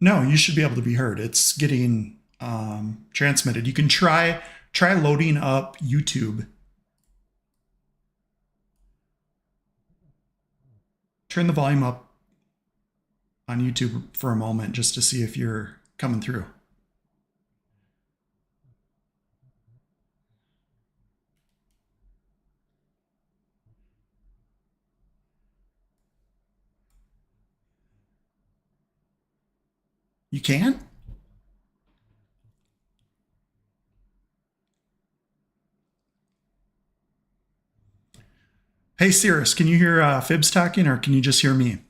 No, you should be able to be heard. It's getting transmitted. You can try loading up YouTube. Turn the volume up on YouTube for a moment just to see if you're coming through. You can? Hey, Cirrus, can you hear Fibs talking or can you just hear me?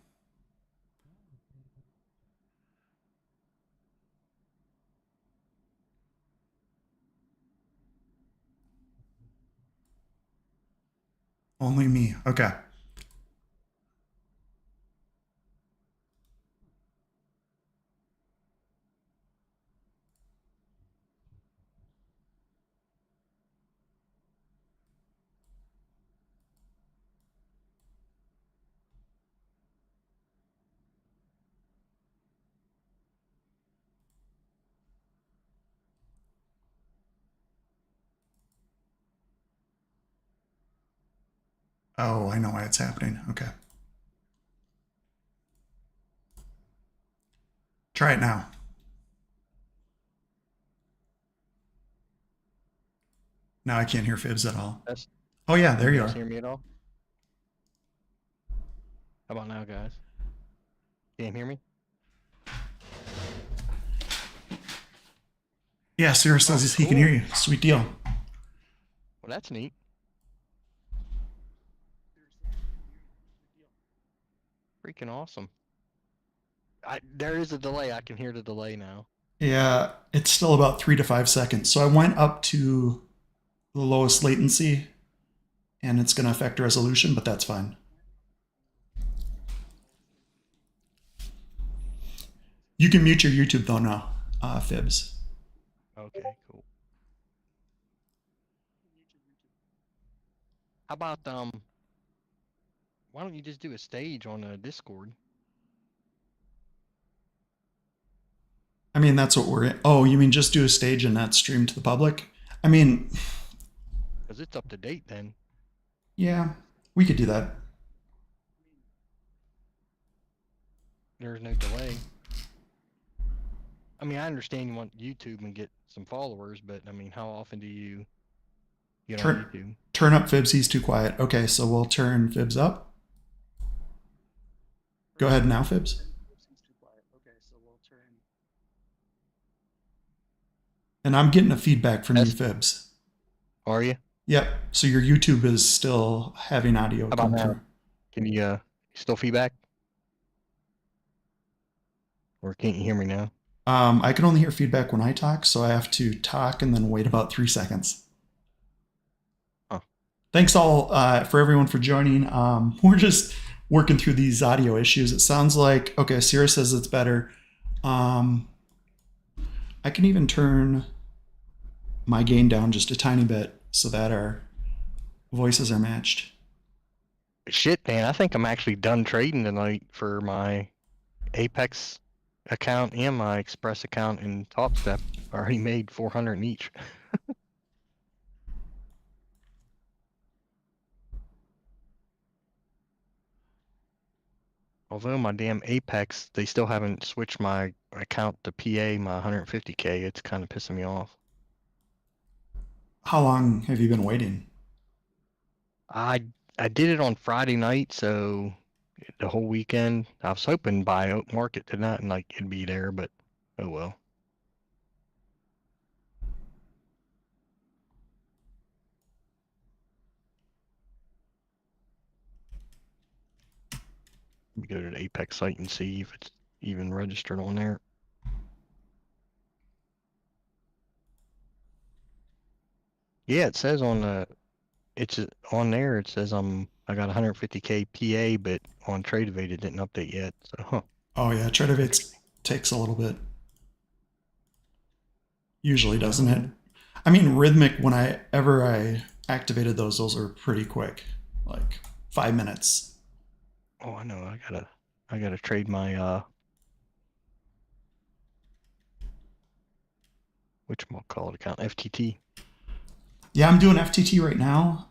Only me. Okay. Oh, I know why it's happening. Okay. Try it now. Now I can't hear Fibs at all. Oh, yeah, there Can you you guys are. hear me at all? How about now, guys? Can't hear me? Yeah, Cirrus says he can hear you. Sweet deal. Well, that's neat. Freaking awesome. There is a delay. I can hear the delay now. Yeah, it's still about 3 to 5 seconds. So I went up to the lowest latency and it's going to affect resolution, but that's fine. You can mute your YouTube though now, Fibs. Okay, cool. How about why don't you just do a stage on a Discord? I mean, that's what we're in. Oh, you mean just do a stage and not stream to the public? I mean, Because it's up to date then. yeah, we could do that. There's no delay. I mean, I understand you want YouTube and get some followers, but I mean, how often do you get on YouTube? Turn up Fibs. He's too quiet. Okay, so we'll turn Fibs up. Go ahead now, Fibs. And I'm getting a feedback from you, Fibs. Are you? Yep. So your YouTube is still having audio come through. Can you still feedback? Or can't you hear me now? I can only hear feedback when I talk, so I have to talk and then wait about 3 seconds. Huh. Thanks all for everyone for joining. We're just working through these audio issues. It sounds like, okay, Sierra says it's better. I can even turn my gain down just a tiny bit so that our voices are matched. Shit, man, I think I'm actually done trading tonight for my Apex account and my Express account in Top Step. I already made 400 in each. Although my damn Apex, they still haven't switched my account to PA, my 150K. It's kind of pissing me off. How long have you been waiting? I did it on Friday night, so the whole weekend. I was hoping by open market tonight and like it'd be there, but oh well. Let me go to the Apex site and see if it's even registered on there. Yeah, it says on the, it's on there. It says I got 150K PA, but on Tradeify it didn't update yet. So, huh. Oh yeah, Tradeify takes a little bit. Usually, doesn't it? I mean, Rhythmic. Whenever I activated those are pretty quick, like 5 minutes. Oh, I know. I gotta trade my whatchamacallit account, FTT. Yeah, I'm doing FTT right now.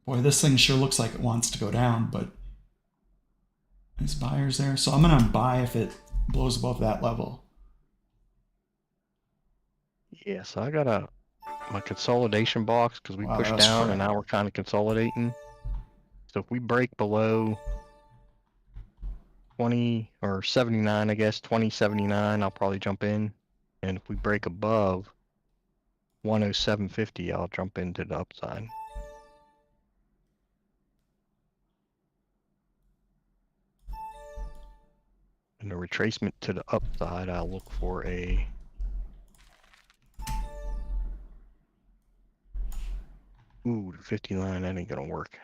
Boy, this thing sure looks like it wants to go down, but there's buyers there. So I'm going to buy if it blows above that level. Yeah, so I got my consolidation box because we Wow, that pushed was down and crap. now we're kind of consolidating. So if we break below 20 or 79, I guess 2079, I'll probably jump in. And if we break above 107.50, I'll jump into the upside. And the retracement to the upside, I'll look for a the 59, that ain't gonna work.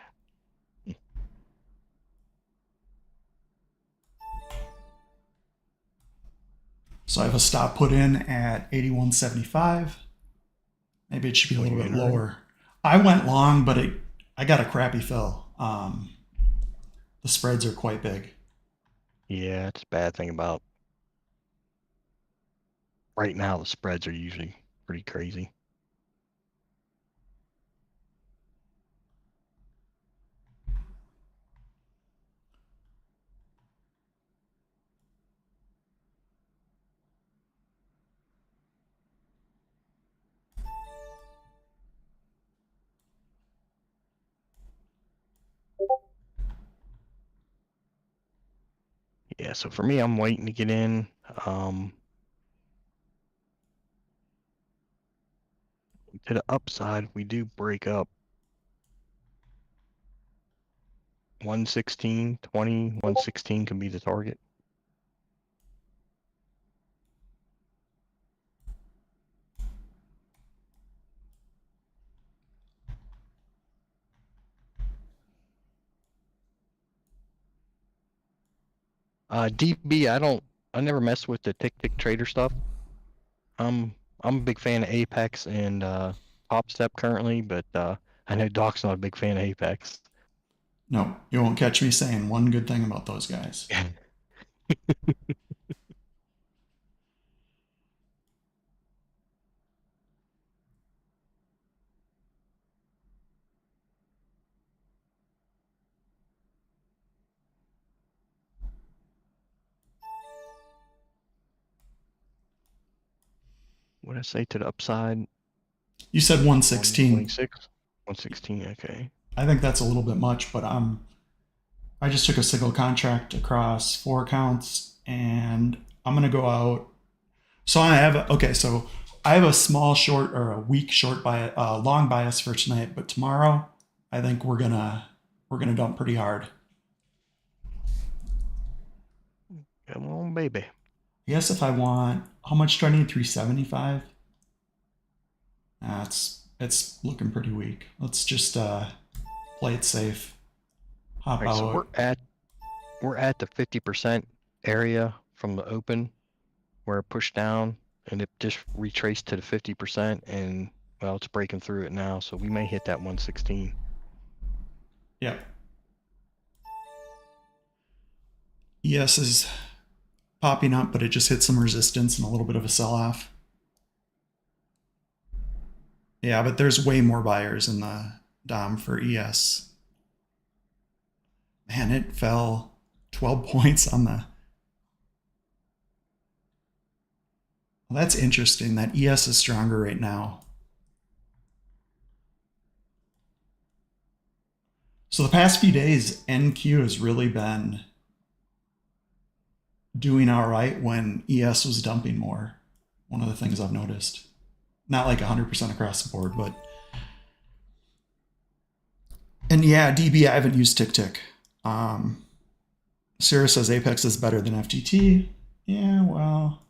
So I have a stop put in at 81.75. Maybe it should be a little bit lower. I went long, but I got a crappy fill. The spreads are quite big. Yeah, it's a bad thing about right now. The spreads are usually pretty crazy. Yeah, so for me, I'm waiting to get in. To the upside, we do break up 116, 20, 116 can be the target. DB, I never mess with the TakeProfitTrader stuff. I'm a big fan of Apex and Top Step currently, but I know Doc's not a big fan of Apex. No, you won't catch me saying one good thing about those guys. What did I say to the upside? You said 116. 126? 116, okay. I think that's a little bit much, but I just took a single contract across 4 accounts, and I'm gonna go out. So I have a small short or a weak short long bias for tonight, but tomorrow I think we're gonna dump pretty hard. Come on, baby. I guess if I want, how much do I need? 375. It's looking pretty weak. Let's just play it safe. Hop All right, so out. we're at the 50% area from the open where it pushed down and it just retraced to the 50% and well, it's breaking through it now, so we may hit that 116. Yep. ES is popping up, but it just hit some resistance and a little bit of a sell-off. Yeah, but there's way more buyers in the DOM for ES. Man, it fell 12 points on the... Well, that's interesting that ES is stronger right now. So the past few days, NQ has really been doing all right when ES was dumping more. One of the things I've noticed. Not like 100% across the board, but... And yeah, DB, I haven't used TickTick. Sarah says Apex is better than FTT. Yeah, well...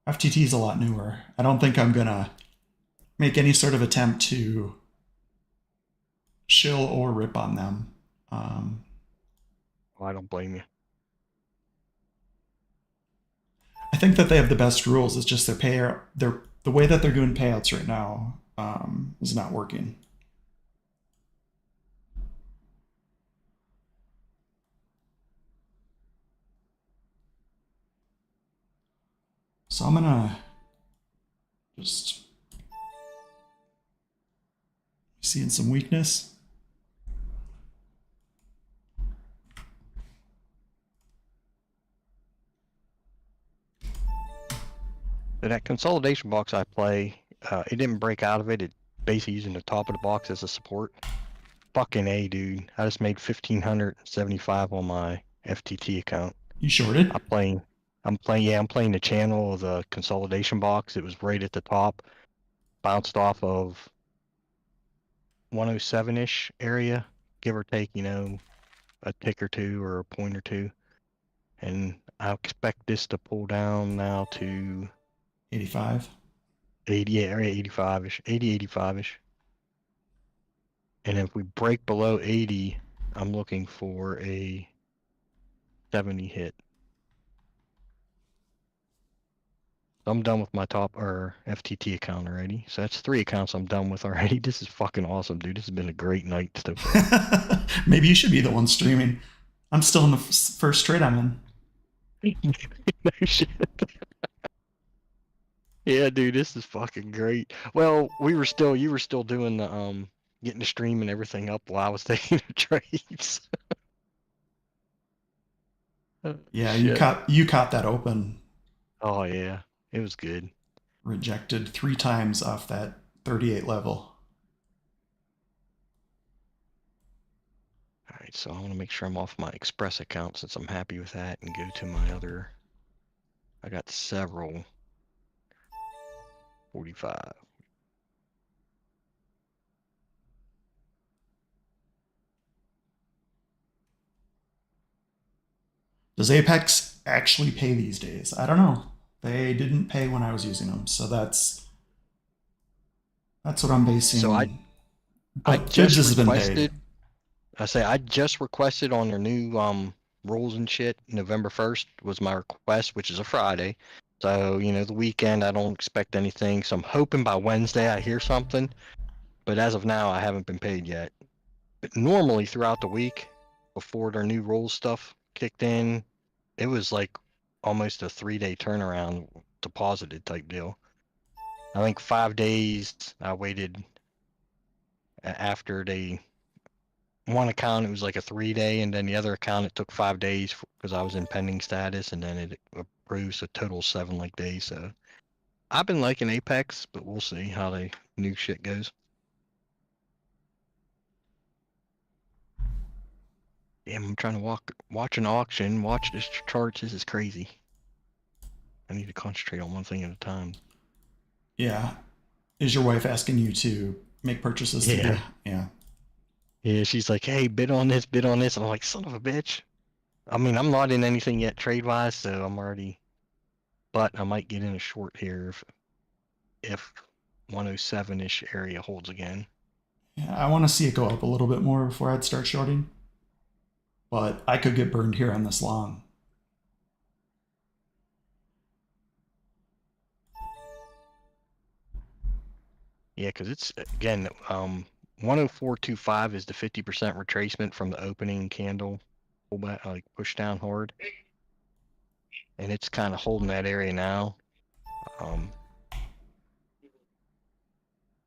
FTT is a lot newer. I don't think I'm gonna make any sort of attempt to shill or rip on them. Well, I don't blame you. I think that they have the best rules. It's just the way that they're doing payouts right now is not working. So I'm gonna just seeing some weakness. So that consolidation box I play, it didn't break out of it. It basically using the top of the box as a support. Fucking A, dude. I just made 1,575 on my FTT account. You shorted? I'm playing the channel of the consolidation box. It was right at the top. Bounced off of 107-ish area, give or take, a tick or two or a point or two. And I expect this to pull down now to 85. 80, or 85-ish, 80, 85-ish. And if we break below 80, I'm looking for a 70 hit. So I'm done with my top or FTT account already. So that's 3 accounts I'm done with already. This is fucking awesome, dude. This has been a great night so far. Maybe you should be the one streaming. I'm still in the first trade I'm in. No shit. Yeah, dude, this is fucking great. Well, you were still doing the getting the stream and everything up while I was taking the trades. Yeah, Shit. you caught that open. Oh yeah, it was good. Rejected 3 times off that 38 level. All right, so I want to make sure I'm off my Express account since I'm happy with that and go to my other. I got several. 45. Does Apex actually pay these days? I don't know. They didn't pay when I was using them, so that's what I'm basing. So but I Fibs just has been requested. paid. I just requested on their new rules and shit. November 1st was my request, which is a Friday. So, the weekend I don't expect anything. So I'm hoping by Wednesday I hear something. But as of now, I haven't been paid yet. But normally throughout the week, before their new rules stuff kicked in, it was like almost a 3-day turnaround deposited type deal. I think 5 days I waited after they one account it was like a 3-day, and then the other account it took 5 days because I was in pending status, and then it approved, so total 7 like days. So I've been liking Apex, but we'll see how the new shit goes. Damn, I'm trying to watch an auction, watch this charts. This is crazy. I need to concentrate on one thing at a time. Yeah. Is your wife asking you to make purchases? Yeah. Yeah. Yeah, she's like, hey, bid on this. And I'm like, son of a bitch. I mean, I'm not in anything yet trade-wise, so I'm already... But I might get in a short here if 107-ish area holds again. Yeah, I want to see it go up a little bit more before I'd start shorting. But I could get burned here on this long. Yeah, because it's, again, 104.25 is the 50% retracement from the opening candle, pullback, like push down hard. And it's kind of holding that area now.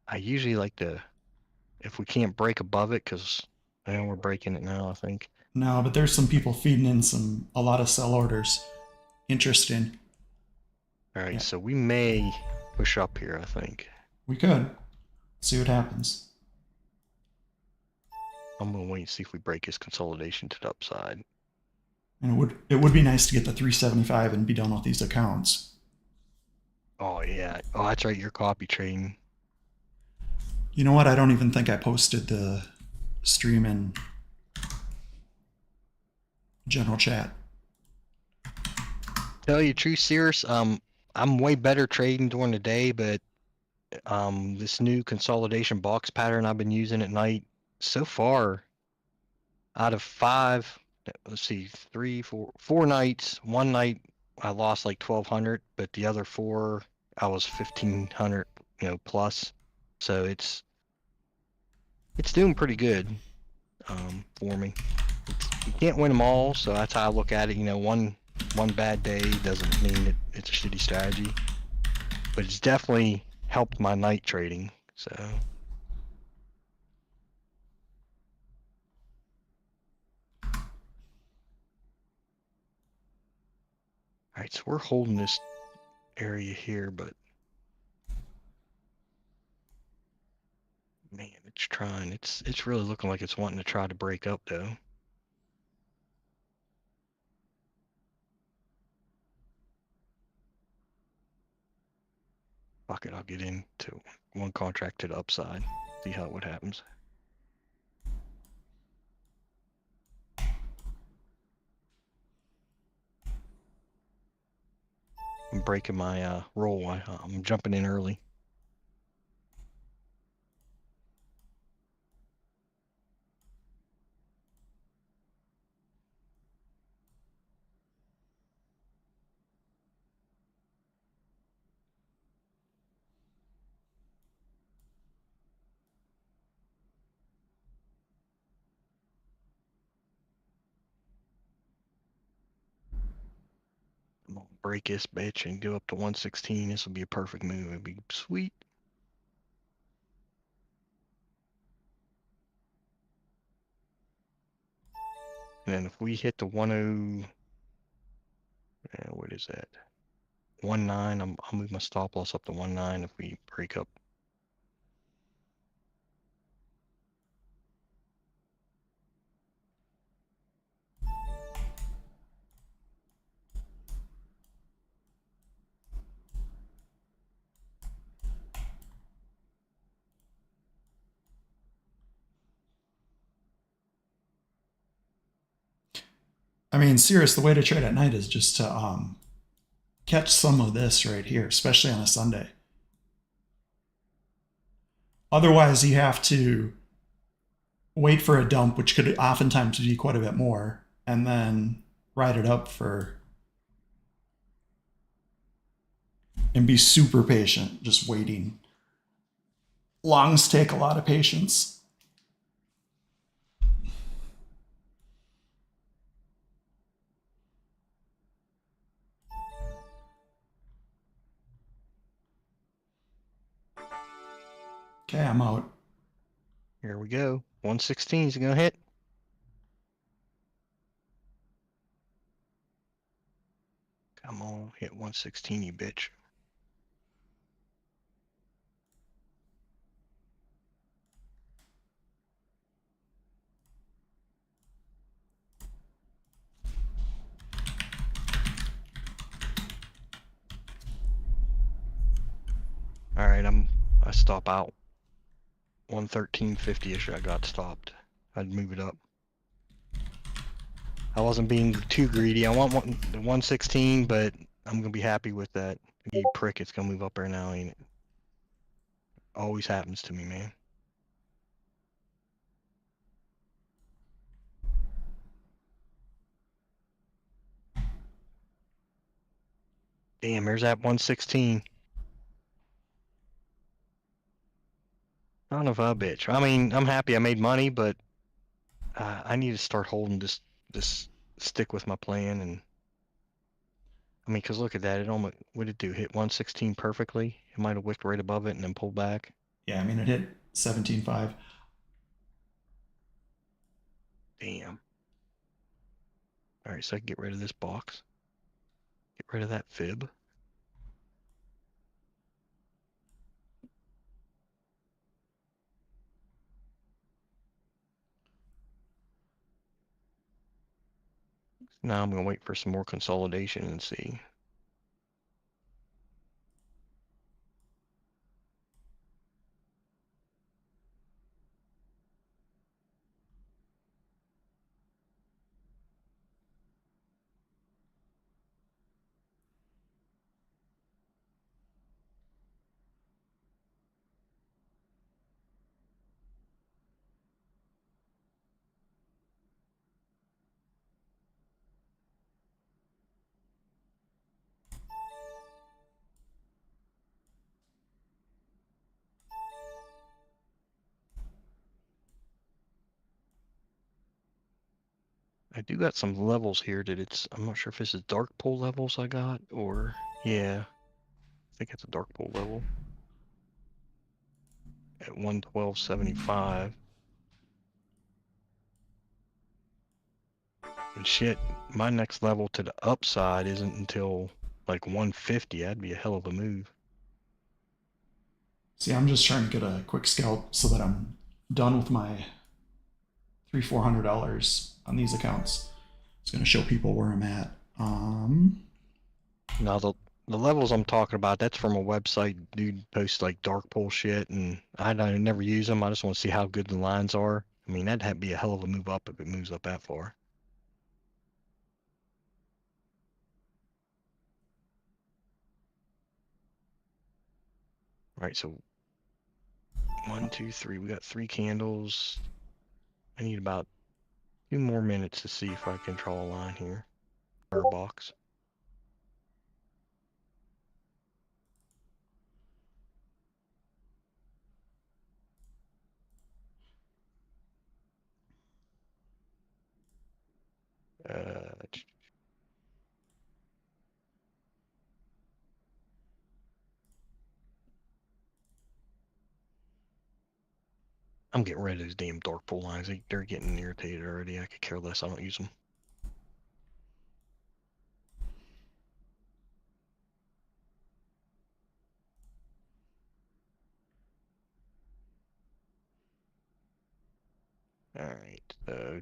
I usually like to, if we can't break above it, because I know we're breaking it now, I think. No, but there's some people feeding in a lot of sell orders. Interesting. All right, Yeah. so we may push up here, I think. We could. See what happens. I'm gonna wait and see if we break his consolidation to the upside. And it would be nice to get the 375 and be done with these accounts. Oh yeah. Oh, that's right. You're copy trading. You know what? I don't even think I posted the stream in general chat. Tell you the truth, serious. I'm way better trading during the day, but this new consolidation box pattern I've been using at night, so far, out of 5, let's see, 3, 4, 4 nights. One night I lost like 1,200, but the other 4 I was 1,500, plus. So it's doing pretty good for me. You can't win them all, so that's how I look at it. One bad day doesn't mean it's a shitty strategy. but it's definitely helped my night trading. So. All right, so we're holding this area here, but man, it's trying. It's really looking like it's wanting to try to break up though. Fuck it, I'll get into one contract to the upside. See what happens. I'm breaking my roll. I'm jumping in early. I'm gonna break this bitch and go up to 116. This will be a perfect move. It'd be sweet. And then if we hit the 10, what is that? 19. I'll move my stop loss up to 19 if we break up. I mean, serious, the way to trade at night is just to catch some of this right here, especially on a Sunday. Otherwise, you have to wait for a dump, which could oftentimes be quite a bit more, and then ride it up for and be super patient, just waiting. Longs take a lot of patience. Okay, I'm out. Here we go. 116 is gonna hit. Come on, hit 116, you bitch. All right, I stop out. 113.50-ish, I got stopped. I'd move it up. I wasn't being too greedy. I want 116, but I'm gonna be happy with that. You prick, it's gonna move up there now, ain't it? Always happens to me, man. Damn, there's that 116. Son of a bitch. I mean, I'm happy I made money, but I need to start holding this stick with my plan. And I mean, because look at that. It almost, what did it do? Hit 116 perfectly. It might have wicked right above it and then pulled back. Yeah, I mean, it hit 17.5. Damn. All right, so I can get rid of this box. Get rid of that fib. Now I'm going to wait for some more consolidation and see. I do got some levels here that I'm not sure if this is dark pool levels I got or, yeah. I think it's a dark pool level. At 112.75. And shit, my next level to the upside isn't until like 150. That'd be a hell of a move. See, I'm just trying to get a quick scalp so that I'm done with my $300-400 on these accounts. It's going to show people where I'm at. Now the levels I'm talking about, that's from a website. Dude posts like dark pool shit, and I never use them. I just want to see how good the lines are. I mean, that'd be a hell of a move up if it moves up that far. All right, so 1, 2, 3. We got 3 candles. I need about 2 more minutes to see if I can draw a line here. Or a box. I'm getting rid of those damn dark pool lines. They're getting irritated already. I could care less. I don't use them. All right, so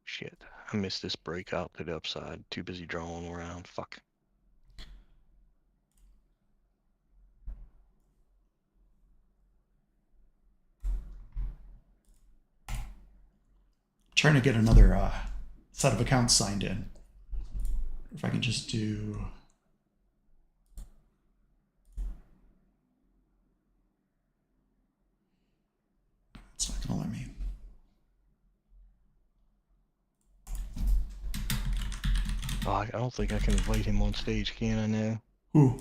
shit. I missed this breakout to the upside. Too busy drawing around. Fuck. Trying to get another set of accounts signed in. If I can just do... It's not going to let me. Oh, I don't think I can invite him on stage, can I now? Who?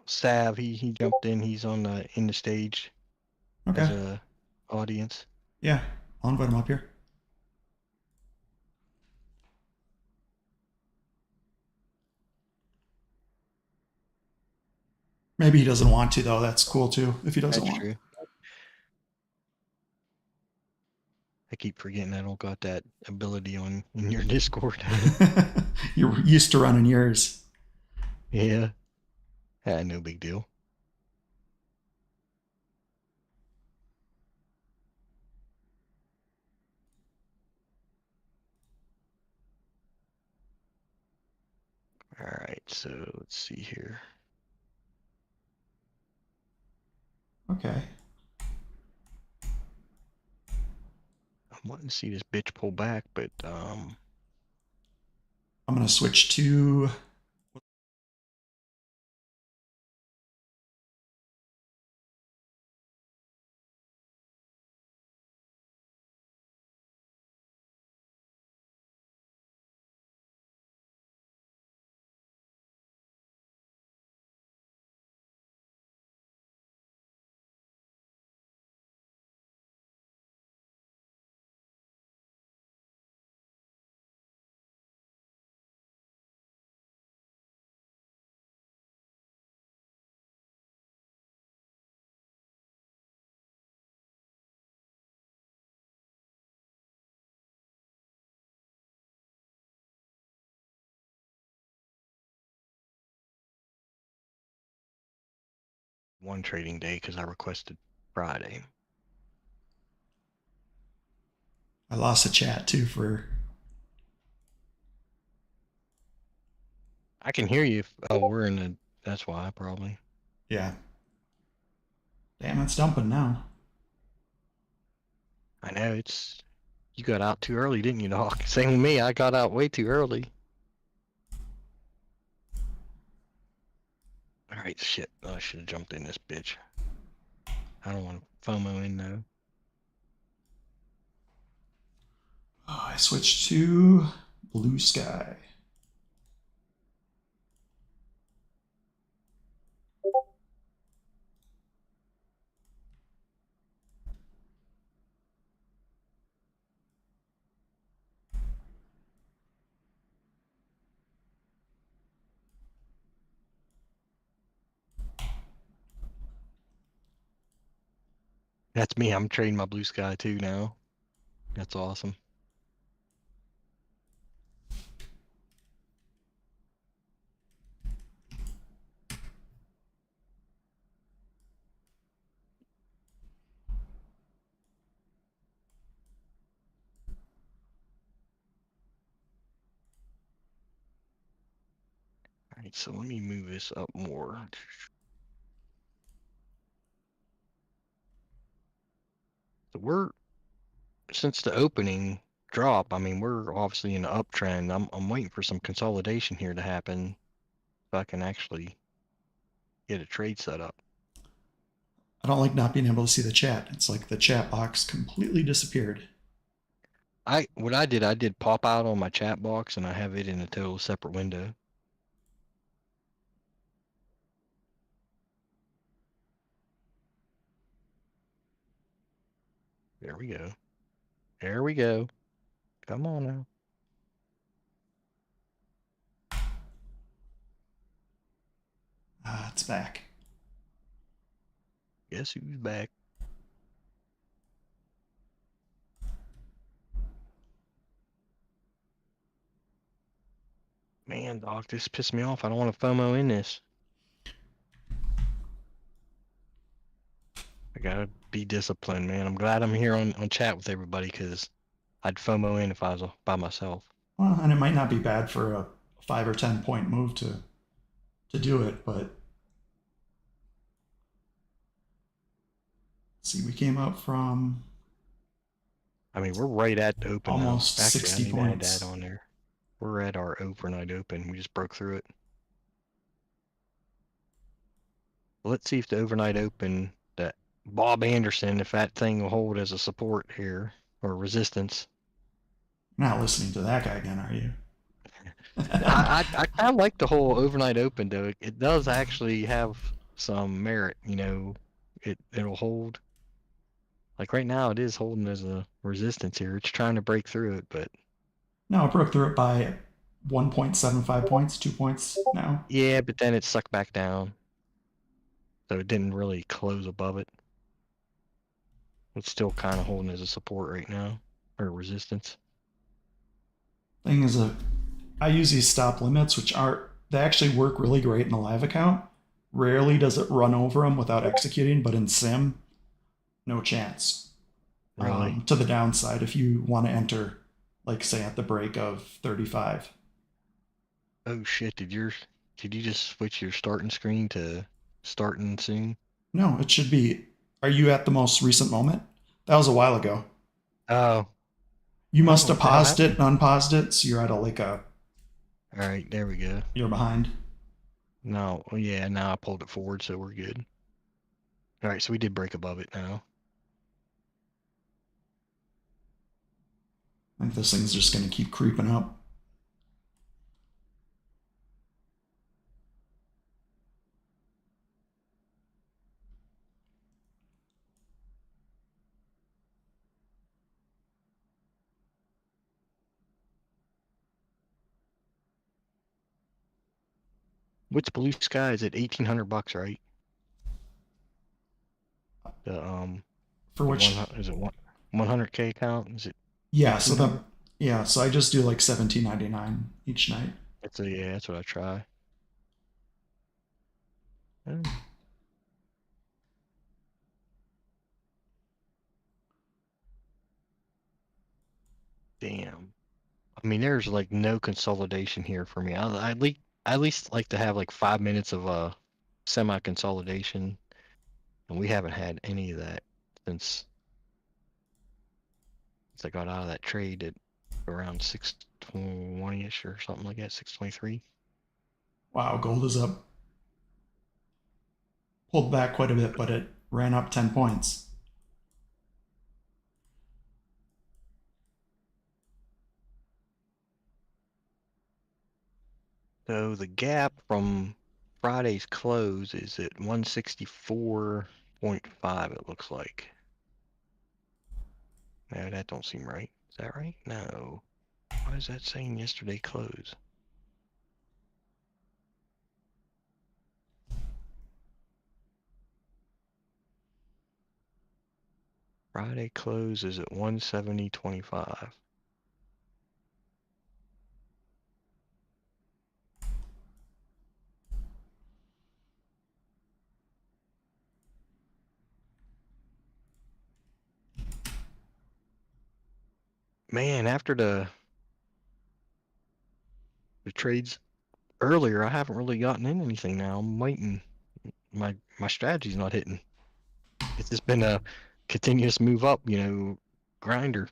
Sav, he jumped in. He's on in the stage as Okay. a audience. Yeah, I'll invite him up here. Maybe he doesn't want to, though. That's cool, too, if he doesn't That's want. true. I keep forgetting I don't got that ability on in your Discord. You're used to running yours. Yeah. No big deal. All right, so let's see here. Okay. I'm wanting to see this bitch pull back, but I'm going to switch to... one trading day because I requested Friday. I lost a chat, too, for... I can hear you. Oh, we're in the. That's why probably. Yeah. Damn, it's dumping now. I know it's. You got out too early, didn't you, dog? Same with me. I got out way too early. All right, shit. I should have jumped in this bitch. I don't want to FOMO in though. Oh, I switched to Blue Sky. That's me. I'm trading my blue sky too now. That's awesome. All right, so let me move this up more. So we're, since the opening drop, I mean, we're obviously in an uptrend. I'm waiting for some consolidation here to happen so I can actually get a trade set up. I don't like not being able to see the chat. It's like the chat box completely disappeared. What I did pop out on my chat box and I have it in a total separate window. There we go. There we go. Come on now. It's back. Guess who's back? Man, Doc, this pissed me off. I don't want to FOMO in this. I gotta be disciplined, man. I'm glad I'm here on chat with everybody because I'd FOMO in if I was by myself. Well, and it might not be bad for a 5 or 10 point move to do it, but see, we came up from I mean, we're right at the open now. almost Actually, I 60 need to add that points. on there. We're at our overnight open. We just broke through it. Let's see if the overnight open, that Bob Anderson, if that thing will hold as a support here or resistance. You're not listening to that guy again, are you? I kind of like the whole overnight open though. It does actually have some merit, you know. It'll hold. Like right now, it is holding as a resistance here. It's trying to break through it, but No, it broke through it by 1.75 points, 2 points now. yeah, but then it sucked back down, so it didn't really close above it. It's still kind of holding as a support right now, or resistance. Thing is, I use these stop limits, which they actually work really great in the live account. Rarely does it run over them without executing, but in sim, no chance. Really? To the downside, if you want to enter, like say at the break of 35. Oh shit! Did you just switch your starting screen to starting soon? No, it should be. Are you at the most recent moment? That was a while ago. Oh, You oh, must have what the hell paused it happened? and unpaused it, so you're at a like a All right, there we go. you're behind. No, well, yeah, now I pulled it forward, so we're good. All right, so we did break above it now. I think this thing's just going to keep creeping up. What's Blue Sky? Is it $1,800, right? The For the which, is it 100K account? Is it yeah, 1,800? so I just do like 17.99 each night. Yeah, that's what I try. Oh, damn. I mean, there's like no consolidation here for me. I at least like to have like 5 minutes of semi consolidation, and we haven't had any of that since I got out of that trade at around 620-ish or something like that, 623. Wow, gold is up, pulled back quite a bit, but it ran up 10 points. So the gap from Friday's close is at 164.5, it looks like. No, that don't seem right. Is that right? No. Why is that saying yesterday close? Friday close is at 170.25. Man, after the trades earlier, I haven't really gotten in anything now. I'm waiting. My strategy's not hitting. It's just been a continuous move up, grinder.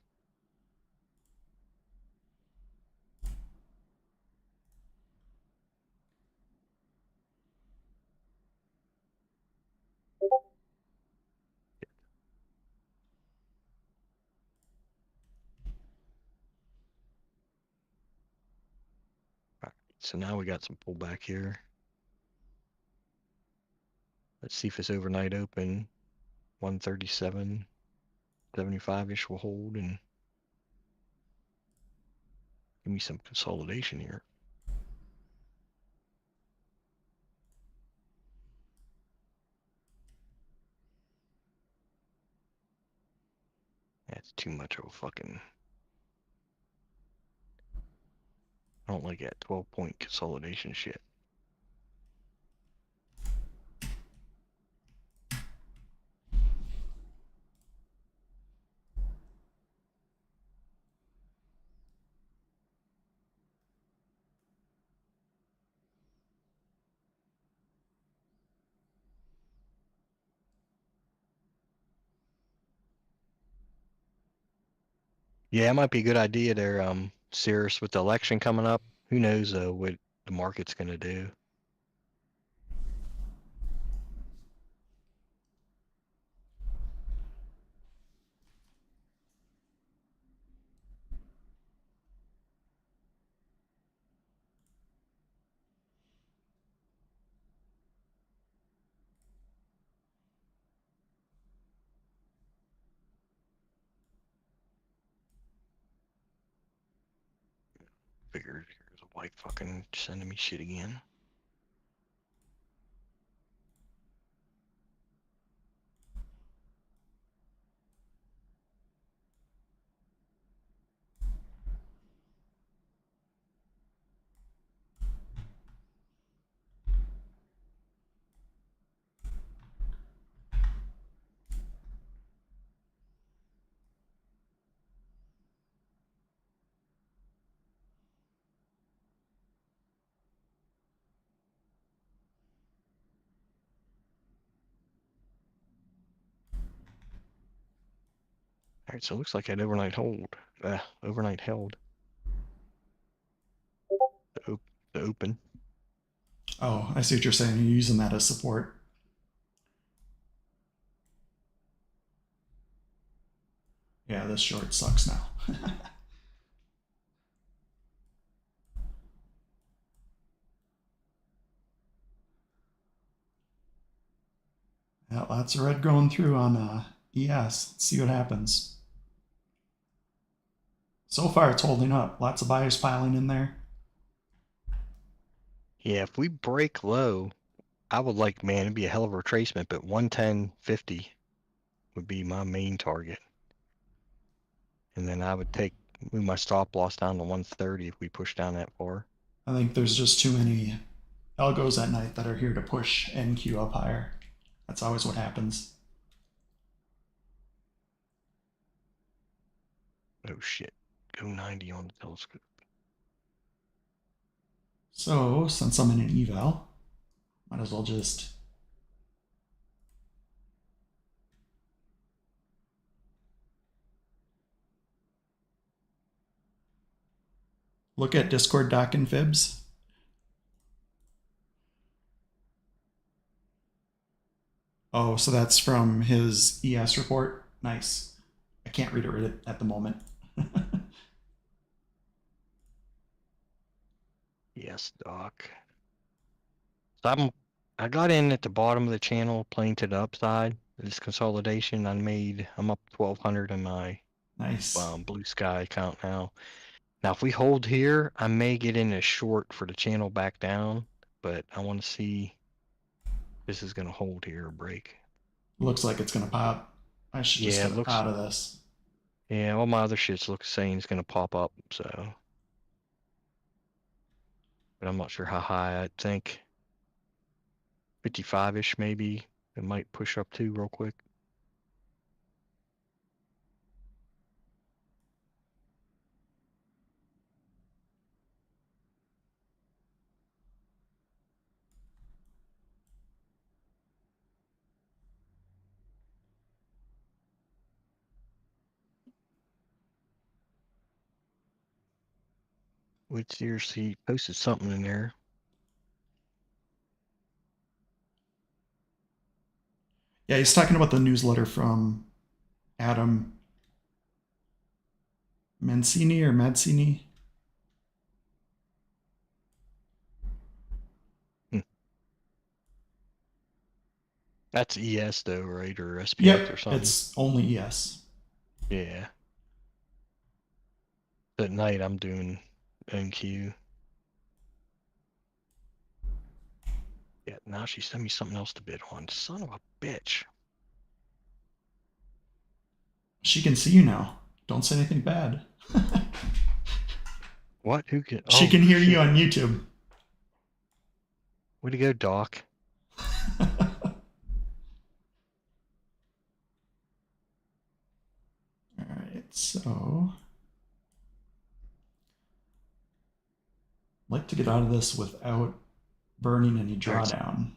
Alright, so now we got some pullback here. Let's see if it's overnight open. 137.75-ish will hold and give me some consolidation here. That's too much of a fucking... I don't like that 12-point consolidation shit. Yeah, it might be a good idea there, Cirrus, with the election coming up. Who knows what the market's gonna do. Figured here's a white fucking sending me shit again. All right, so it looks like that overnight hold. Overnight held. The open. Oh, I see what you're saying. You're using that as support. Yeah, this short sucks now. Yeah, lots of red going through on ES. Let's see what happens. So far, it's holding up. Lots of buyers piling in there. Yeah, if we break low, I would like, man, it'd be a hell of a retracement, but 110.50 would be my main target. And then I would move my stop loss down to 130 if we push down that far. I think there's just too many algos at night that are here to push NQ up higher. That's always what happens. Oh shit. Go 90 on the telescope. So, since I'm in an eval, might as well just look at Discord doc and fibs. Oh, so that's from his ES report. Nice. I can't read it at the moment. Yes, Doc. So I got in at the bottom of the channel, playing to the upside. This consolidation, I'm up 1,200 in my Nice. Blue Sky account now. Now, if we hold here, I may get in a short for the channel back down, but I want to see if this is going to hold here or break. Looks like it's going to pop. I should just Yeah, it get looks. out of this. Yeah, all my other shits look saying it's gonna pop up. So, but I'm not sure how high. I think 55-ish maybe. It might push up to real quick. Which years he posted something in there. Yeah, he's talking about the newsletter from Adam Mancini or Mancini. That's ES though, right? Or SPX or Yep, something. it's only yes. Yeah. At night I'm doing NQ. Yeah, now she sent me something else to bid on. Son of a bitch. She can see you now. Don't say anything bad. What? Who can? She Oh can hear you shit. on YouTube. Way to go, Doc. All right, so I'd like to get out of this without burning any All right, so drawdown.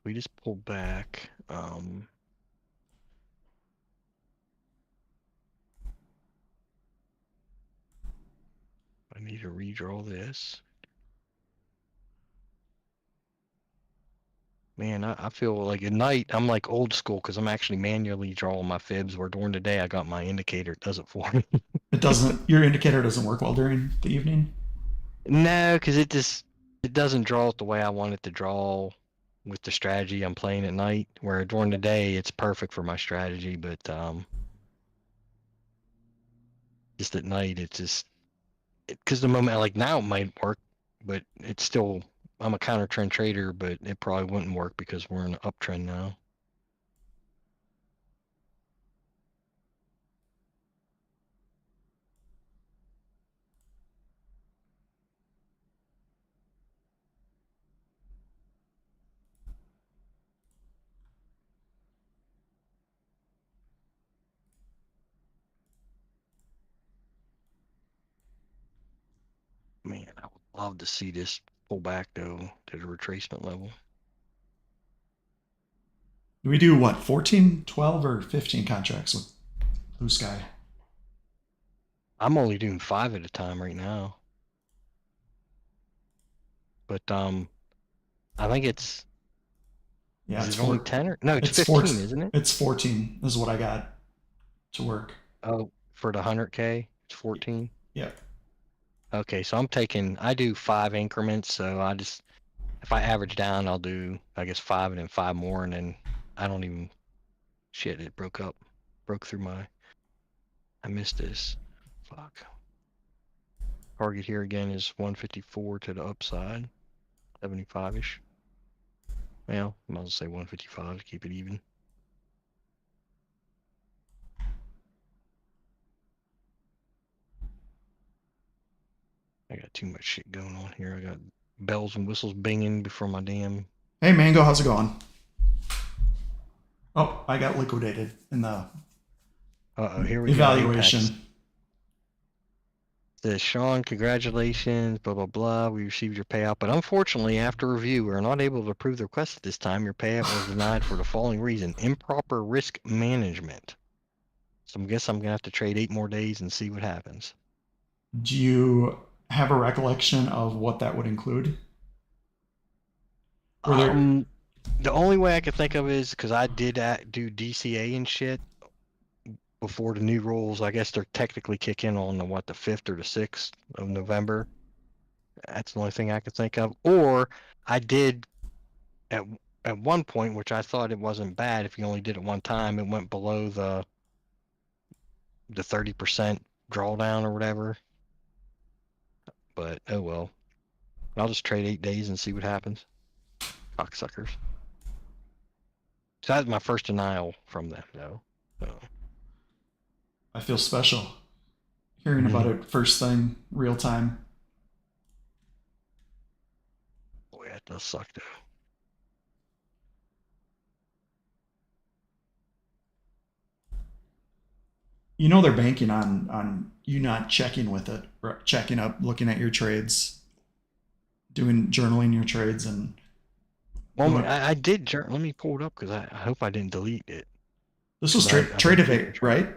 we just pull back. I need to redraw this. Man, I feel like at night I'm like old school because I'm actually manually drawing my fibs, where during the day I got my indicator, it does it for me. It doesn't. Your indicator doesn't work well during the evening. No, because it doesn't draw it the way I want it to draw with the strategy I'm playing at night. Where during the day it's perfect for my strategy, but just at night it's just because the moment like now it might work, but it's still I'm a counter trend trader, but it probably wouldn't work because we're in an uptrend now. Man, I would love to see this pull back though to the retracement level. Do we do what, 14, 12, or 15 contracts with Blue Sky? I'm only doing 5 at a time right now. But I think it's Yeah, is it's it only four. 10 or no, it's It's four. 15, isn't it? It's 14. Is what I got to work. Oh, for the 100K, it's 14. Yep. Okay, so I do 5 increments, so if I average down, I'll do I guess 5 and then 5 more, and then I don't even shit, it broke through I missed this. Fuck. Target here again is 154 to the upside, 75-ish. Well, I might as well say 155 to keep it even. I got too much shit going on here. I got bells and whistles binging before my damn. Hey, Mango, how's it going? Oh, I got liquidated in the Here we go. Impact. evaluation. Says Sean, congratulations, blah blah blah. We received your payout, but unfortunately, after review, we are not able to approve the request at this time. Your payout was denied for the following reason: improper risk management. So I guess I'm gonna have to trade 8 more days and see what happens. Do you have a recollection of what that would include? Were there? The only way I could think of is because I did do DCA and shit before the new rules. I guess they're technically kick in on the 5th or the 6th of November. That's the only thing I could think of. Or I did at one point, which I thought it wasn't bad if you only did it one time. It went below the 30% drawdown or whatever. But oh well. I'll just trade 8 days and see what happens. Cocksuckers. So that was my first denial from them, though. So, I feel special hearing about it first thing, real time. boy, that does suck though. You know they're banking on you not checking with it, checking up, looking at your trades, doing journaling your trades, and Well, doing. I did. Let me pull it up because I hope I didn't delete it. This was Because I've been keeping Tradeify, track. right?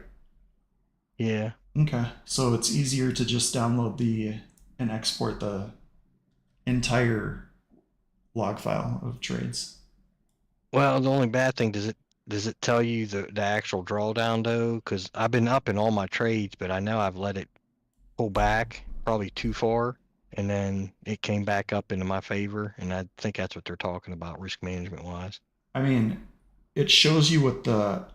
Yeah. Okay, so it's easier to just download the and export the entire log file of trades. Well, the only bad thing, does it tell you the actual drawdown though? Because I've been up in all my trades, but I know I've let it pull back probably too far, and then it came back up into my favor, and I think that's what they're talking about risk management wise. I mean, it shows you what the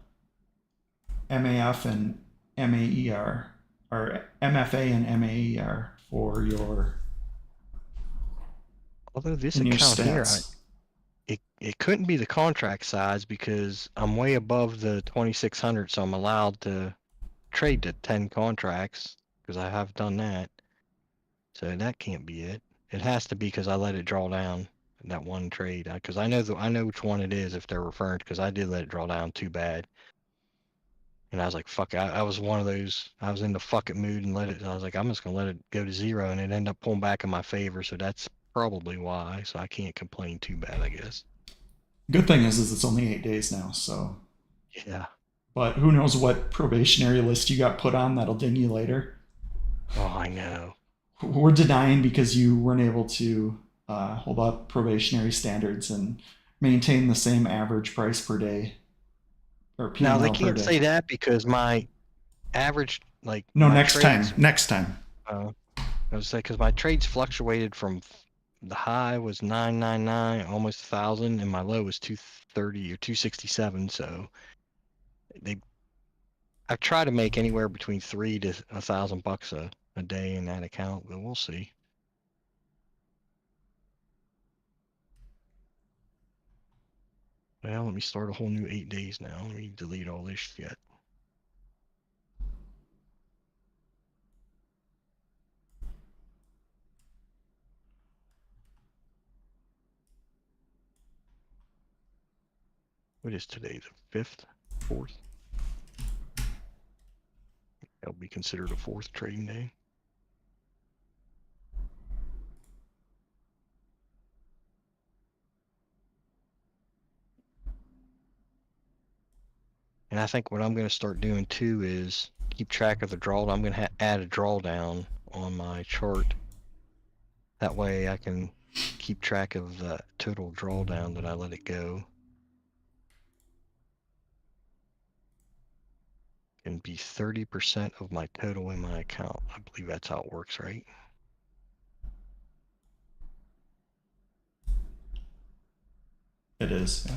MAF and MAER or MFA and MAER for your Although this in your account here, stats. it couldn't be the contract size because I'm way above the 2600, so I'm allowed to trade to 10 contracts because I have done that. So that can't be it. It has to be because I let it draw down in that one trade. Because I know which one it is if they're referring, because I did let it draw down too bad. And I was like, fuck, I was one of those, I was in the fuck it mood and let it, I was like, I'm just going to let it go to zero, and it ended up pulling back in my favor. So that's probably why. So I can't complain too bad, I guess. Good thing is it's only 8 days now, so. Yeah. But who knows what probationary list you got put on that'll ding you later. Oh, I know. We're denying because you weren't able to hold up probationary standards and maintain the same average price per day or Now they P&L per can't day. say that because my average, like No, my next time. trades, Next time. I would say, because my trades fluctuated from the high was 999, almost 1,000, and my low was 230 or 267. So they, I try to make anywhere between $3 to $1,000 a day in that account, but we'll see. Well, let me start a whole new 8 days now. Let me delete all this shit. What is today? The 5th, 4th? That'll be considered a 4th trading day. And I think what I'm going to start doing too is keep track of the drawdown. I'm going to add a drawdown on my chart. That way I can keep track of the total drawdown that I let it go. And be 30% of my total in my account. I believe that's how it works, right? It is, yeah.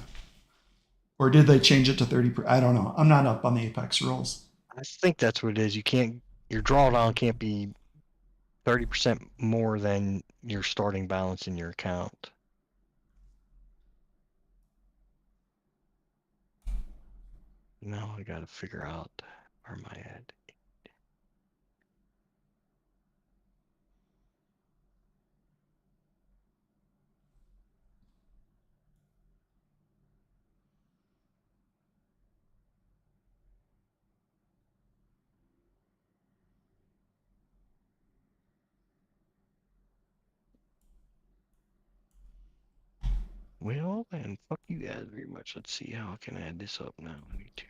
Or did they change it to 30? I don't know. I'm not up on the Apex rules. I think that's what it is. Your drawdown can't be 30% more than your starting balance in your account. Now I got to figure out where am I at. Well, then fuck you guys very much. Let's see how I can add this up now. I need to.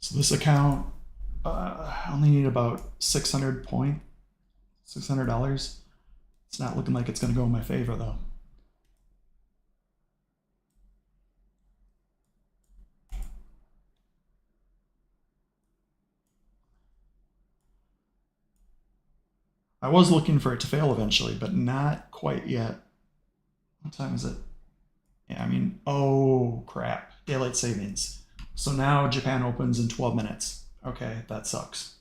So this account, I only need about $600. It's not looking like it's going to go in my favor though. I was looking for it to fail eventually, but not quite yet. What time is it? Yeah, I mean, oh crap. Daylight savings. So now Japan opens in 12 minutes. Okay, that sucks.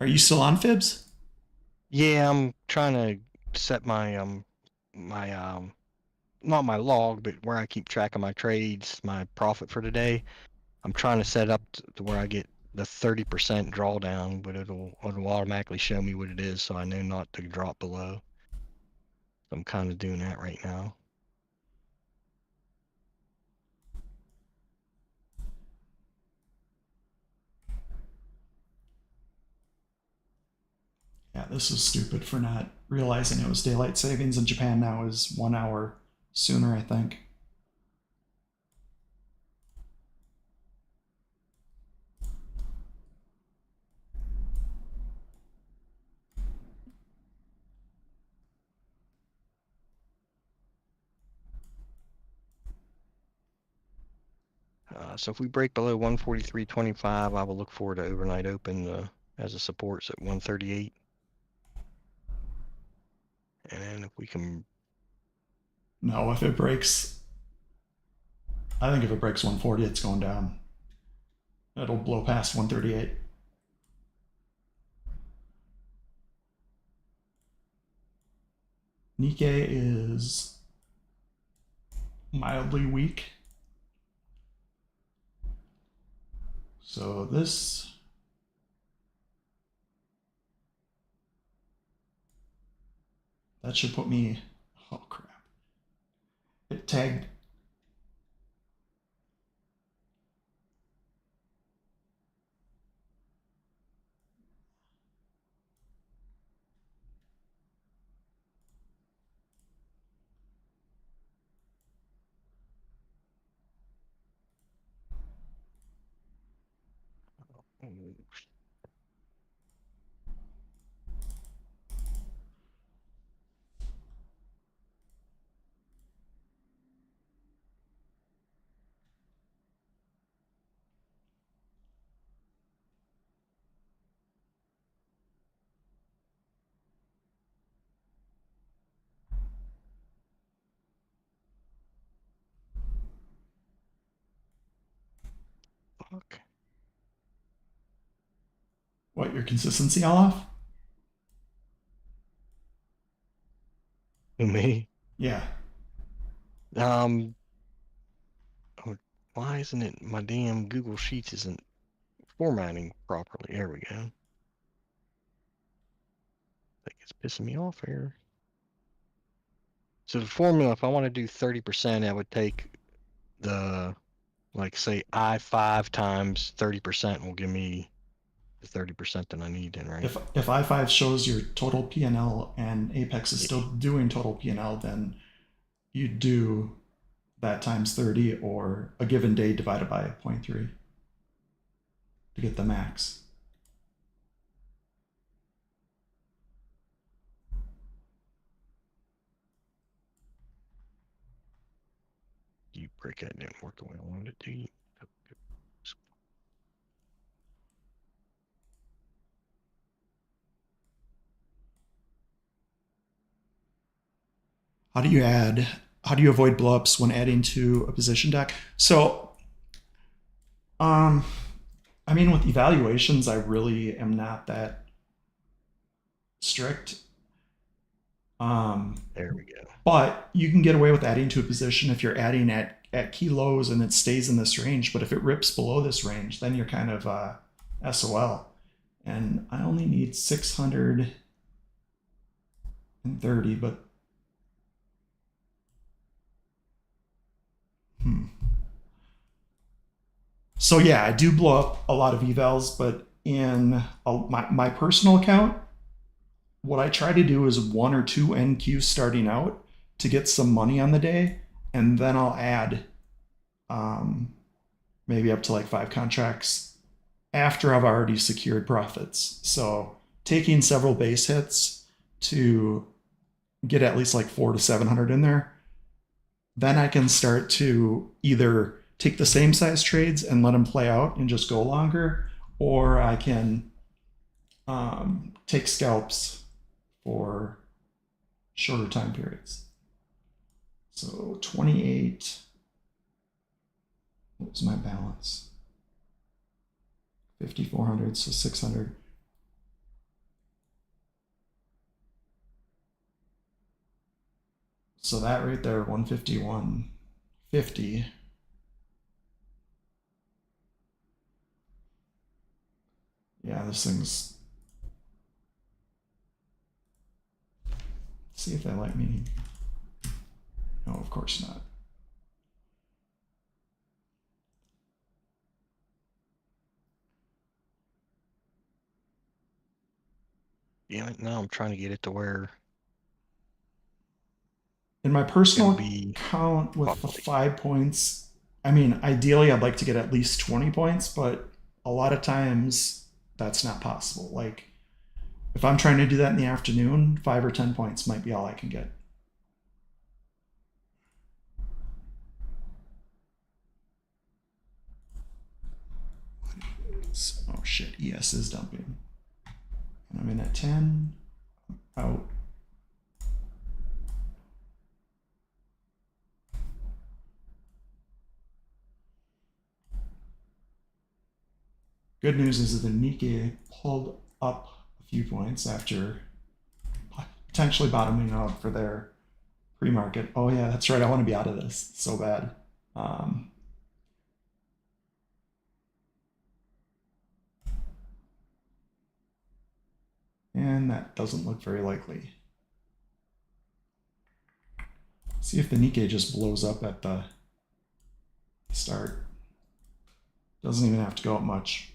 Are you still on Fibs? Yeah, I'm trying to set my not my log, but where I keep track of my trades, my profit for today. I'm trying to set up to where I get the 30% drawdown, but it'll automatically show me what it is, so I know not to drop below. I'm kind of doing that right now. Yeah, this is stupid for not realizing it was daylight savings in Japan now is 1 hour sooner, I think. So if we break below 143.25, I will look forward to overnight open as a support at 138. And then if we can... No, if it breaks, I think if it breaks 140, it's going down. It'll blow past 138. Nikkei is mildly weak. So this, that should put me, oh crap. It tagged. Fuck. What, your consistency all off? Me? Yeah. Oh, why isn't it, my damn Google Sheets isn't formatting properly? There we go. I think it's pissing me off here. So the formula, if I want to do 30%, I would take the, like say I5 times 30% will give me the 30% that I need in, right? If I5 shows your total P&L and Apex is still doing total P&L, then you do that times 30 or a given day divided by 0.3 to get the max. You break that didn't work the way I wanted it to. How do you avoid blowups when adding to a position deck? So, I mean, with evaluations, I really am not that strict. There we go. But you can get away with adding to a position if you're adding at key lows and it stays in this range. But if it rips below this range, then you're kind of SOL. And I only need 630, but So yeah, I do blow up a lot of evals, but in my personal account, what I try to do is 1 or 2 NQs starting out to get some money on the day, and then I'll add um, maybe up to like 5 contracts after I've already secured profits. So taking several base hits to get at least like 400 to 700 in there, then I can start to either take the same size trades and let them play out and just go longer, or I can take scalps for shorter time periods. So 28, what was my balance? 5,400, so 600. So that right there, 151.50. Yeah, this thing's. See if they let me. No, of course not. Yeah, now I'm trying to get it to where In my it'll personal be account with the probably. 5 points, I mean, ideally I'd like to get at least 20 points, but a lot of times that's not possible. Like if I'm trying to do that in the afternoon, 5 or 10 points might be all I can get. Oh shit, ES is dumping. And I'm in at 10, out. Good news is that the Nikkei pulled up a few points after potentially bottoming out for their pre-market. Oh yeah, that's right. I want to be out of this so bad. Um, and that doesn't look very likely. See if the Nikkei just blows up at the start. Doesn't even have to go up much.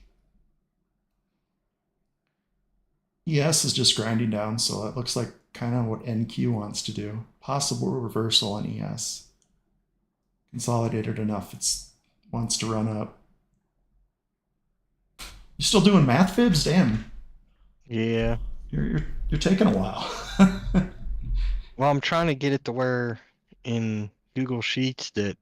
ES is just grinding down, so that looks like kind of what NQ wants to do. Possible reversal on ES. Consolidated enough, it wants to run up. You still doing math fibs? Damn, Yeah. you're taking a while. Well, I'm trying to get it to where in Google Sheets that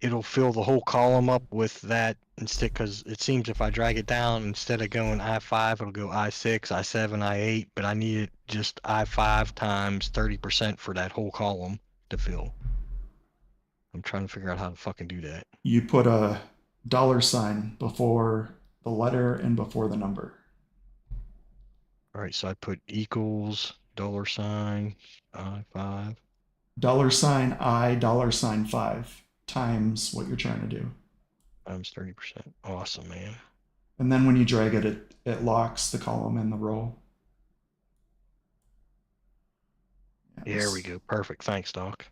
it'll fill the whole column up with that instead, because it seems if I drag it down, instead of going I5, it'll go I6, I7, I8, but I need it just I5 times 30% for that whole column to fill. I'm trying to figure out how to fucking do that. You put a $ before the letter and before the number. All right, so I put equals $, I5. $I, $5 times what you're trying to do. Times 30%. Awesome, man. And then when you drag it, it locks the column and the row. Yeah, There we go. Perfect. Thanks, Doc.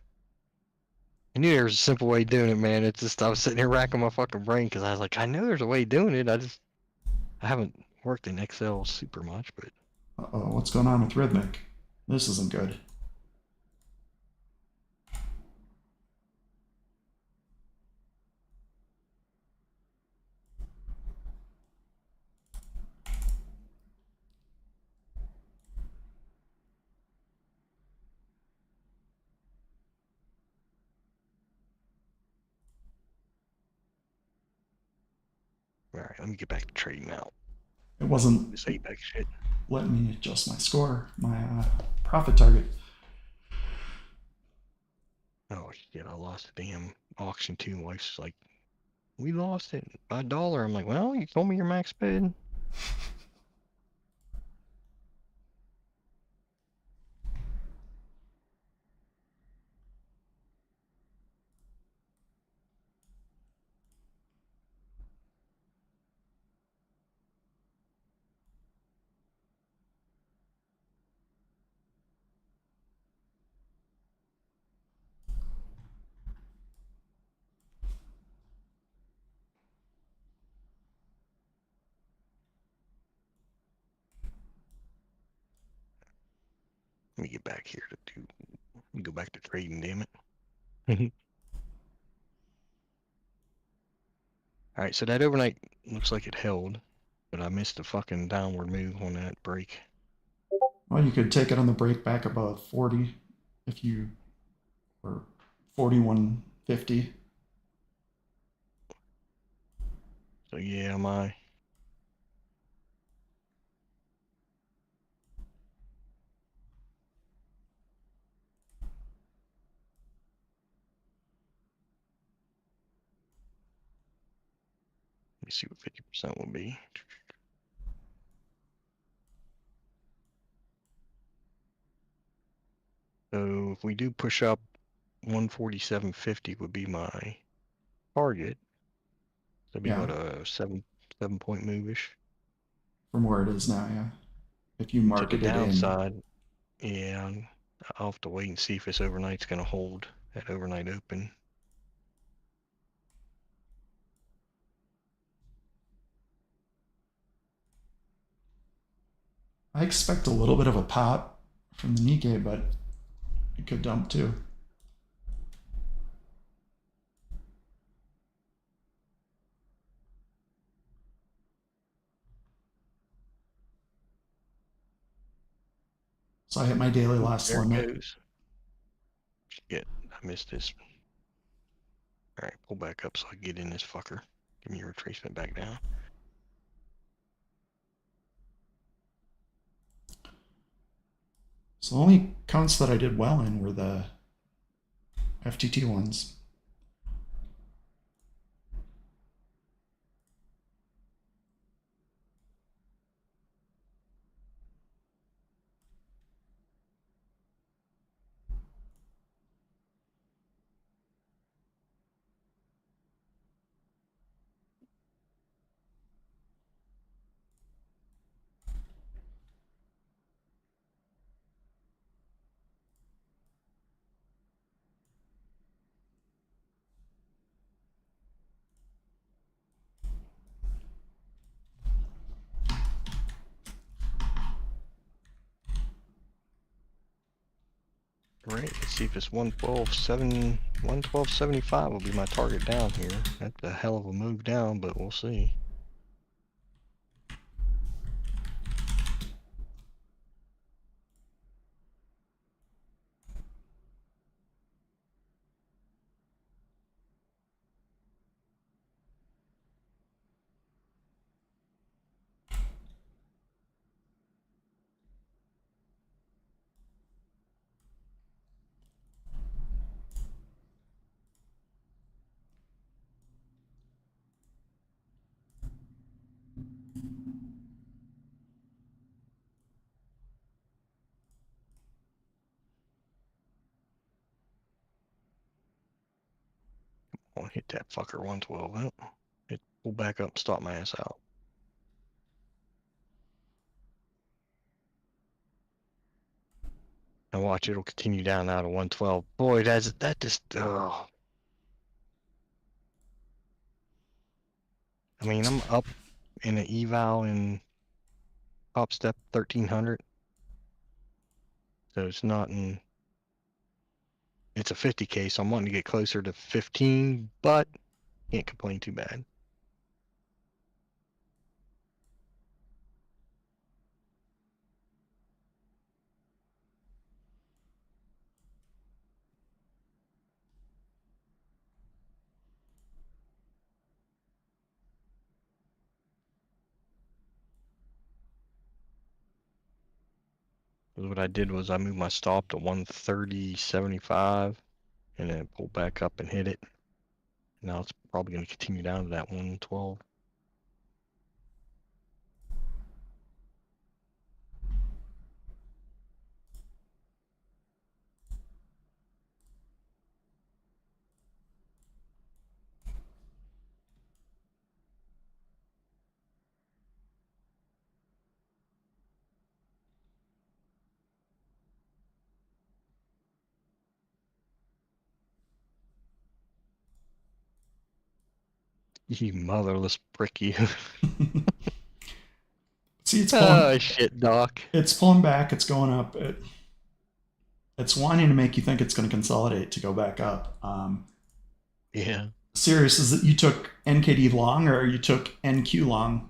I knew there was a simple way of doing it, man. It's just I was sitting here racking my fucking brain because I was like, I know there's a way of doing it. I haven't worked in Excel super much, but Uh-oh, what's going on with Rhythmic? This isn't good. all right, let me get back to trading now. It wasn't This Apex shit. letting me adjust my score, my profit target. Oh shit, I lost the damn auction too. My wife's like, we lost it by $1. I'm like, well, you told me your max bid. Let me get back here to do Let me go back to trading, damn it. All right, so that overnight looks like it held, but I missed the fucking downward move on that break. Well, you could take it on the break back above 40 if you or 41.50. So yeah, my let me see what 50% will be. So if we do push up, 147.50 would be my target. That'd be Yeah, what, a 7 point move-ish. from where it is now, yeah. If you To the market it in, downside, yeah, I'll have to wait and see if this overnight's gonna hold that overnight open. I expect a little bit of a pop from the Nikkei, but it could dump too. So I hit my daily Ooh, loss there it limit. goes. Shit, I missed this. All right, pull back up so I can get in this fucker. Give me a retracement back down. So the only counts that I did well in were the FTT ones. All right, let's see if this 112.75 will be my target down here. That's a hell of a move down, but we'll see. I'll hit that fucker 112. Oh, it pull back up, stop my ass out. And watch, it'll continue down now to 112. Boy, that just, oh. I mean, I'm up in an eval in top step 1300. So it's not in, it's a 50K, so I'm wanting to get closer to 15, but can't complain too bad. What I did was I moved my stop to 130.75 and then pulled back up and hit it. Now it's probably going to continue down to that 112. You motherless prick, you. See, it's pulling. Oh, shit, Doc. It's pulling back. It's going up. It's wanting to make you think it's going to consolidate to go back up. Yeah. Serious is that you took NKD long or you took NQ long?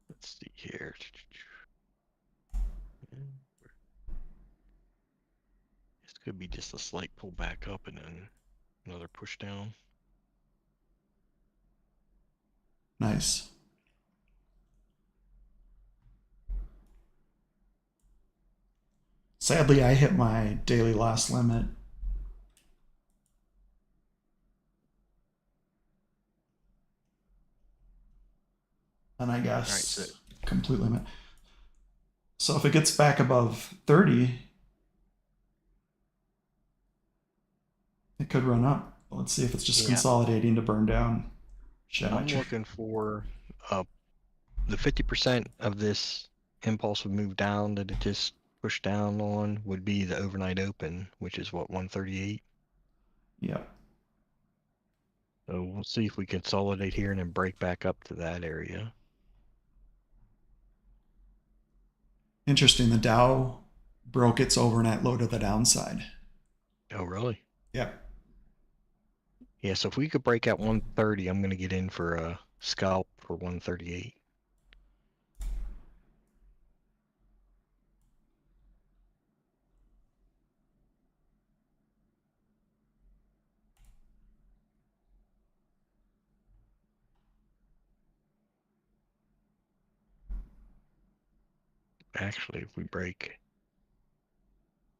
Let's see here. This could be just a slight pullback up and then another push down. Nice. Sadly, I hit my daily loss limit. And I All right, so guess complete limit. So if it gets back above 30, it could run up. Let's see if it's just yeah, consolidating to burn down. Shit, I'm looking for the 50% of this impulse would move down that it just pushed down on would be the overnight open, which is what, 138. Yeah. So we'll see if we consolidate here and then break back up to that area. Interesting. The Dow broke its overnight low to the downside. Oh, really? Yeah. Yeah, so if we could break out 130, I'm going to get in for a scalp for 138. Actually, if we break,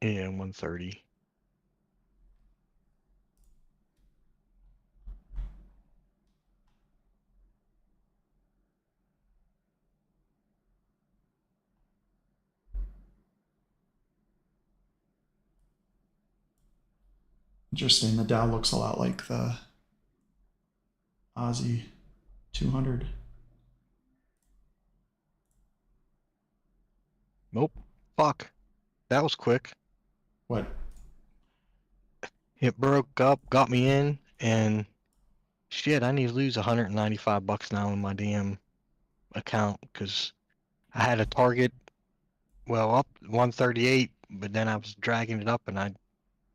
yeah, 130. Interesting. The Dow looks a lot like the Aussie 200. Nope. Fuck. That was quick. What? It broke up, got me in, and shit, I need to lose 195 bucks now in my damn account because I had a target, well, up 138, but then I was dragging it up and I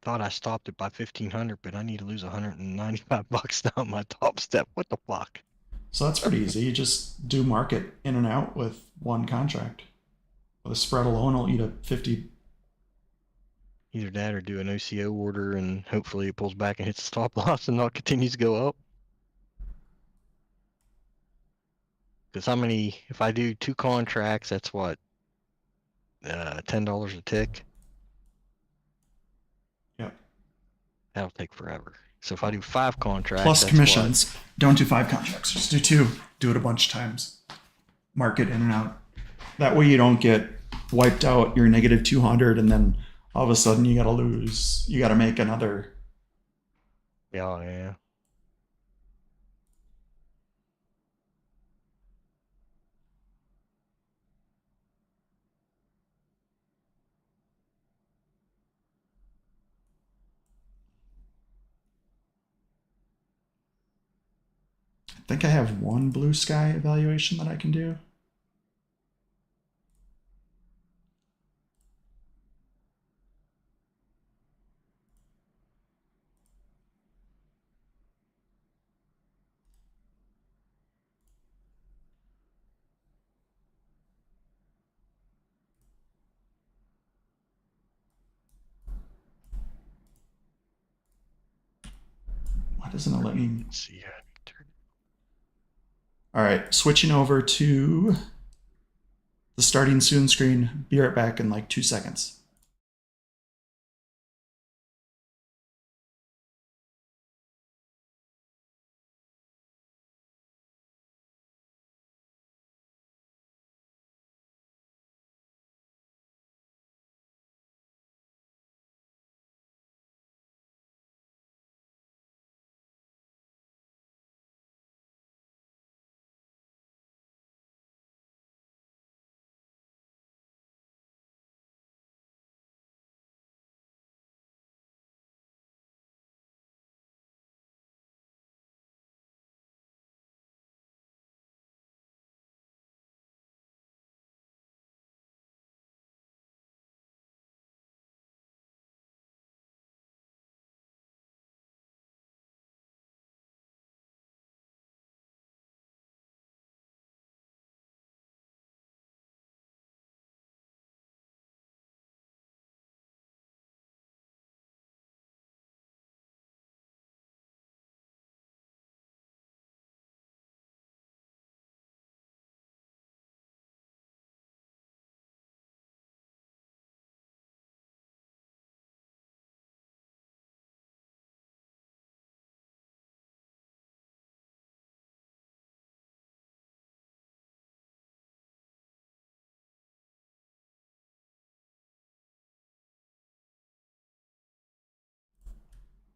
thought I stopped it by 1500, but I need to lose 195 bucks now on my top step. What the fuck? So that's pretty easy. You just do market in and out with one contract. The spread alone will eat a 50. Either that or do an OCO order and hopefully it pulls back and hits the stop loss and not continues to go up. Because how many, if I do 2 contracts, that's what, $10 a tick? Yep. That'll take forever. So if I do 5 contracts, Plus that's what? commissions. Don't do 5 contracts. Just do 2. Do it a bunch of times. Market in and out. That way you don't get wiped out. You're negative 200 and then all of a sudden you got to lose. You got to make another. Yeah, yeah. I think I have one blue sky evaluation that I can do. Why doesn't it let me? Let's see. All right, switching over to the starting soon screen. Be right back in like 2 seconds.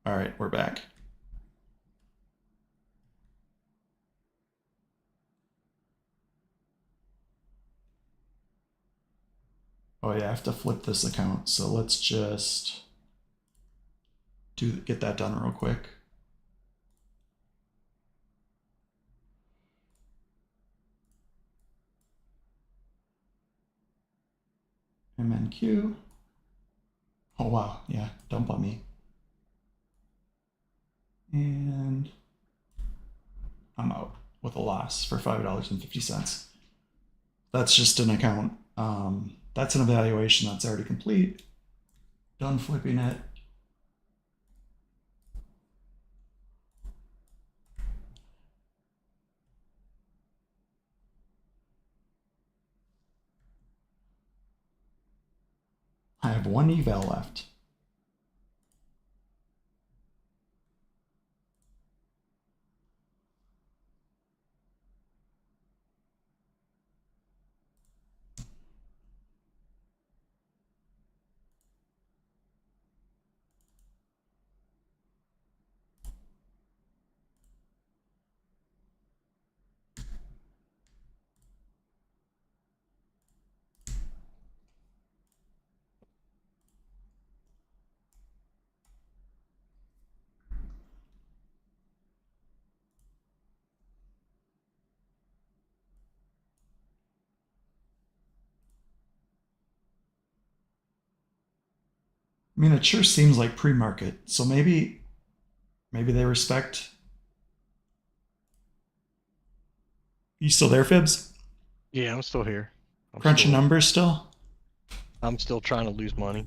All right, we're back. Oh yeah, I have to flip this account. So let's just get that done real quick. MNQ. Oh wow, yeah, dump on me. And I'm out with a loss for $5.50. That's just an account. That's an evaluation that's already complete. Done flipping it. I have one eval left. I mean, it sure seems like pre-market. So maybe they respect. You still there, Fibs? Yeah, I'm still here. Crunching numbers still? I'm still trying to lose money.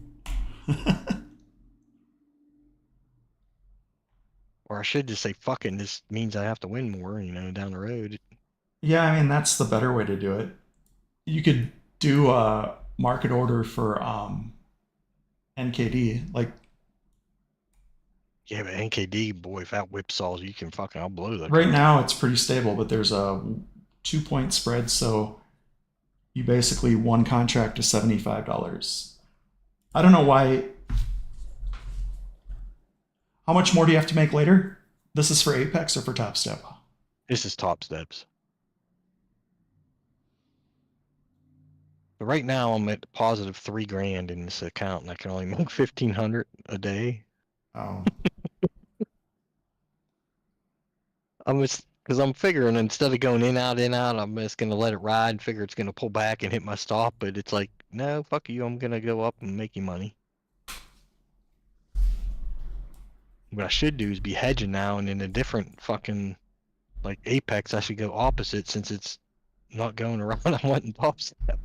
Or I should just say, fucking, this means I have to win more, down the road. Yeah, I mean that's the better way to do it. You could do a market order for NKD. Like Yeah, but NKD, boy, if that whipsaws, I'll blow that right country. now it's pretty stable, but there's a 2 point spread, so you basically one contract to $75. I don't know why. How much more do you have to make later? This is for Apex or for Top Step? This is top steps. But right now I'm at positive $3,000 in this account, and I can only make 1,500 a day. Oh, Because I'm figuring instead of going in, out, I'm just gonna let it ride and figure it's gonna pull back and hit my stop. But it's like, no, fuck you, I'm gonna go up and make you money. What I should do is be hedging now, and in a different fucking like Apex, I should go opposite since it's not going around. I want in top step.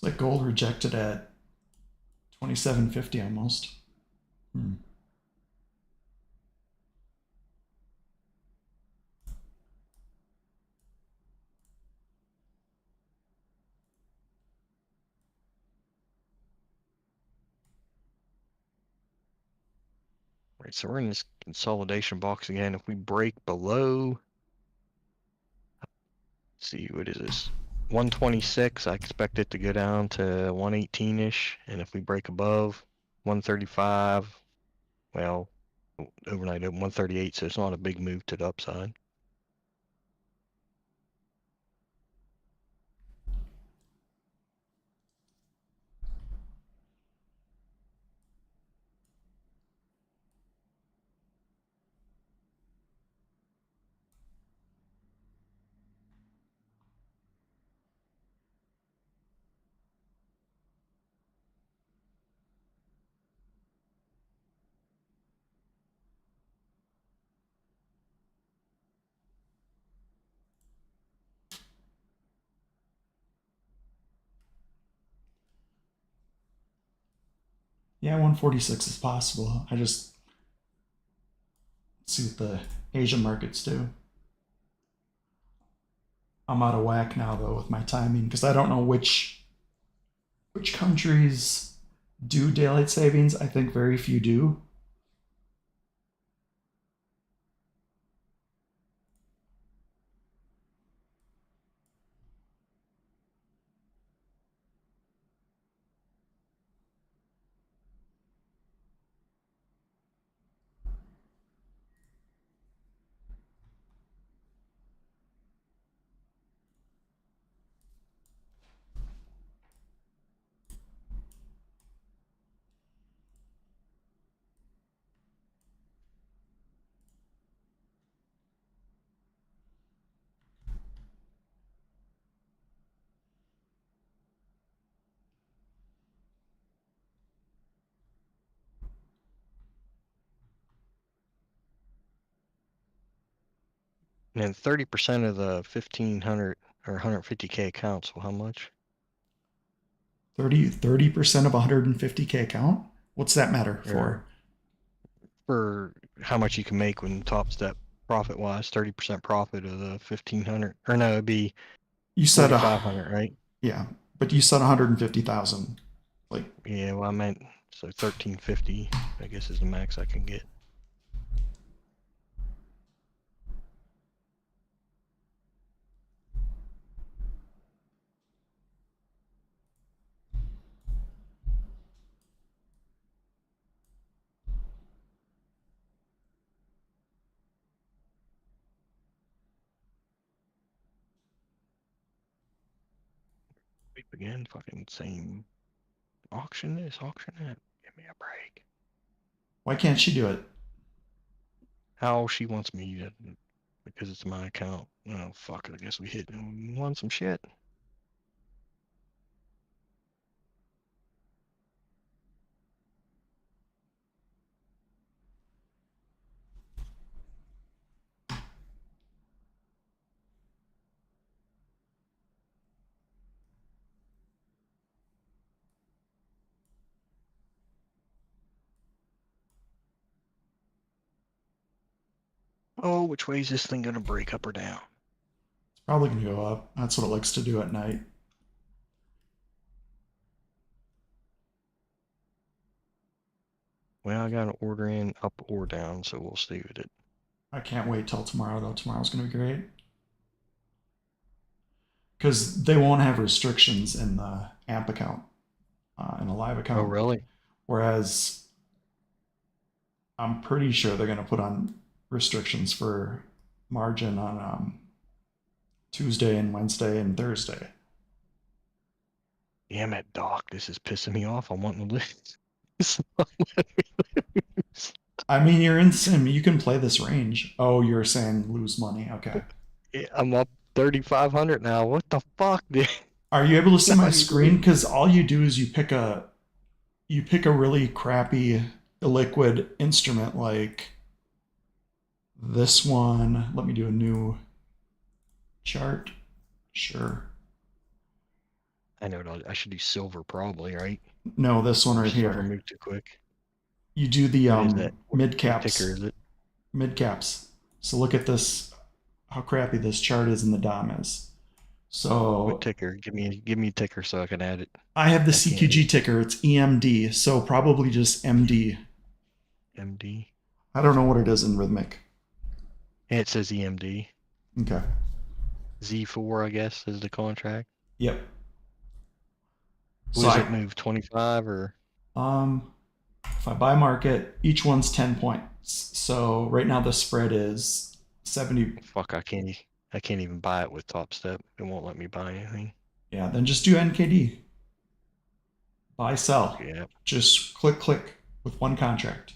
it's like gold rejected at 27.50 almost. Hmm. Right, so we're in this consolidation box again. If we break below, let's see, what is this? 126, I expect it to go down to 118-ish. And if we break above 135, well, overnight open 138, so it's not a big move to the upside. Yeah, 146 is possible. I just see what the Asian markets do. I'm out of whack now though with my timing because I don't know which countries do daylight savings. I think very few do. And then 30% of the 1,500 or 150K accounts. Well, how much? 30% of 150K account? What's that matter Or for? for how much you can make when top step profit wise, 30% profit of the 1,500. Or no, it'd be You said 4,500, right? yeah, but you said 150,000. Like Yeah, well, I meant so 1,350, I guess, is the max I can get. Wait, again, fucking same auction this, auction that. Give me a break. why can't she do it? How she wants me to, because it's my account. Oh, fuck, I guess we won some shit. Oh, which way is this thing gonna break, up or down? It's probably gonna go up. That's what it likes to do at night. Well, I got an order in up or down, so we'll see with it. I can't wait till tomorrow though. Tomorrow's gonna be great because they won't have restrictions in the AMP account, in the live Oh, account. really? Whereas I'm pretty sure they're gonna put on restrictions for margin on Tuesday and Wednesday and Thursday. Damn it, Doc. This is pissing me off. I'm wanting to lose. I mean, you're in sim. You can play this range. Oh, you're saying lose money. Okay. Yeah, I'm up 3,500 now. What the fuck, dude? Are you able to see my Not even screen? Because all you do is you pick a really crappy illiquid instrument like this one. Let me do a new chart. Sure. I know I should do silver probably, right? No, this one Or right silver here. moved too quick. You do the What is that? mid What ticker caps. is it? Mid caps. So look at this. How crappy this chart is and the DOM is. What So ticker? Give me a ticker so I can add it. I have the I can't read CQG ticker. It's EMD. So probably just MD. MD. I don't know what it is in Rhythmic. And it says EMD. Okay. Z4, I guess, is the contract. Yep. What So does it move? 25 or? um if I buy market, each one's 10 points. So right now the spread is 70. Fuck, I can't even buy it with Top Step. It won't let me buy anything. Yeah, then just do NKD. Buy sell. Yeah. Just click with one contract.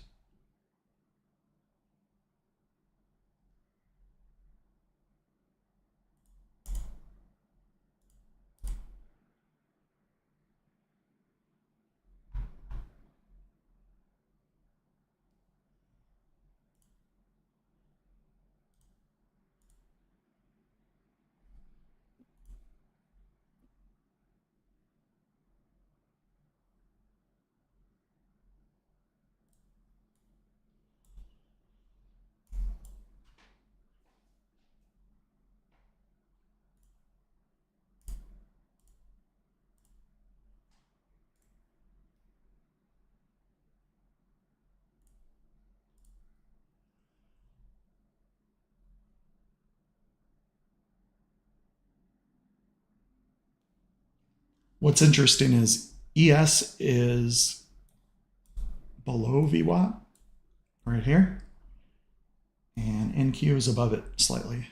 what's interesting is ES is below VWAP right here, and NQ is above it slightly.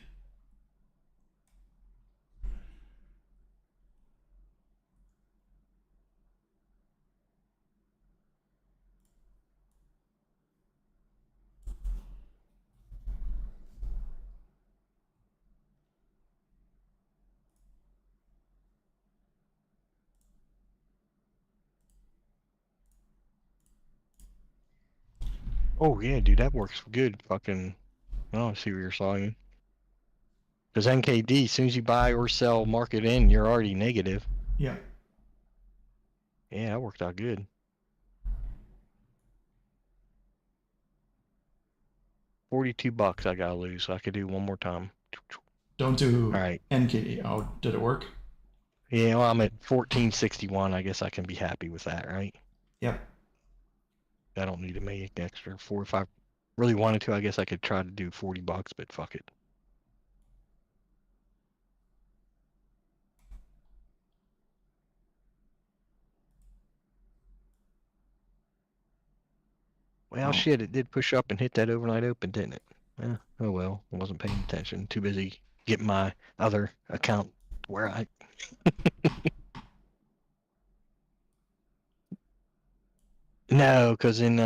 Oh yeah, dude, that works good. Fucking, oh, I see what you're saying. Because NKD, as soon as you buy or sell market in, you're already negative. Yeah. Yeah, that worked out good. 42 bucks I gotta lose, so I could do one more time. Don't do All right. NKD. Oh, did it work? Yeah, well, I'm at 1461. I guess I can be happy with that, right? Yep. I don't need to make an extra 4 or 5. Really wanted to, I guess I could try to do 40 bucks, but fuck it. Well, Oh, shit, it did push up and hit that overnight open, didn't it? Yeah, oh well, I wasn't paying attention. Too busy getting my other account where I... No, because in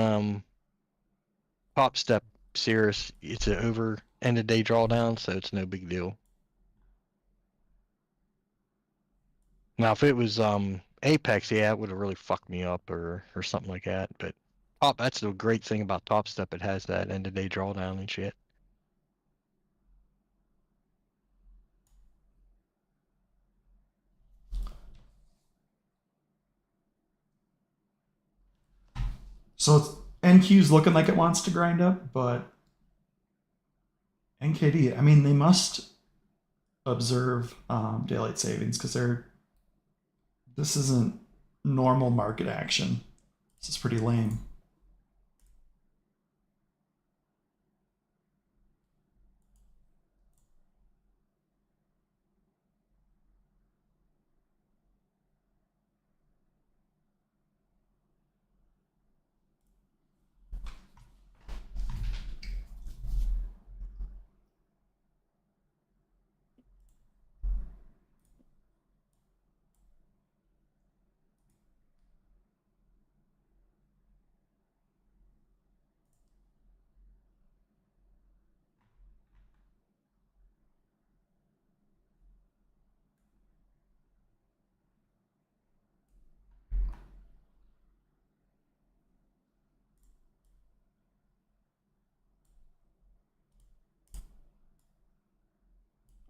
Top Step Cirrus, it's an over end of day drawdown, so it's no big deal. Now, if it was Apex, yeah, it would have really fucked me up or something like that. But that's the great thing about Top Step. It has that end of day drawdown and shit. so it's, NQ's looking like it wants to grind up, but NKD, I mean, they must observe daylight savings because this isn't normal market action. This is pretty lame.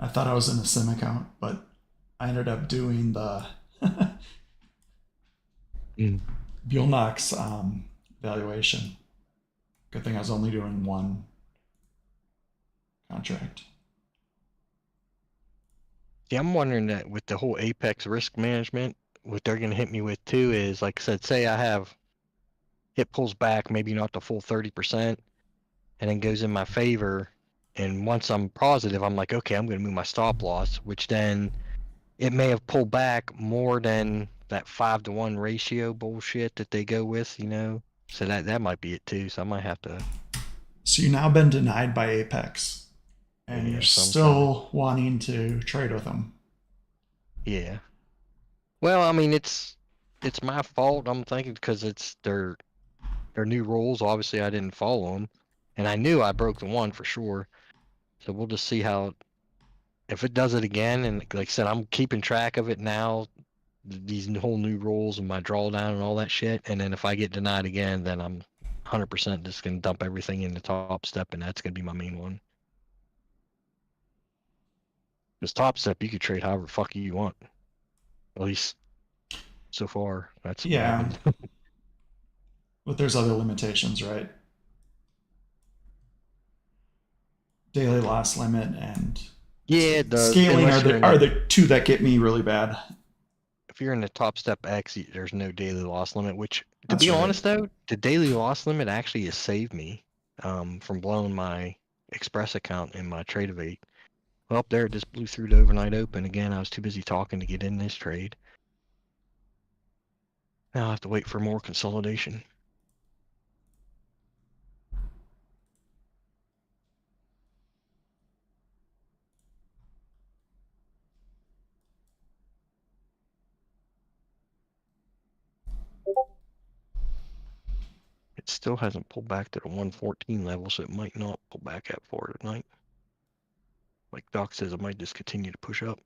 I thought I was in a sim account, but I ended up doing the Mm. Bulenox valuation. Good thing I was only doing one contract. Yeah, I'm wondering that with the whole Apex risk management, what they're going to hit me with too is, like I said, say I have it pulls back, maybe not the full 30%, and then goes in my favor. And once I'm positive, I'm like, okay, I'm going to move my stop loss, which then it may have pulled back more than that 5-to-1 ratio bullshit that they go with, you know? So that might be it too. So I might have to, So you've now been denied by Apex, and you're yeah, some kind of, still wanting to trade with them. yeah. Well, I mean, it's my fault. I'm thinking because it's their new rules. Obviously, I didn't follow them, and I knew I broke the one for sure. So we'll just see how if it does it again. And like I said, I'm keeping track of it now. These whole new rules and my drawdown and all that shit. And then if I get denied again, then I'm 100% just gonna dump everything in the Top Step, and that's gonna be my main one. Because Top Step, you could trade however fuck you want. At least so far, that's what I've Yeah, been. but there's other limitations, right? Daily loss limit and Yeah, the scaling unless you're in are that, the two that get me really bad. if you're in the Top Step X, there's no daily loss limit. Which, to That's be right. honest though, the daily loss limit actually has saved me from blowing my Express account in my Tradeify. Well, there it just blew through the overnight open again. I was too busy talking to get in this trade. Now I have to wait for more consolidation. It still hasn't pulled back to the 114 level, so it might not pull back at 4 tonight. Like Doc says, it might just continue to push up.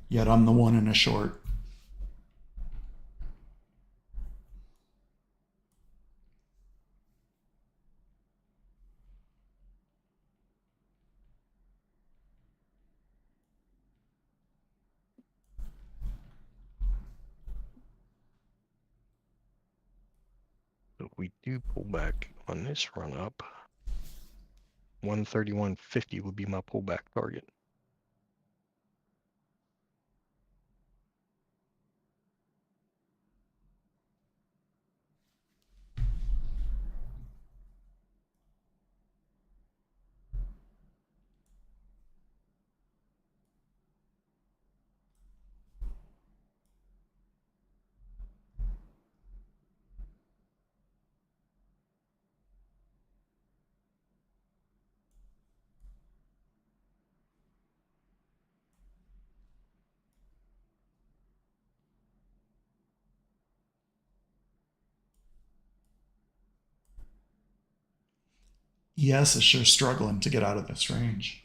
Yet I'm the one in a short. So if we do pull back on this run up, 131.50 would be my pullback target. ES is sure struggling to get out of this range.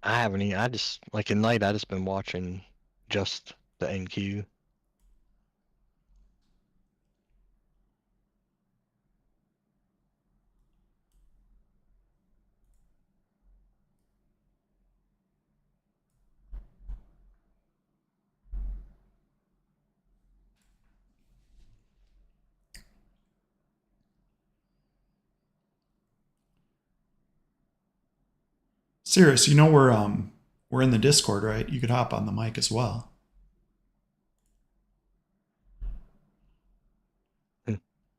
I haven't even, I just, like at night, I just been watching just the NQ. Sirius, we're in the Discord, right? You could hop on the mic as well.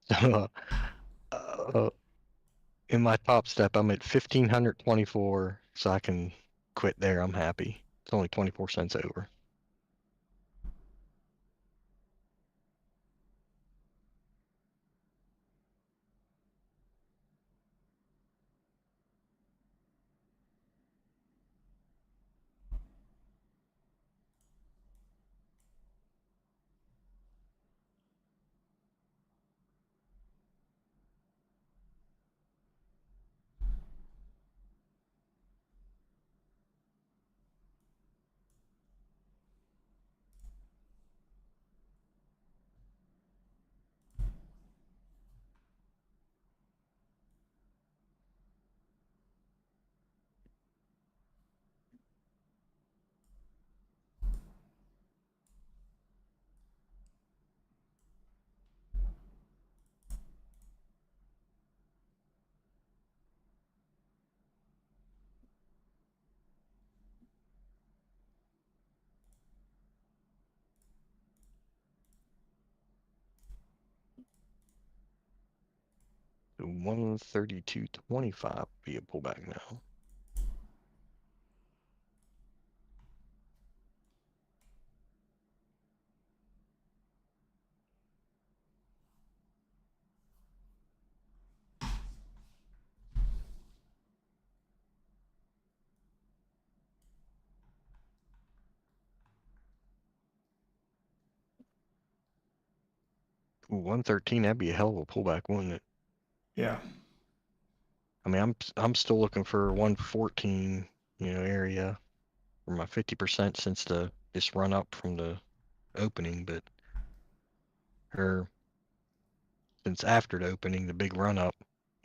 So, in my top step, I'm at 1,524, so I can quit there. I'm happy. It's only 24 cents over. So 132.25 be a pullback now. Ooh, 113, that'd be a hell of a pullback, wouldn't it? Yeah. I mean, I'm still looking for 114, area for my 50% since this run up from the opening, but or since after the opening, the big run up,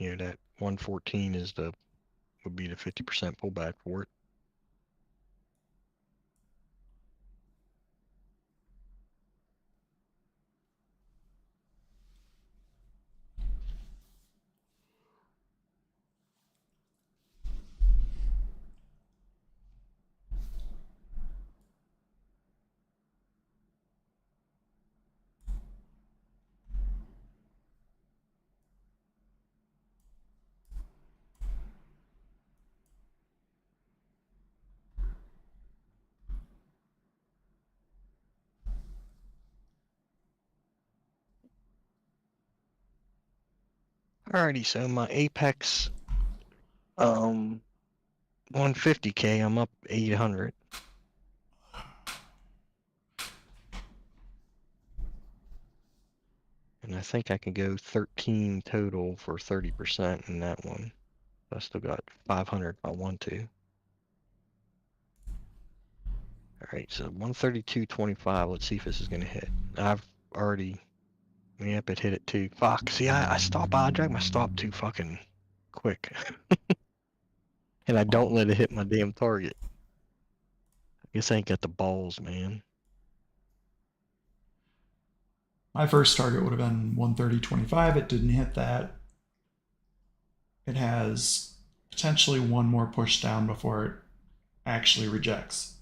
that 114 would be the 50% pullback for it. Alrighty, so my Apex 150K, I'm up 800. And I think I can go 13 total for 30% in that one. I still got 500 if I want to. Alright, so 132.25. Let's see if this is gonna hit. I've already, yep, it hit it too. Fuck, see, I drag my stop too fucking quick. And I don't let it hit my damn target. I guess I ain't got the balls, man. My first target would have been 130.25. It didn't hit that. It has potentially one more push down before it actually rejects.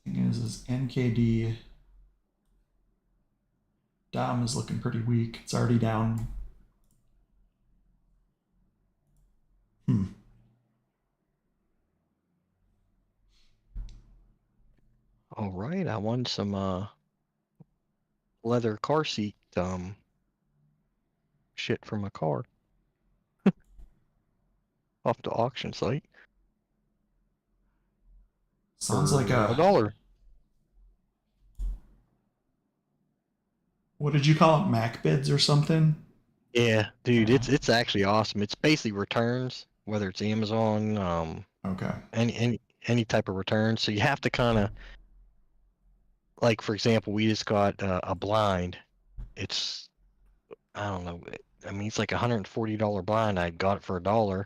Thing is NKD Dom is looking pretty weak. It's already down. All right, I won some leather car seat shit from a car off the auction site. Sounds like for $1. What did you call it? Mac bids or something? Yeah, dude, Yeah. it's actually awesome. It's basically returns, whether it's Amazon, Okay. any type of return. So you have to kind of, like, for example, we just got a blind. It's, I don't know, I mean, it's like $140 blind. I got it for $1.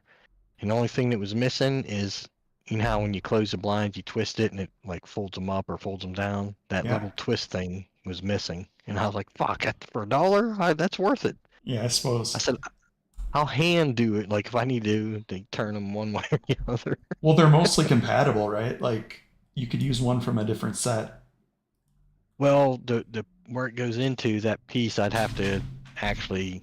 And the only thing that was missing is, you know how when you close the blinds, you twist it and it like folds them up or folds them down? That Yeah. little twist thing was missing. And I was like, fuck, for $1? That's worth it. Yeah, I I suppose. said, I'll hand do it. Like if I need to turn them one way or the other. Well, they're mostly compatible, right? Like you could use one from a different set. Well, the where it goes into that piece, I'd have to actually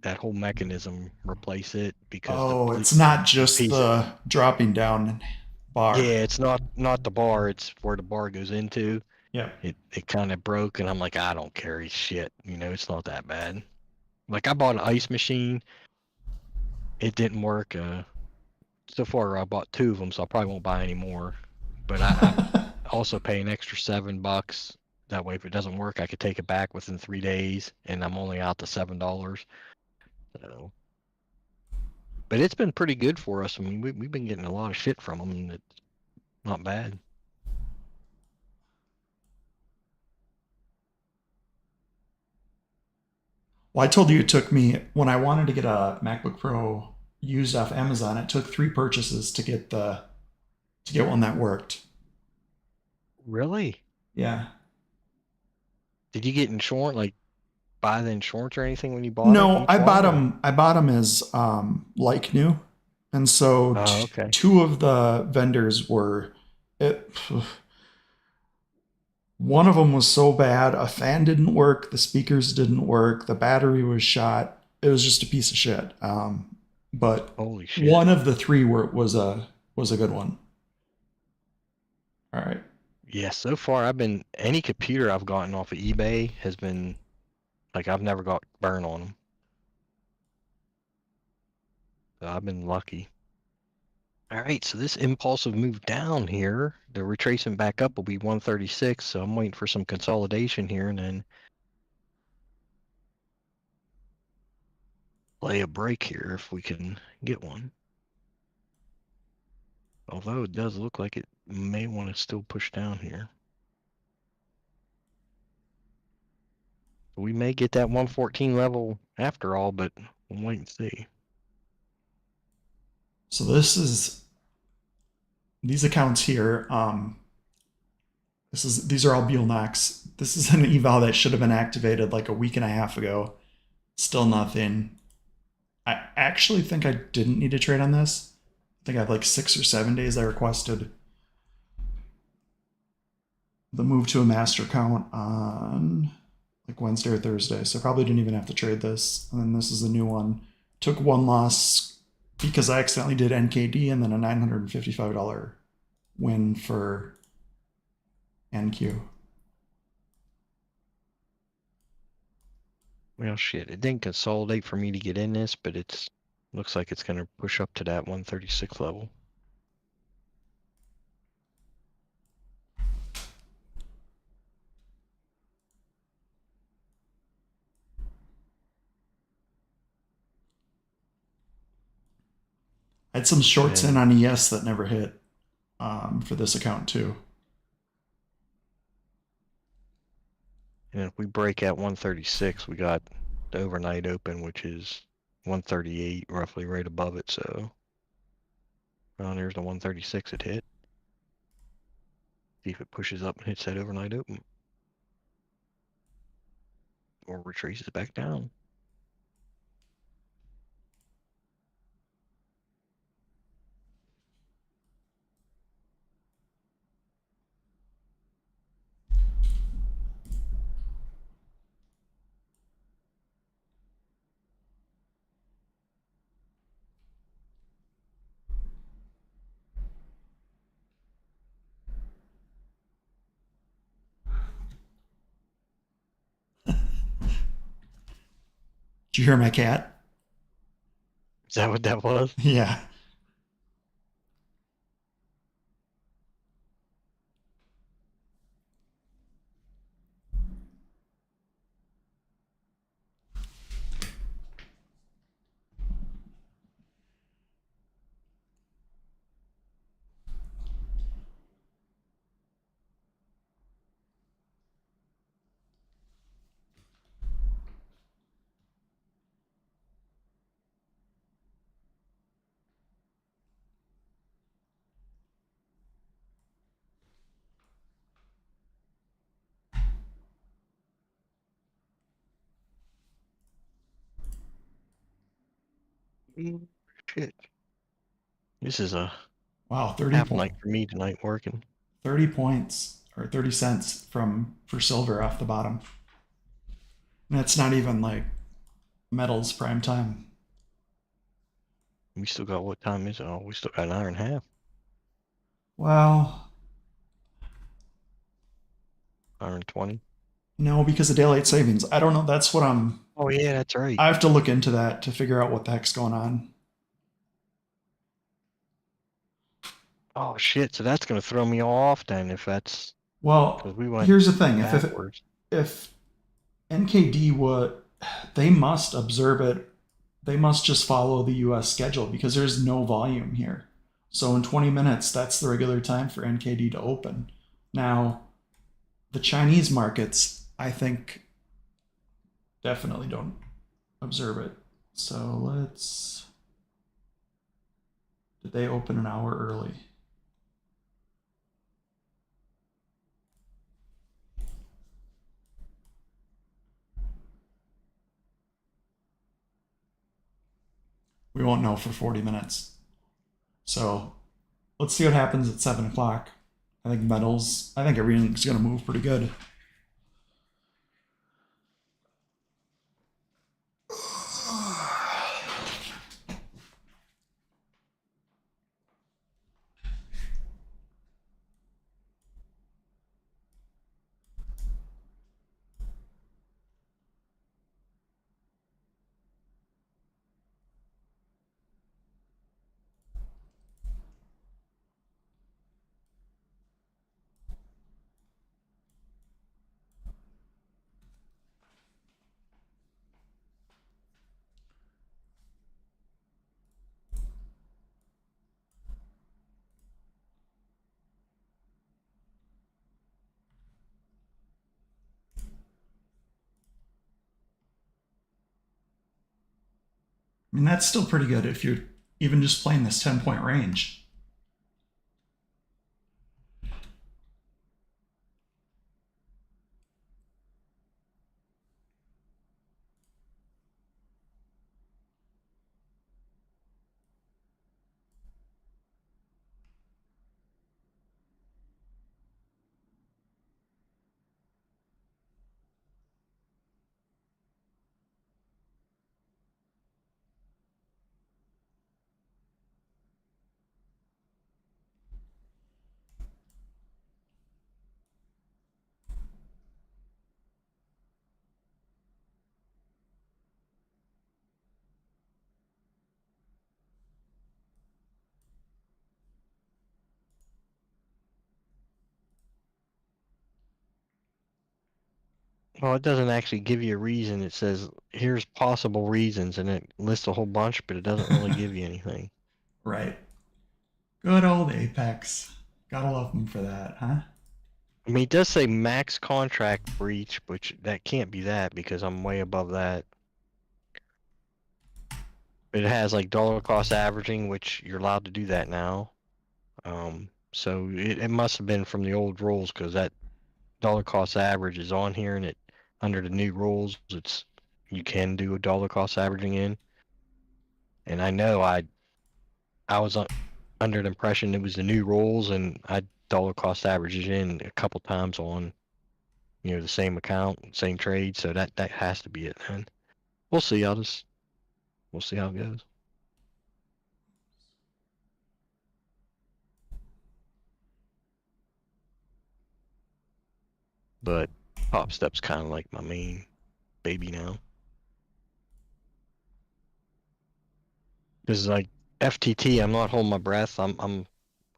that whole mechanism replace it because Oh, it's not the just piece. the dropping down bar. Yeah, it's not the bar. It's where the bar goes into. Yeah. It kind of broke, and I'm like, I don't carry shit. You know, it's not that bad. Like I bought an ice machine. It didn't work. So far I bought 2 of them, so I probably won't buy any more. But I also pay an extra $7. That way, if it doesn't work, I could take it back within 3 days, and I'm only out to $7. So, but it's been pretty good for us. I mean, we've been getting a lot of shit from them, and it's not bad. Well, I told you it took me when I wanted to get a MacBook Pro used off Amazon. It took 3 purchases to get one that worked. Really? Yeah. Did you get insurance? Like buy the insurance or anything when you bought it? No, Each one? Or? I bought them as like new, and so Oh, okay. 2 of the vendors were. It, one of them was so bad, a fan didn't work, the speakers didn't work, the battery was shot. It was just a piece of shit. But Holy shit. one of the 3 was a good one. All right. Yeah, so far any computer I've gotten off of eBay has been, like, I've never got burn on them. So I've been lucky. All right, so this impulsive move down here, the retracement back up will be 136, so I'm waiting for some consolidation here and then lay a break here if we can get one. Although it does look like it may want to still push down here. We may get that 114 level after all, but we'll wait and see. So these accounts here. These are all Bulenox. This is an eval that should have been activated like a week and a half ago. Still nothing. I actually think I didn't need to trade on this. I think I have like 6 or 7 days I requested the move to a master account on like Wednesday or Thursday. So I probably didn't even have to trade this. And then this is a new one. Took 1 loss because I accidentally did NKD and then a $955 win for NQ. Well, shit, it didn't consolidate for me to get in this, but it's looks like it's gonna push up to that 136 level. I had some shorts in And on ES that never hit for this account too. and if we break at 136, we got the overnight open, which is 138, roughly right above it. So, well, there's the 136 it hit. See if it pushes up and hits that overnight open, or retraces back down. Did you hear my cat? Is that what that was? Yeah. Shit. This is a Wow, half night for me tonight working. 30 points or 30 cents for silver off the bottom. And that's not even like metals prime time. We still got, what time is it? Oh, we still got an hour and a half. Well, Hour and 20. no, because of daylight savings. I don't know. That's what Oh yeah, that's right. I have to look into that to figure out what the heck's going on. Oh shit, so that's gonna throw me off then if that's because Well, we went here's the thing. backwards. If NKD would, they must observe it. They must just follow the US schedule because there's no volume here. So in 20 minutes, that's the regular time for NKD to open. Now, the Chinese markets, I think, definitely don't observe it. So let's. Did they open an hour early? We won't know for 40 minutes. So let's see what happens at 7 o'clock. I think metals, I think everything's going to move pretty good. I mean, that's still pretty good if you're even just playing this 10-point range. Well, it doesn't actually give you a reason. It says, here's possible reasons, and it lists a whole bunch, but it doesn't really give you anything. Right. Good old Apex. Gotta love them for that, huh? I mean, it does say max contract breach, which that can't be that because I'm way above that. It has like dollar cost averaging, which you're allowed to do that now. So it must have been from the old rules because that dollar cost average is on here, and it under the new rules, it's you can do a dollar cost averaging in. And I know I was under the impression it was the new rules, and I dollar cost averages in a couple times on the same account, same trade. So that has to be it then. We'll see. We'll see how it goes. But Top Step's kind of like my main baby now. Because like FTT, I'm not holding my breath. I'm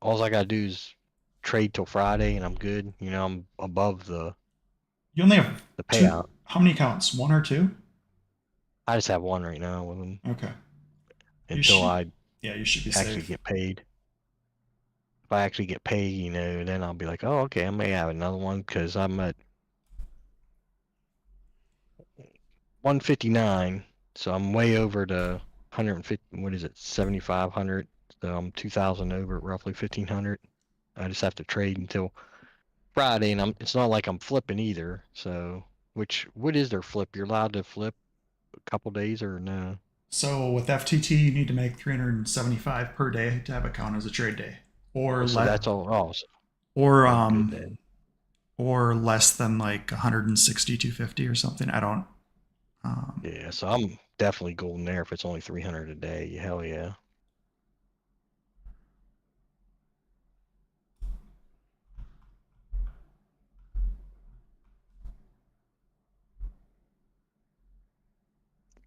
all I gotta do is trade till Friday, and I'm good. I'm above the You only have two. payout. How many accounts? One or two? I just have one right now with them Okay. You until should. I Yeah, you should be actually safe. get paid. If I actually get paid, then I'll be like, oh, okay, I may have another one because I'm at 159, so I'm way over the 150. What is it? 7,500. So I'm 2,000 over, roughly 1,500. I just have to trade until Friday, and it's not like I'm flipping either. So, what is their flip? You're allowed to flip a couple days or no? So with FTT, you need to make 375 per day to have it count as a trade day, or Oh, so let, that's all. Oh, so or I'm good then. or less than like 160, 250 or something. I don't. Yeah, so I'm definitely golden there if it's only 300 a day. Hell yeah.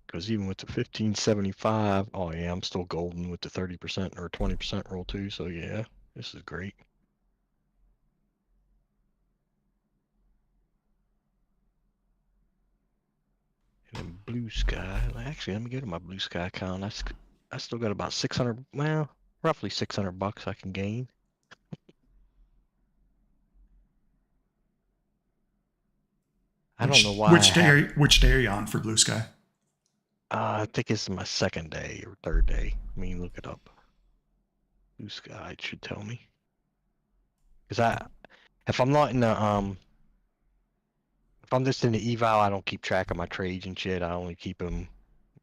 Because even with the 1575, oh yeah, I'm still golden with the 30% or 20% roll too. So yeah, this is great. And then Blue Sky. Actually, let me go to my Blue Sky account. I still got about 600. Well, roughly 600 bucks I can gain. I don't know why I have. Which day are you on for Blue Sky? I think it's my second day or third day. Let me look it up. Blue Sky it should tell me. Because if I'm not in the if I'm just in the eval, I don't keep track of my trades and shit. I only keep them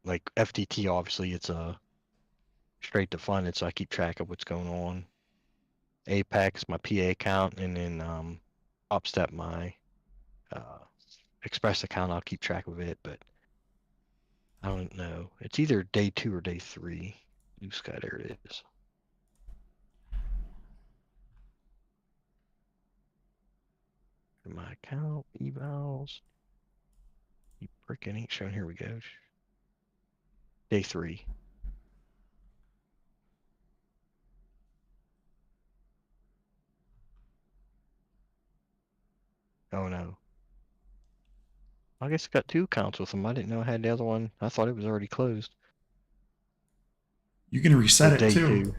like FTT. Obviously, it's straight to funded, so I keep track of what's going on. Apex, my PA account, and then Upstep, my uh, Express account. I'll keep track of it, but I don't know. It's either day 2 or day 3. Blue Sky, there it is. My account, evals. You freaking ain't showing. Here we go. Day 3. Oh no. I guess I got 2 accounts with them. I didn't know I had the other one. I thought it was already closed. You can reset So it day too 2.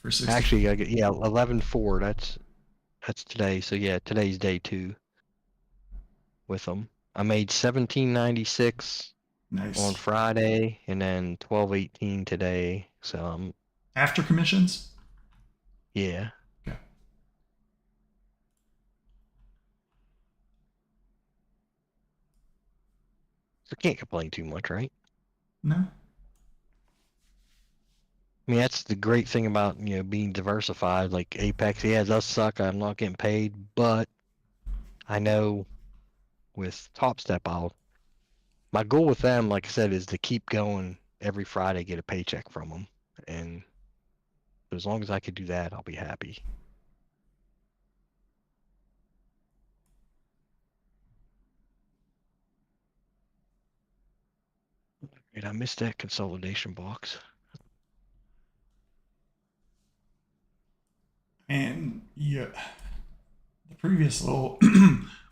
for 60. Actually, I get 11/4. That's today. So yeah, today's day 2 with them. I made 1796 on Nice. Friday and then 1218 today. So After commissions? yeah. Okay. So can't complain too much, right? No. I mean, that's the great thing about, being diversified. Like Apex, yeah, it does suck. I'm not getting paid, but I know with Top Step, my goal with them, like I said, is to keep going every Friday, get a paycheck from them. And as long as I could do that, I'll be happy. And I missed that consolidation box. And yeah, the previous low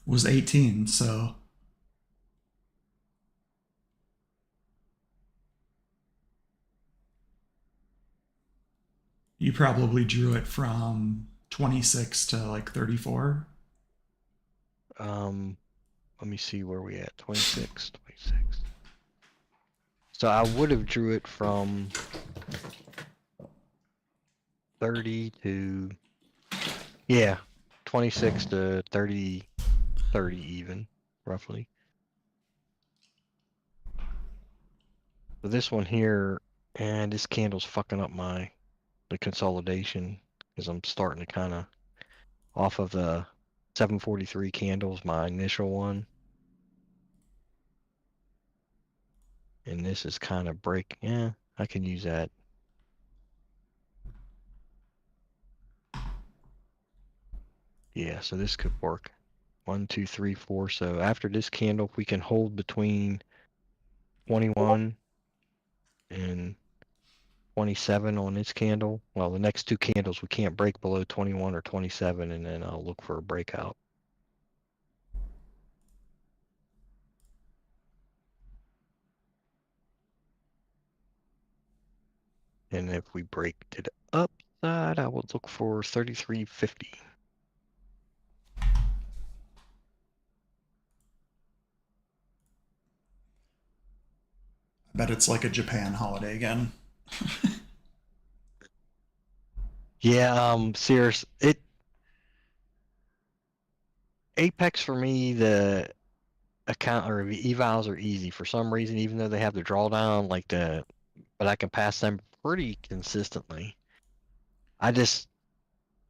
was 18. So You probably drew it from 26 to like 34. Let me see where we at. 26, 26. So I would have drew it from 30 to, yeah, 26 to 30, 30 even, roughly. So this one here, and this candle's fucking up the consolidation, because I'm starting to kind of off of the 743 candles, my initial one. And this is kind of yeah, I can use that. Yeah, so this could work. 1, 2, 3, 4. So after this candle, if we can hold between 21 and 27 on this candle. Well, the next two candles, we can't break below 21 or 27, and then I'll look for a breakout. And if we break to the upside, I will look for 33.50. I bet it's like a Japan holiday again. Yeah, Sears, Apex for me, the account or the evals are easy for some reason, even though they have the drawdown, but I can pass them pretty consistently. I just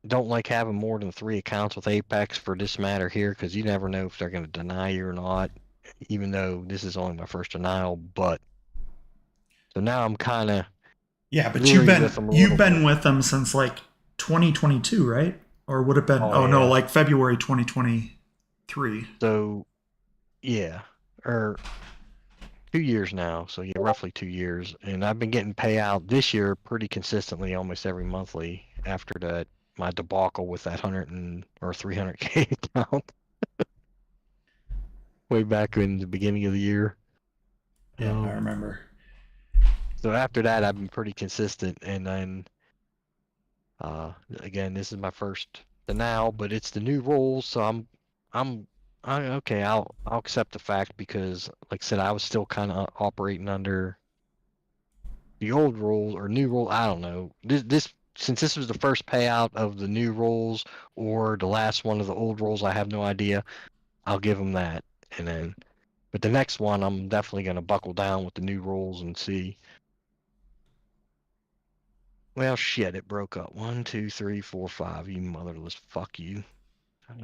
don't like having more than 3 accounts with Apex for this matter here, because you never know if they're going to deny you or not, even though this is only my first denial. But so now I'm kind of Yeah, but leery with them a you've little been bit. with them since like 2022, right? Or would have been, Oh oh no, yeah. like February 2023. So yeah, or 2 years now. So yeah, roughly 2 years, and I've been getting payout this year pretty consistently, almost every monthly after my debacle with that 300K account way back in the beginning of the year. Yeah, I remember. So after that, I've been pretty consistent, and then again, this is my first denial, but it's the new rules, so okay. I'll accept the fact because, like I said, I was still kind of operating under the old rules or new rule. I don't know. This since this was the first payout of the new rules or the last one of the old rules, I have no idea. I'll give them that, and then, but the next one, I'm definitely gonna buckle down with the new rules and see. Well, shit, it broke up. 1, 2, 3, 4, 5. You motherless fuck you.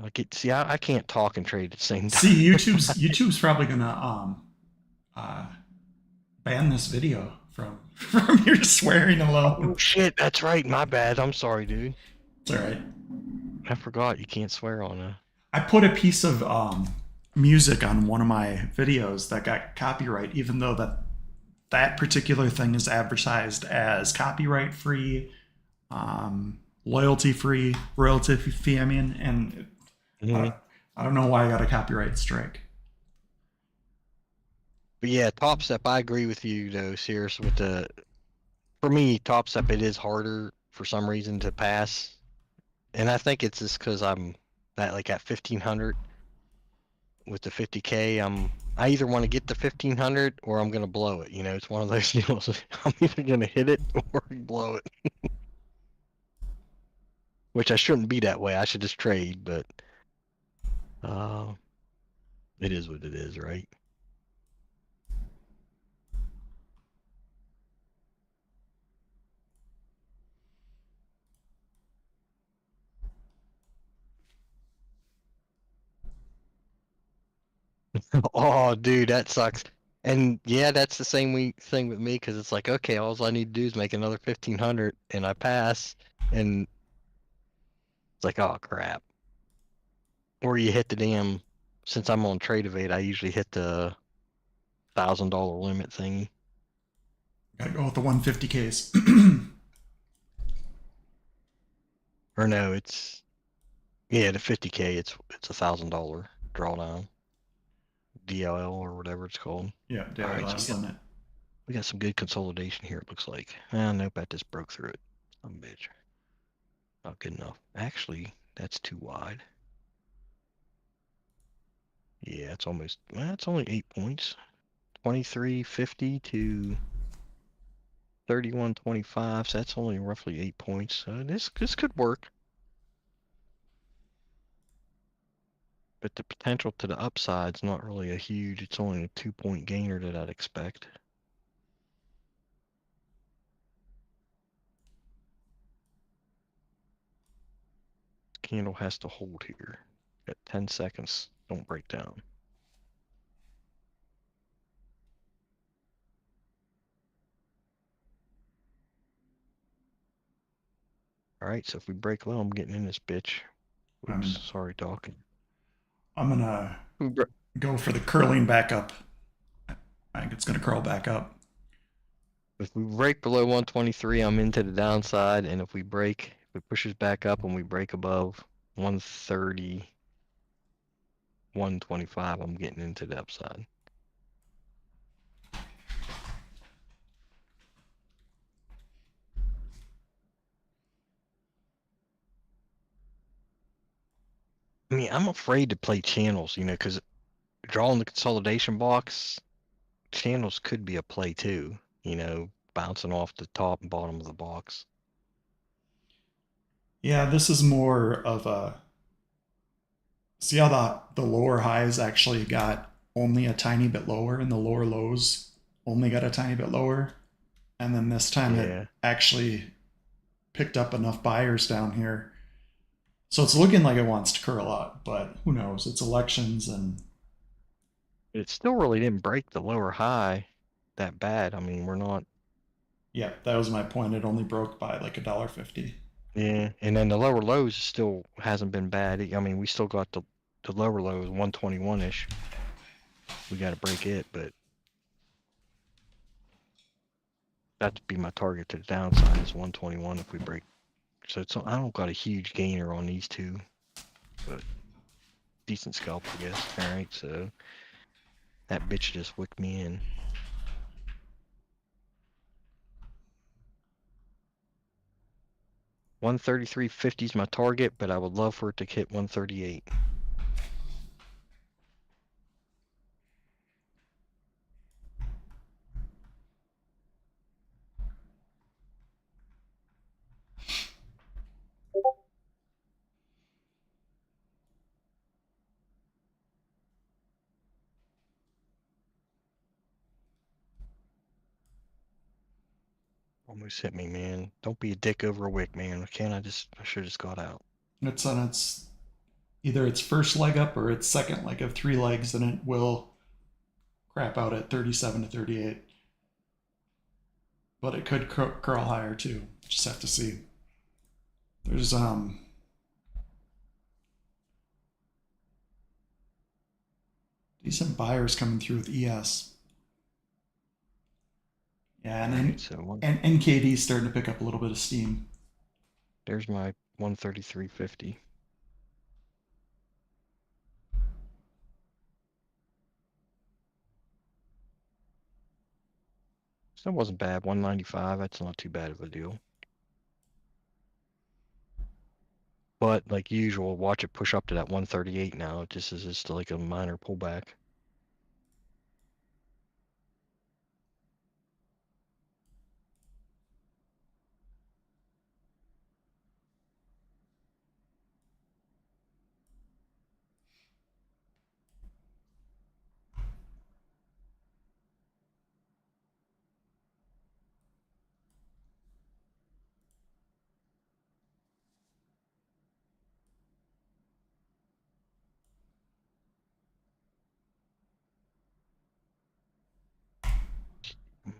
I can't talk and trade at the same time. See, YouTube's probably gonna uh ban this video from from your swearing Oh alone. shit, that's right. My bad. I'm sorry, dude. It's all right. I forgot you can't swear on a. I put a piece of music on one of my videos that got copyright, even though that particular thing is advertised as copyright free, loyalty free, royalty free. I mean, and Mhm. I don't know why I got a copyright strike. But yeah, Top Step. I agree with you though, Sears. For me, Top Step, it is harder for some reason to pass, and I think it's just because I'm at 1500 with the 50K. I either want to get the 1500 or I'm gonna blow it. It's one of those deals. I'm either gonna hit it or blow it. Which I shouldn't be that way. I should just trade, but uh, it is what it is, right? Oh, dude, that sucks. And yeah, that's the same thing with me because it's like, okay, all I need to do is make another 1500 and I pass, and it's like, oh crap. Or you hit the damn. Since I'm on Tradeivate, I usually hit the $1,000 limit thingy. Gotta go with the 150Ks. Or no, it's yeah, the 50K. It's $1,000 drawdown, DLL or whatever it's called. Yeah, All daily right, so last limit. we got some good consolidation here. It looks like. Nope, I just broke through it. Some bitch. Not good enough. Actually, that's too wide. Yeah, it's almost, well, it's only 8 points. 23.50 to 31.25, so that's only roughly 8 points. So this could work. But the potential to the upside's not really a huge, it's only a 2-point gainer that I'd expect. Candle has to hold here at 10 seconds. Don't break down. All right, so if we break low, I'm getting in this bitch. Oops, sorry, Doc. I'm gonna go for the curling back up. I think it's gonna curl back up. If we break below 123, I'm into the downside, and if it pushes back up and we break above 130, 125, I'm getting into the upside. I mean, I'm afraid to play channels, because drawing the consolidation box, channels could be a play too, bouncing off the top and bottom of the box. Yeah, this is more of a. See how the lower highs actually got only a tiny bit lower, and the lower lows only got a tiny bit lower, and then this time it Yeah. actually picked up enough buyers down here. So it's looking like it wants to curl up, but who knows? It's elections, and It still really didn't break the lower high that bad. I mean, we're not. yeah, that was my point. It only broke by like $1.50. Yeah, and then the lower lows still hasn't been bad. I mean, we still got the lower lows 121-ish. We got to break it, but that'd be my target to the downside is 121 if we break. So I don't got a huge gainer on these two, but decent scalp, I guess. All right, so that bitch just wicked me in. 133.50 is my target, but I would love for it to hit 138. Almost hit me, man. Don't be a dick over a wick, man. I should have just got out. It's on its either its first leg up or its second leg of three legs, and it will crap out at 37 to 38. But it could curl higher too. Just have to see. There's decent buyers coming through with ES. Yeah, and then So and NKD starting to pick up a little bit of steam. there's my 133.50. So that wasn't bad. 195, that's not too bad of a deal. But like usual, watch it push up to that 138 now. It just is just like a minor pullback.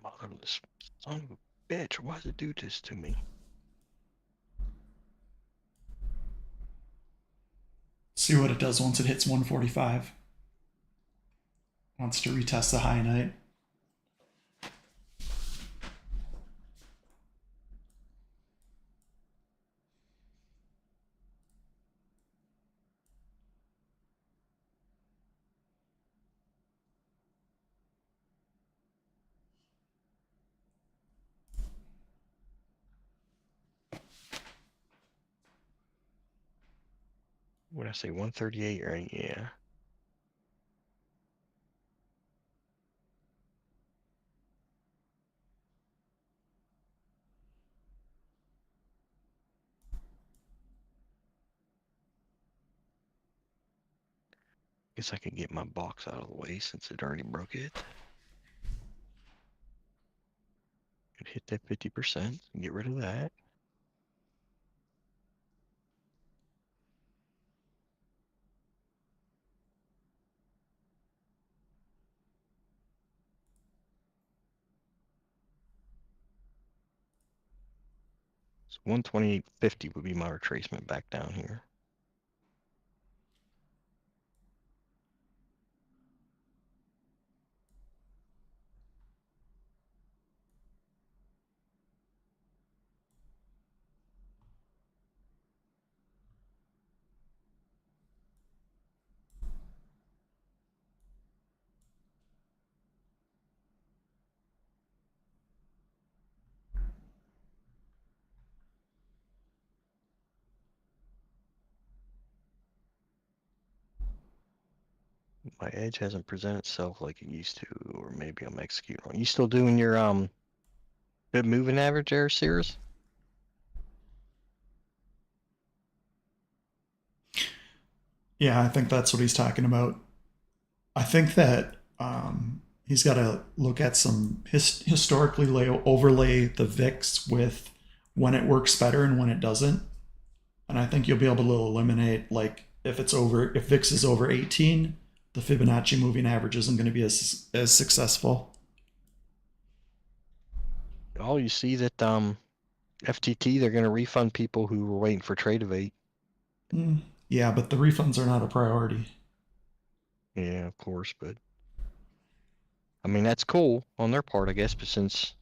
Motherless son of a bitch, why does it do this to me? See what it does once it hits 145. Wants to retest the high night. what did I say, 138, right? Yeah. Guess I could get my box out of the way since it already broke it. Could hit that 50% and get rid of that. So 128.50 would be my retracement back down here. My edge hasn't presented itself like it used to, or maybe I'm executing wrong. You still doing your good moving average there, Sears? Yeah, I think that's what he's talking about. I think that he's got to look at some historically overlay the VIX with when it works better and when it doesn't. And I think you'll be able to eliminate, like, if VIX is over 18, the Fibonacci moving average isn't going to be as successful. Oh, you see that FTT, they're going to refund people who were waiting for Tradeify. Yeah, but the refunds are not a priority. Yeah, of course, but I mean that's cool on their part, I guess. But since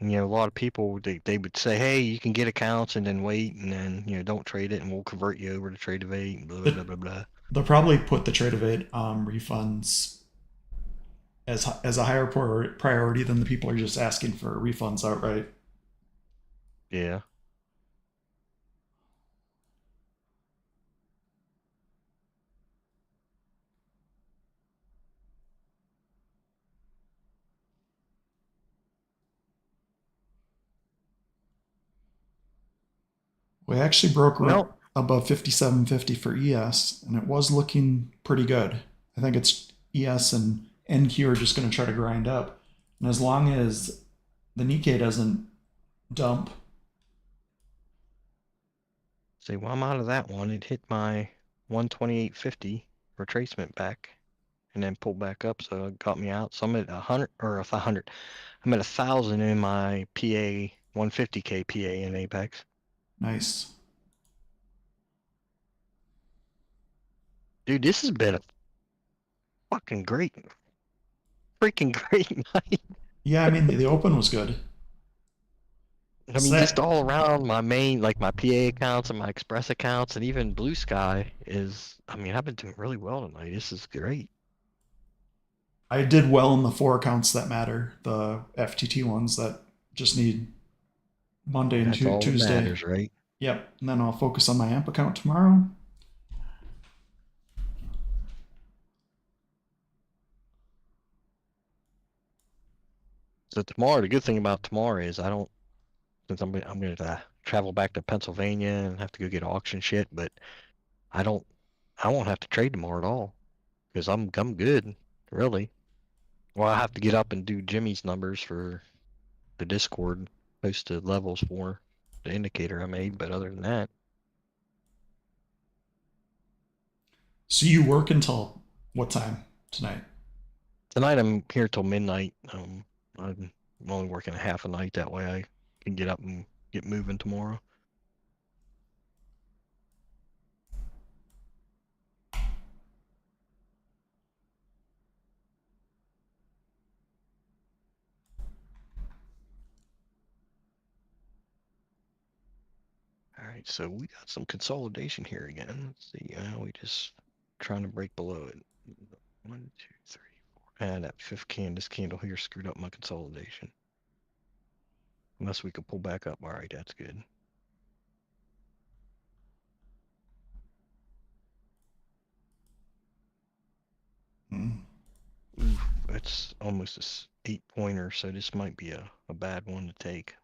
a lot of people they would say, hey, you can get accounts and then wait and then don't trade it and we'll convert you over to Tradeify and blah blah The, blah blah blah. they'll probably put the Trade of It refunds as a higher priority than the people are just asking for refunds outright. Yeah. We actually broke Well, above 57.50 for ES, and it was looking pretty good. I think it's ES and NQ are just going to try to grind up. And as long as the Nikkei doesn't dump, say, well, I'm out of that one. It hit my 128.50 retracement back and then pulled back up, so it got me out. So I'm at 100 or 100. I'm at 1,000 in my PA 150K PA in Apex. nice. Dude, this has been a fucking freaking great night. Yeah, I mean, the open was good. I So mean, just that, all around my main, like my PA accounts and my Express accounts and even Blue Sky I mean, I've been doing really well tonight. This is great. I did well in the 4 accounts that matter, the FTT ones that just need Monday And and that's all that Tuesday. matters, right? Yep. And then I'll focus on my AMP account tomorrow. So tomorrow, the good thing about tomorrow is since I'm going to travel back to Pennsylvania and have to go get auction shit, but I don't, I won't have to trade tomorrow at all because I'm good, really. Well, I have to get up and do Jimmy's numbers for the Discord, post the levels for the indicator I made, but other than that, So you work until what time tonight? tonight I'm here till midnight. I'm only working a half a night, that way I can get up and get moving tomorrow. All right, so we got some consolidation here again. Let's see, we just trying to break below it. 1, 2, 3, 4. And that this candle here screwed up my consolidation. Unless we could pull back up. All right, that's good. it's almost a 8-pointer, so this might be a bad one to take.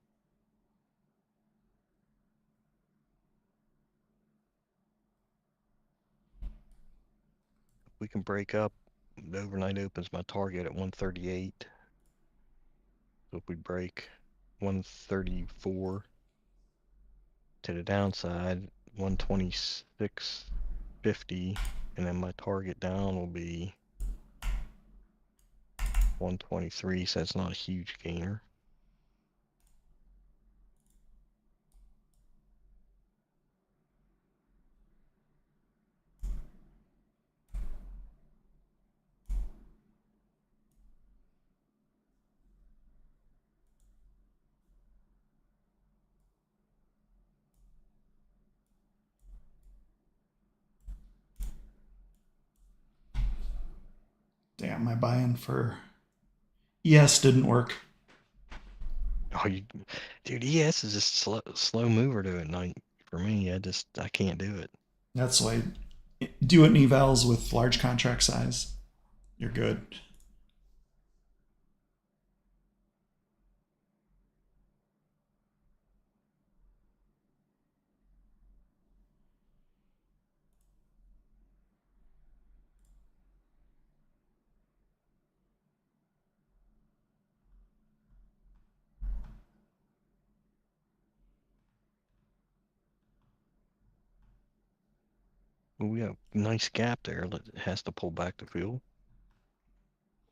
If we can break up, the overnight opens my target at 138. So if we break 134 to the downside, 126.50, and then my target down will be 123, so it's not a huge gainer. Damn, my buy-in for ES didn't work. Oh, dude, ES is just slow mover to at night for me. I can't do it. That's why do it in evals with large contract size. You're good. But we have a nice gap there that has to pull back to fill.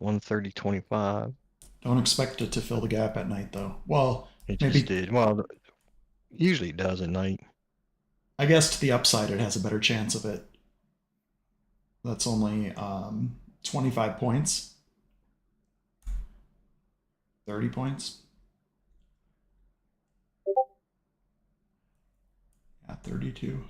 130.25. Don't expect it to fill the gap at night though. Well, It just maybe did. Well, usually it does at night. I guess to the upside it has a better chance of it. That's only 25 points. 30 points. Yeah, 32.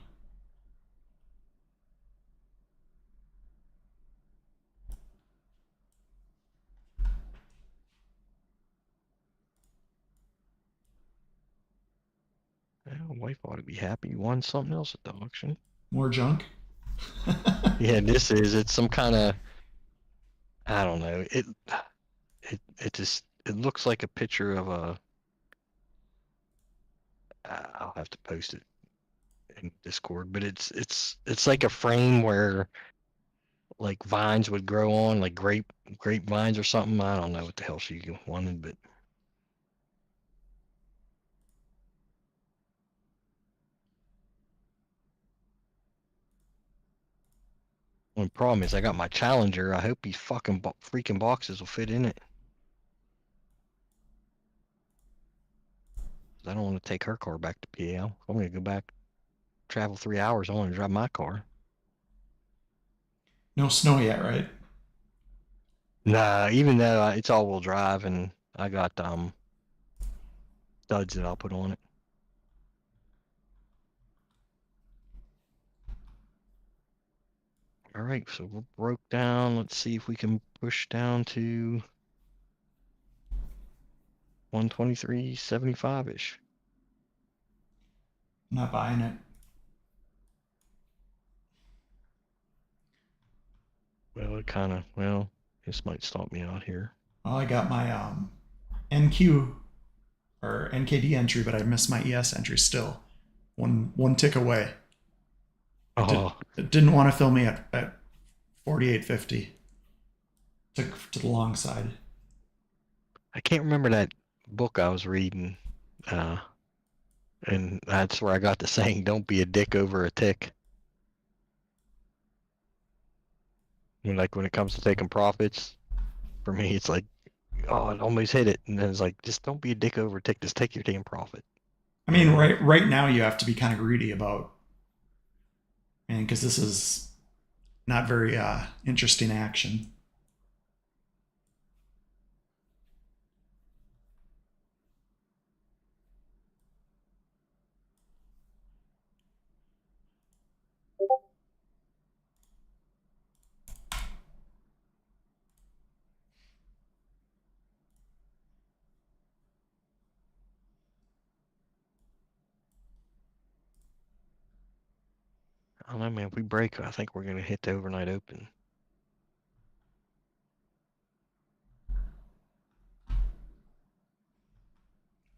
Well, wife ought to be happy. You won something else at the auction. More junk. Yeah, it's some kind of, I don't know. It looks like a picture of a, I'll have to post it in Discord, but it's like a frame where like vines would grow on, like grapevines or something. I don't know what the hell she wanted, but one problem is I got my Challenger. I hope these fucking freaking boxes will fit in it. I don't want to take her car back to PL. I'm gonna go back, travel 3 hours. I want to drive my car. No snow yet, right? Nah, even though it's all-wheel drive and I got studs that I'll put on it. All right, so we're broke down. Let's see if we can push down to 123.75-ish. I'm not buying it. Well, this might stop me out here. Well, I got my NQ or NKD entry, but I missed my ES entry still. One tick away. Oh, It didn't want to fill me at 48.50. Took to the long side. I can't remember that book I was reading. And that's where I got the saying, don't be a dick over a tick. When it comes to taking profits, for me, it's like, oh, it almost hit it. And then it's like, just don't be a dick over a tick. Just take your damn profit. I mean, right now you have to be kind of greedy about, and because this is not very interesting action. I don't know, man. If we break, I think we're going to hit the overnight open.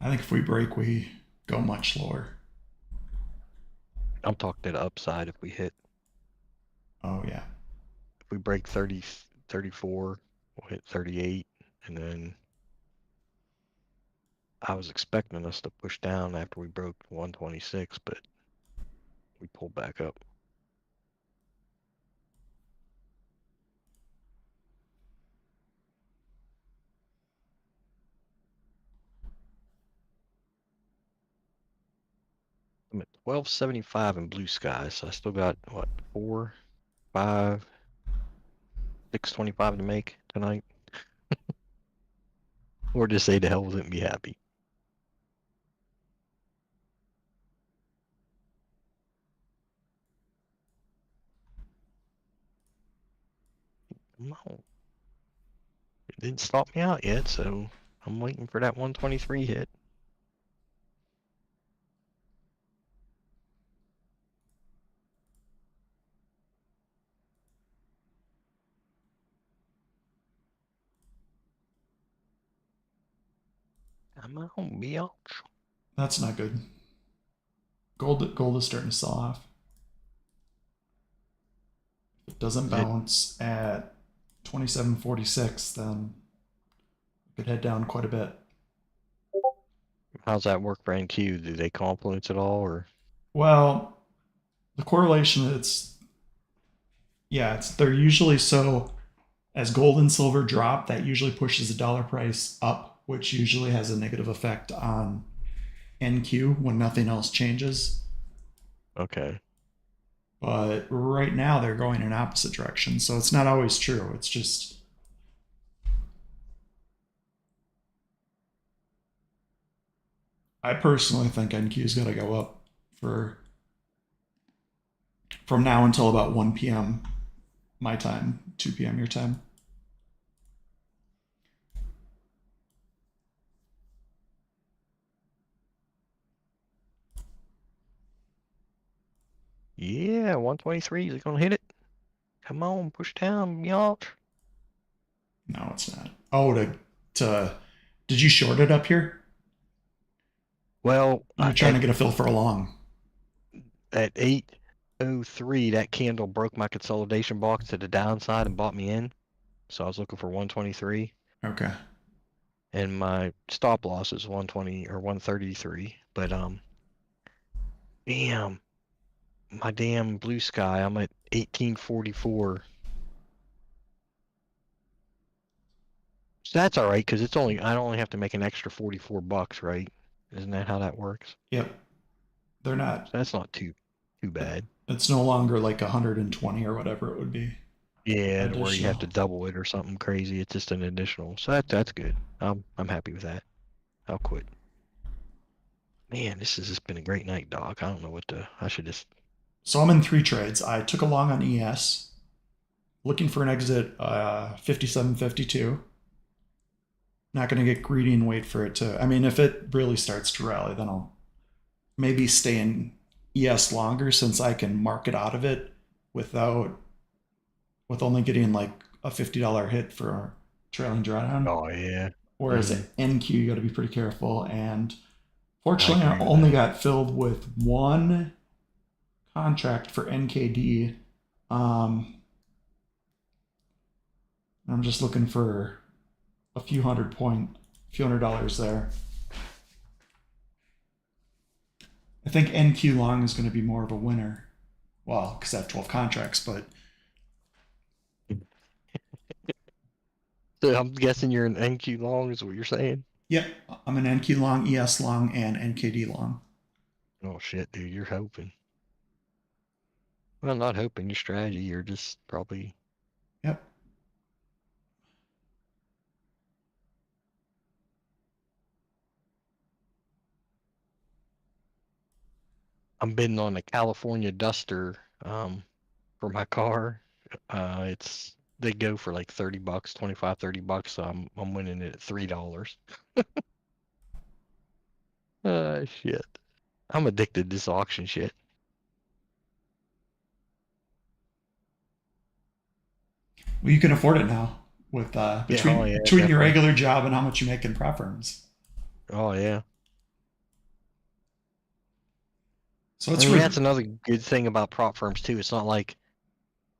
I think if we break, we go much lower. I'm talking to the upside if we hit. Oh, yeah. If we break 30, 34, we'll hit 38, and then I was expecting us to push down after we broke 126, but we pulled back up. I'm at 1275 in blue sky, so I still got what, 4, 5, 625 to make tonight. Or just say the hell with it and be happy. Come on. It didn't stop me out yet, so I'm waiting for that 123 hit. Come on, bitch. That's not good. Gold is starting to sell off. If it doesn't bounce at 2746, then it could head down quite a bit. How's that work for NQ? Do they confluence at all, or? Well, the correlation, they're usually so as gold and silver drop, that usually pushes the dollar price up, which usually has a negative effect on NQ when nothing else changes. Okay. But right now they're going in opposite direction, so it's not always true. It's just I personally think NQ's got to go up for from now until about 1 p.m. my time, 2 p.m. your time. Yeah, 123. Is it gonna hit it? Come on, push down, y'all. No, it's not. Oh, to did you short it up here? Well, You were trying to get a fill for a long. at 803, that candle broke my consolidation box to the downside and bought me in. So I was looking for 123. Okay. And my stop loss is 120 or 133. But damn, my damn blue sky, I'm at 1844. So that's all right, because I only have to make an extra 44 bucks, right? Isn't that how that works? Yep. They're not. So that's not too bad. It's no longer like 120 or whatever it would be. Yeah, to where you have Additional. to double it or something crazy. It's just an additional. So that's good. I'm happy with that. I'll quit. Man, this has just been a great night, dog. I don't know I should just. So I'm in 3 trades. I took a long on ES, looking for an exit 57.52. Not going to get greedy and wait for it to. I mean, if it really starts to rally, then I'll maybe stay in ES longer since I can market out of it without with only getting like a $50 hit for a trailing drawdown. Oh yeah. Whereas at NQ, you got to be pretty careful. And I fortunately, I agree with only that. got filled with one contract for NKD. I'm just looking for a few hundred dollars there. I think NQ long is going to be more of a winner. Well, because I have 12 contracts, but So I'm guessing you're an NQ long, is what you're saying? yep, I'm an NQ long, ES long, and NKD long. Oh shit, dude, you're hoping. Well, not hoping your strategy. You're just probably. Yep. I'm bidding on a California Duster for my car. They go for like 30 bucks, 25, 30 bucks. So I'm winning it at $3. Shit. I'm addicted to this auction shit. Well, you can afford it now with Yeah, oh between yeah, between your definitely. regular job and how much you make in prep firms. Oh yeah. So I it's mean, that's another good thing about prop firms too. It's not like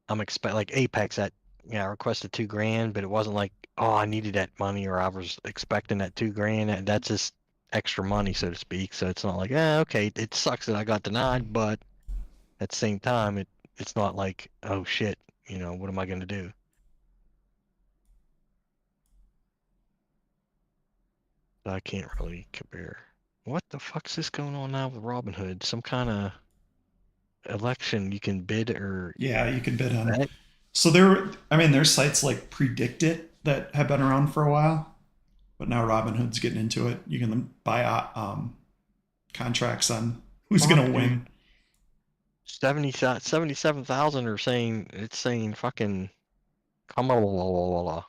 I'm like Apex that, I requested $2,000, but it wasn't like, oh, I needed that money or I was expecting that $2,000. That's just extra money, so to speak. So it's not like, okay, it sucks that I got denied, but at the same time, it's not like, oh shit, what am I gonna do? I can't really compare. What the fuck's this going on now with Robinhood? Some kind of election you can bid or yeah, you can bid on. bet? So there's sites like Predict It that have been around for a while, but now Robinhood's getting into it. You can buy contracts on who's Fuck, gonna dude. win. 77,000 are saying fucking come on.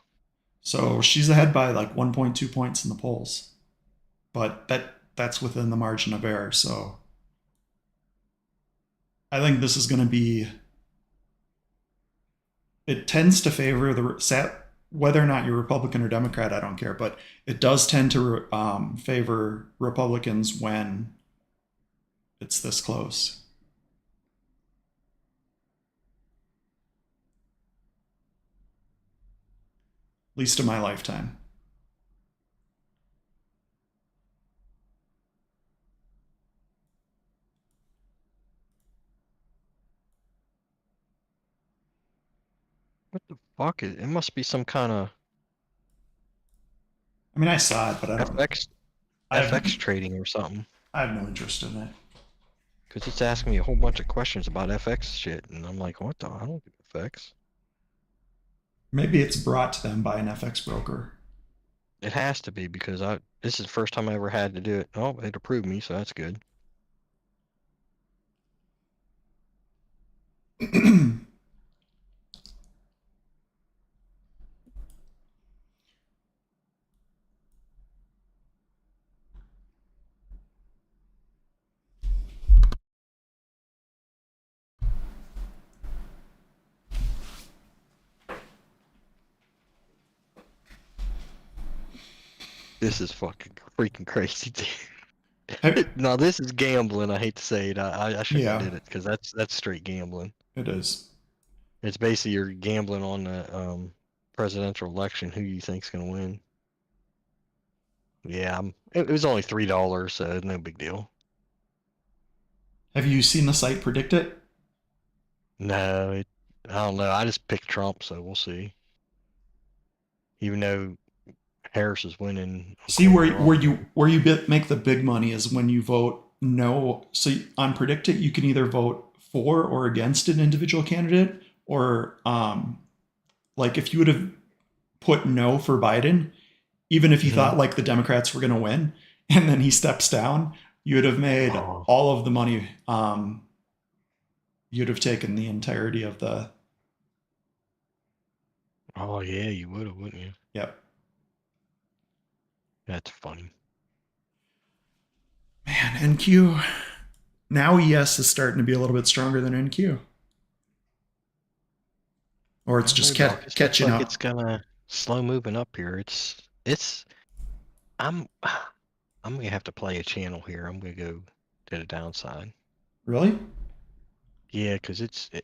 So she's ahead by like 1.2 points in the polls, but that's within the margin of error. So I think this is going to be. It tends to favor whether or not you're Republican or Democrat. I don't care, but it does tend to favor Republicans when it's this close. At least in my lifetime. What the fuck? It must be some kind of I mean, I saw it, but I don't. FX I have FX trading or something. I have no interest in it. Because it's asking me a whole bunch of questions about FX shit, and I'm like, what the? I don't do FX. Maybe it's brought to them by an FX broker. It has to be because this is the first time I ever had to do it. Oh, it approved me, so that's good. This is fucking freaking crazy, dude. Now this is gambling. I hate to say it. I shouldn't have Yeah, did it because that's straight gambling. it is. It's basically you're gambling on the presidential election. Who you think's gonna win? Yeah, it was only $3, so no big deal. Have you seen the site Predict It? No, I don't know. I just picked Trump, so we'll see. Even though Harris is winning See according to Robinhood. where you make the big money is when you vote no. So on Predict It, you can either vote for or against an individual candidate, or like if you would have put no for Biden, even if you Hmm. thought like the Democrats were going to win, and then he steps down, you would have made Oh, all of the money. You'd have taken the entirety of the. oh yeah, you would have, wouldn't you? Yep. That's funny. Man, NQ. Now ES is starting to be a little bit stronger than NQ. Or I it's don't know, just Doc. It looks catching like it's up. gonna slow moving up here. It's. I'm I'm gonna have to play a channel here. I'm gonna go to the downside. Really? Yeah, because it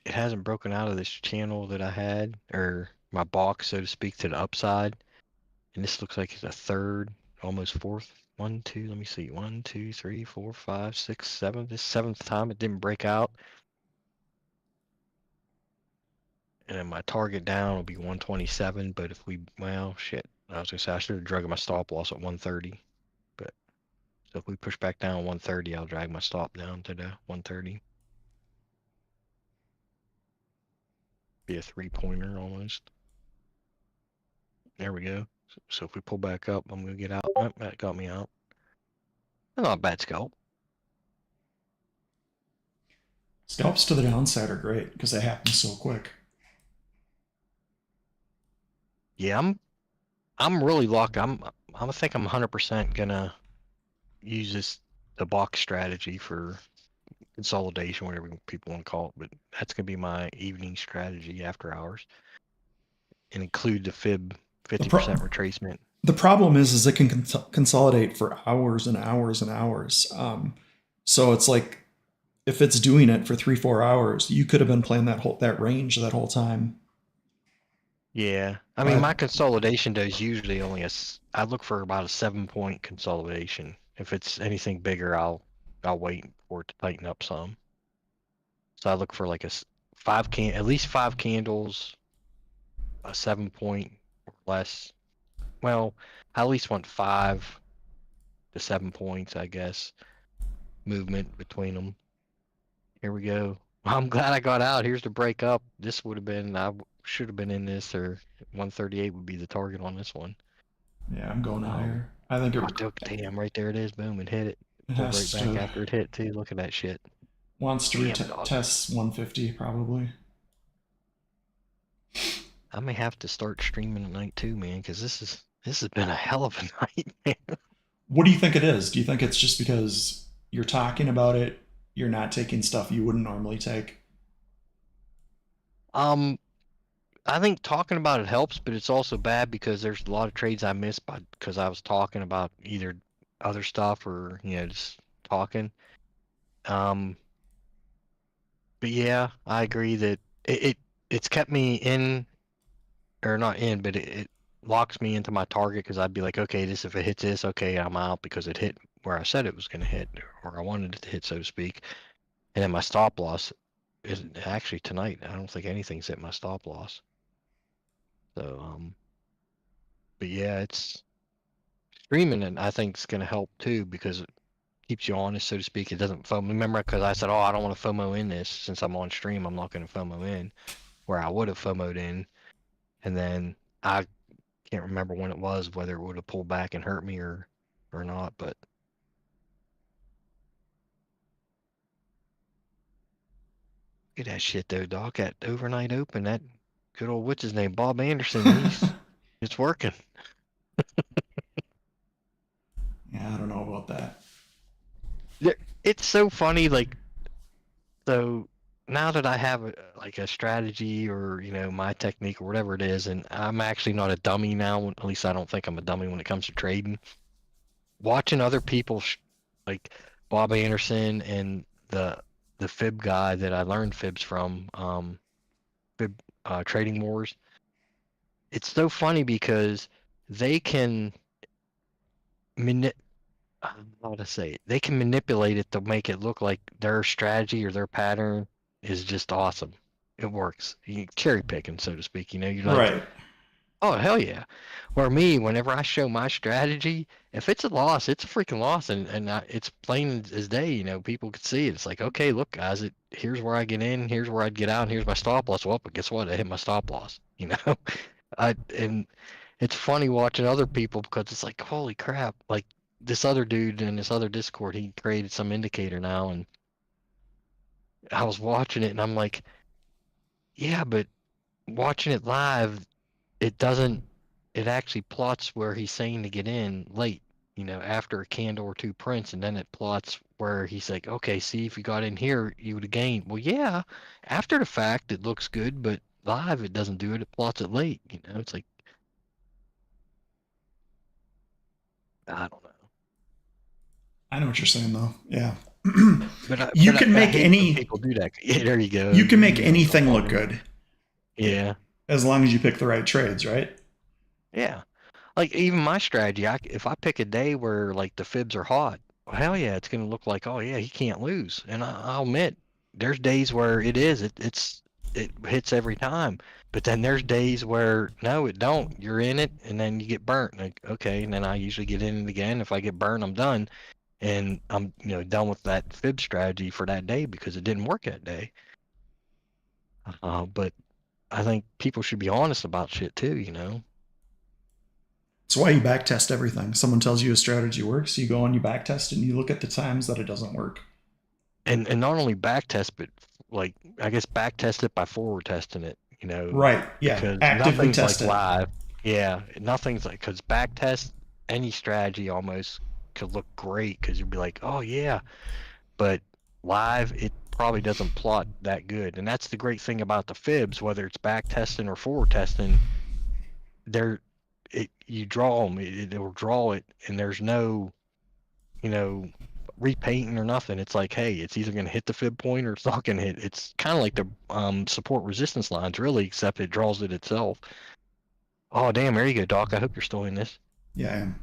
hasn't broken out of this channel that I had, or my box, so to speak, to the upside. And this looks like it's a third, almost fourth. One, two, let me see. 1, 2, 3, 4, 5, 6, 7. This seventh time it didn't break out. And then my target down will be 127. But if well, shit. I was gonna say I should have dragged my stop loss at 130. But so if we push back down 130, I'll drag my stop down to the 130. Be a 3-pointer almost. There we go. So if we pull back up, I'm gonna get out. Oh, that got me out. Not a bad scalp. Scalps to the downside are great because they happen so quick. Yeah, I'm really locked. I think I'm 100% gonna use the box strategy for consolidation, whatever people want to call it. But that's gonna be my evening strategy after hours, and include the fib The 50% pro- retracement. the problem is it can consolidate for hours and hours and hours. So it's like if it's doing it for 3-4 hours, you could have been playing that range that whole time. Yeah, I mean, my But consolidation does usually I look for about a 7 point consolidation. If it's anything bigger, I'll wait for it to tighten up some. So I look for like at least 5 candles, a 7 point or less. Well, I at least want 5 to 7 points, I guess, movement between them. Here we go. I'm glad I got out. Here's the break up. This would have been, should have been in this, or 138 would be the target on this one. yeah, I'm going Um, higher. I think Damn, right there it is. Boom, and hit it. it Pulled right has back to after it hit too. Look at that shit. wants to Damn, dog. retest 150 probably. I may have to start streaming at night too, man, because this has been a hell of a night, man. What do you think it is? Do you think it's just because you're talking about it, you're not taking stuff you wouldn't normally take? Um, I think talking about it helps, but it's also bad because there's a lot of trades I missed because I was talking about either other stuff or just talking. Um, but yeah, I agree that it's kept me in, or not in, but it locks me into my target because I'd be like, okay, if it hits this, okay, I'm out because it hit where I said it was going to hit, or I wanted it to hit, so to speak. And then my stop loss is actually tonight. I don't think anything's hit my stop loss. So, but yeah, it's streaming, and I think it's going to help too because it keeps you honest, so to speak. It doesn't FOMO. Remember, because I said, oh, I don't want to FOMO in this since I'm on stream. I'm not going to FOMO in, where I would have FOMO'd in, and then I can't remember when it was, whether it would have pulled back and hurt me or not, but look at that shit though, Doc. That overnight open, that good old what's his name, Bob Anderson. It's working. Yeah, I don't know about that. It's so funny, like, so now that I have like a strategy or my technique or whatever it is, and I'm actually not a dummy now. At least I don't think I'm a dummy when it comes to trading. Watching other people like Bob Anderson and the fib guy that I learned fibs from, fib trading wars. It's so funny because they can how to say it? They can manipulate it to make it look like their strategy or their pattern is just awesome. It works. You cherry picking, so to speak. You're like, Right. oh hell yeah. Where me, whenever I show my strategy, if it's a loss, it's a freaking loss, and it's plain as day. People can see it. It's like, okay, look, guys, here's where I get in, here's where I'd get out, and here's my stop loss. Well, but guess what? I hit my stop loss. And it's funny watching other people because it's like, holy crap! Like this other dude in this other Discord, he created some indicator now, and I was watching it, and I'm like, yeah, but watching it live, it doesn't. It actually plots where he's saying to get in late, after a candle or two prints, and then it plots where he's like, okay, see, if you got in here, you would have gained. Well, yeah, after the fact, it looks good, but live, it doesn't do it. It plots it late. It's like, I don't know. I know what you're saying though. Yeah. But I, you but I, can but I make hate it when any people do that. Yeah, there you go. you can make You know what I'm anything look talking about. good Yeah, as long as you pick the right trades, right? yeah. Like even my strategy, if I pick a day where like the fibs are hot, well, hell yeah, it's gonna look like, oh yeah, he can't lose. And I'll admit, there's days where it hits every time. But then there's days where no, it don't. You're in it, and then you get burnt. Like okay, and then I usually get in it again. If I get burned, I'm done, and I'm done with that fib strategy for that day because it didn't work that day. But I think people should be honest about shit too. It's why you backtest everything. Someone tells you a strategy works, you go and you backtest and you look at the times that it doesn't work. And not only back test, but like I guess back test it by forward testing it, Right. Yeah. because Actively nothing's test like it. live. Yeah, nothing's like because back test any strategy almost could look great because you'd be like, oh yeah, but live it probably doesn't plot that good. And that's the great thing about the fibs, whether it's back testing or forward testing, you draw them, it will draw it, and there's no, you know, repainting or nothing. It's like, hey, it's either going to hit the fib point or it's not going to hit. It's kind of like the support resistance lines, really, except it draws it itself. Oh, damn. There you go, Doc. I hope you're still in this. Yeah, I am.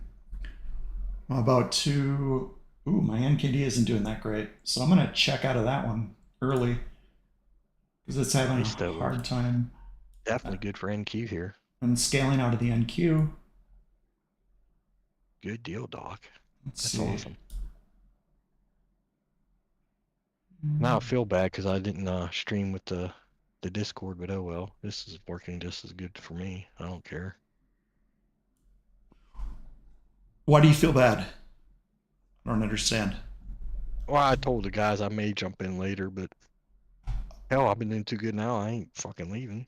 I'm about to. Ooh, my NKD isn't doing that great. So I'm going to check out of that one early because it's having a Nice, though. hard time. Definitely good for NQ here. And scaling out of the NQ. Good deal, Doc. Let's That's see. awesome. Now I feel bad because I didn't stream with the Discord, but oh well. This is working just as good for me. I don't care. Why do you feel bad? I don't understand. Well, I told the guys I may jump in later, but hell, I've been doing too good now. I ain't fucking leaving.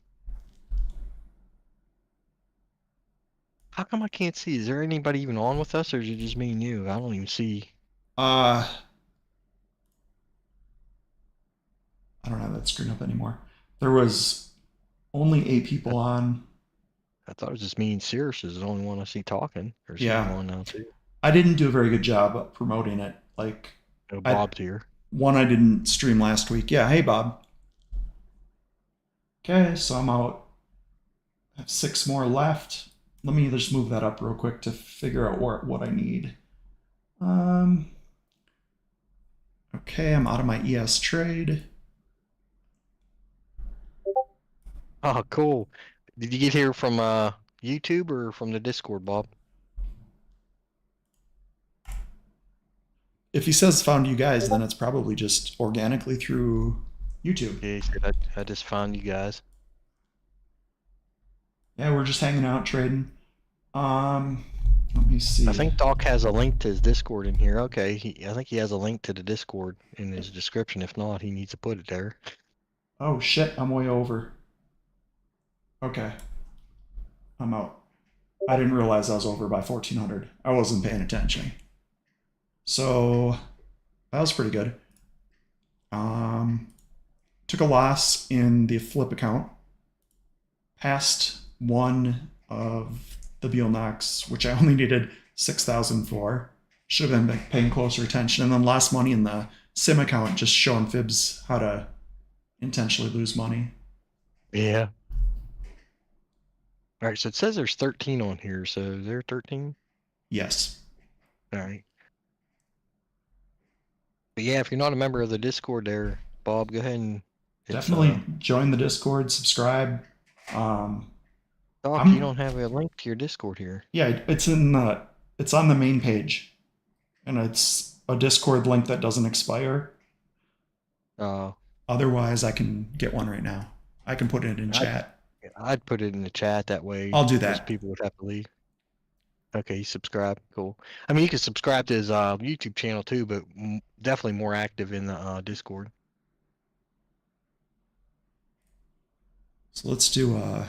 How come I can't see? Is there anybody even on with us, or is it just me and you? I don't even see. I don't have that screen up anymore. There was only 8 people on. I thought it was just me and Cirrus is the only one I see talking. Or is he Yeah. on now too? I didn't do a very good job of promoting it. Like, No, Bob's here. one I didn't stream last week. Yeah, hey Bob. Okay, so I'm out. I have 6 more left. Let me just move that up real quick to figure out what I need. Okay, I'm out of my ES trade. Oh, cool. Did you get here from YouTube or from the Discord, Bob? If he says found you guys, then it's probably just organically through YouTube. Yeah, he said I just found you guys. Yeah, we're just hanging out, trading. Let me see. I think Doc has a link to his Discord in here. Okay, I think he has a link to the Discord in his description. If not, he needs to put it there. Oh shit, I'm way over. Okay. I'm out. I didn't realize I was over by 1400. I wasn't paying attention. So that was pretty good. Took a loss in the flip account. Passed one of the Bulenox, which I only needed 6,000 for. Should have been paying closer attention. And then lost money in the sim account, just showing fibs how to intentionally lose money. Yeah. All right, so it says there's 13 on here. So is there 13? Yes. All right. But yeah, if you're not a member of the Discord there, Bob, go ahead and definitely join the Discord, subscribe. Doc, you don't have a link to your Discord here. Yeah, it's on the main page, and it's a Discord link that doesn't expire. Otherwise, I can get one right now. I can put it in chat. I'd put it in the chat that way. I'll do that. People would have to leave. Okay, you subscribe. Cool. I mean, you can subscribe to his YouTube channel too, but definitely more active in the Discord. So let's do a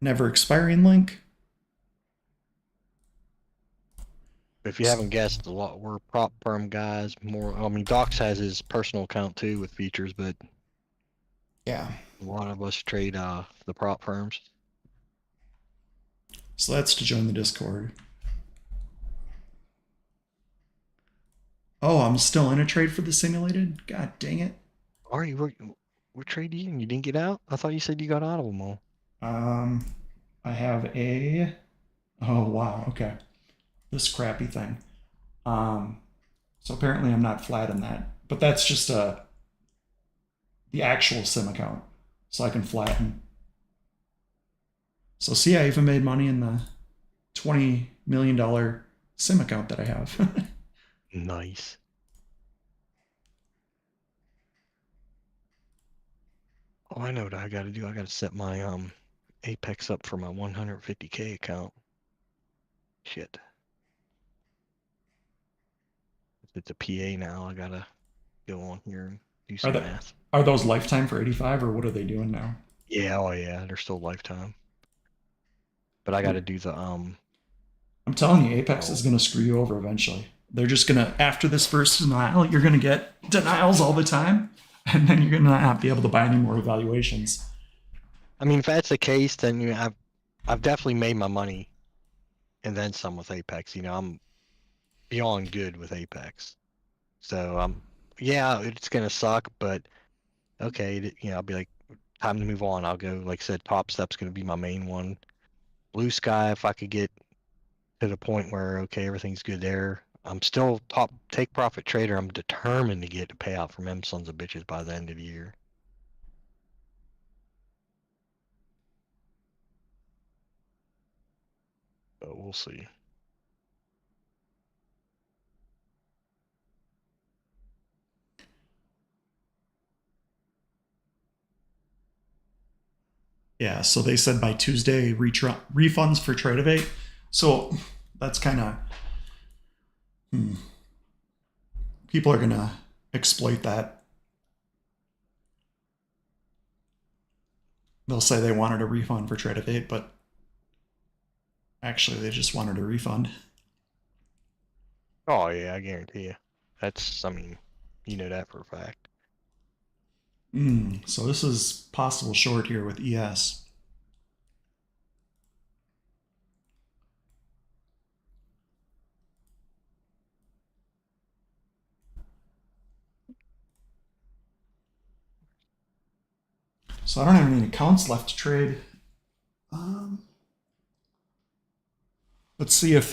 never expiring link. If you haven't guessed, a lot we're prop firm guys. More, I mean, Docs has his personal account too with features, but yeah, a lot of us trade the prop firms. So that's to join the Discord. Oh, I'm still in a trade for the simulated? God dang it. Are you? What trade you in? You didn't get out? I thought you said you got out of them all. I have a... Oh, wow, okay. This crappy thing. So apparently I'm not flat in that. But that's just the actual sim account. So I can flatten. So see, I even made money in the $20 million sim account that I have. Nice. Oh, I know what I got to do. I got to set my Apex up for my 150K account. Shit. It's a PA now. I got to go on here and do some math. Are those lifetime for 85 or what are they doing now? Yeah, oh yeah, they're still lifetime. But I got to do the I'm telling you, Apex is going to screw you over eventually. They're just going to, after this first denial, you're going to get denials all the time, and then you're going to not be able to buy any more evaluations. I mean, if that's the case, then you know, I've definitely made my money, and then some with Apex. You know, I'm beyond good with Apex. So yeah, it's gonna suck, but okay, I'll be like, time to move on. I'll go, like I said, Top Step's gonna be my main one. Blue Sky, if I could get to the point where okay, everything's good there. I'm still top take profit trader. I'm determined to get a payout from them sons of bitches by the end of the year. But we'll see. Yeah, so they said by Tuesday refunds for Tradeify. So that's kind of people are gonna exploit that. They'll say they wanted a refund for Tradeify, but actually they just wanted a refund. Oh yeah, I guarantee you. That's, I mean, you know that for a fact. So this is possible short here with ES. So I don't have any accounts left to trade. Let's see if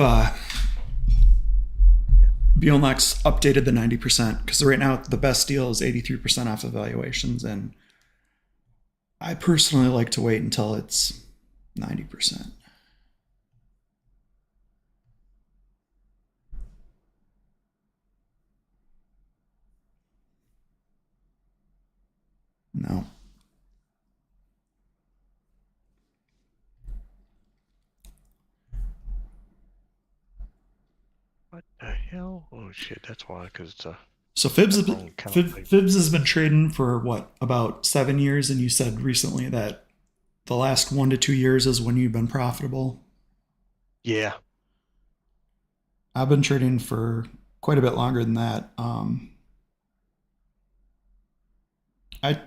Bulenox updated the 90%, because right now the best deal is 83% off evaluations, and I personally like to wait until it's 90%. No. What the hell? Oh shit, that's why, because it's a So wrong account type. Fibs has been trading for what, about 7 years, and you said recently that the last 1 to 2 years is when you've been profitable. Yeah. I've been trading for quite a bit longer than that. I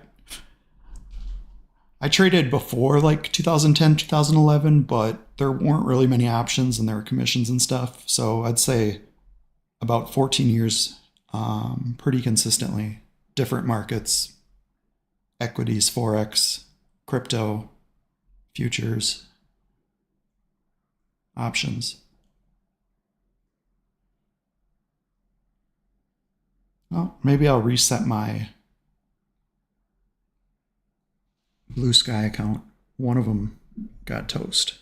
I traded before like 2010, 2011, but there weren't really many options and there were commissions and stuff. So I'd say about 14 years, pretty consistently. Different markets, equities, forex, crypto, futures, options. Oh, maybe I'll reset my Blue Sky account. One of them got toast.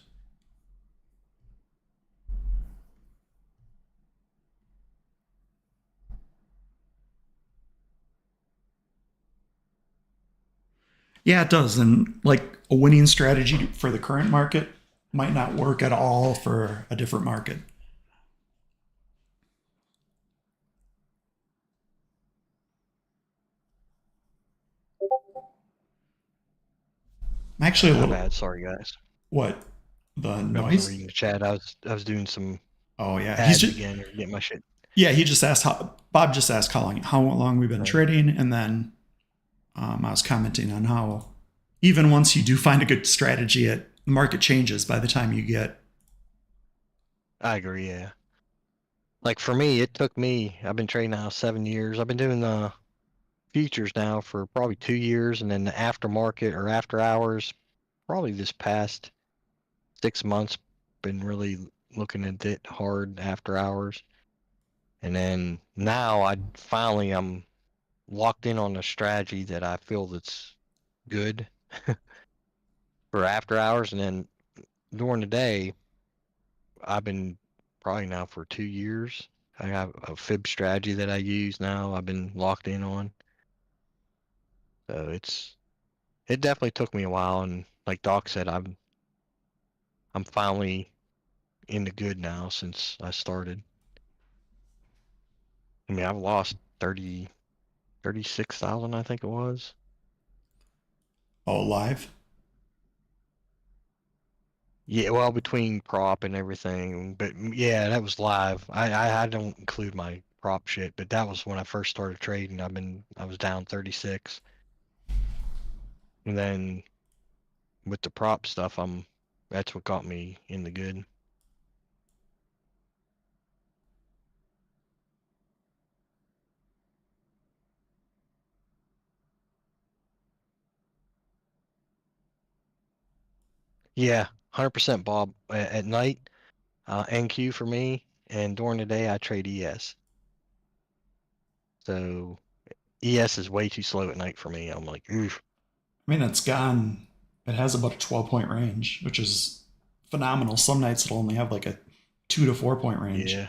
Yeah, it does. And like a winning strategy for the current market might not work at all for a different market. I'm actually a My little. bad. Sorry, guys. What? The I wasn't noise? reading the chat. I was doing some Oh yeah, he's ads just. again or getting my shit Yeah, he just asked how. Bob just asked how long we've been right. trading, and then I was commenting on how even once you do find a good strategy, the market changes by the time you get. I agree. Yeah. Like for me, it took me. I've been trading now 7 years. I've been doing the futures now for probably 2 years, and then the aftermarket or after hours, probably this past 6 months, been really looking at it hard after hours. And then now I'm locked in on a strategy that I feel that's good for after hours, and then during the day, I've been probably now for 2 years. I have a fib strategy that I use now. I've been locked in on. So it definitely took me a while, and like Doc said, I'm finally in the good now since I started. I mean, I've lost 36,000, I think it was. Oh, live. Yeah, well, between prop and everything, but yeah, that was live. I don't include my prop shit, but that was when I first started trading. I was down 36, and then with the prop stuff, that's what got me in the good. Yeah, 100% Bob. At night, NQ for me, and during the day I trade ES. So ES is way too slow at night for me. I'm like, oof. I mean, it's gone. It has about a 12-point range, which is phenomenal. Some nights it'll only have like a 2 to 4 point range. Yeah.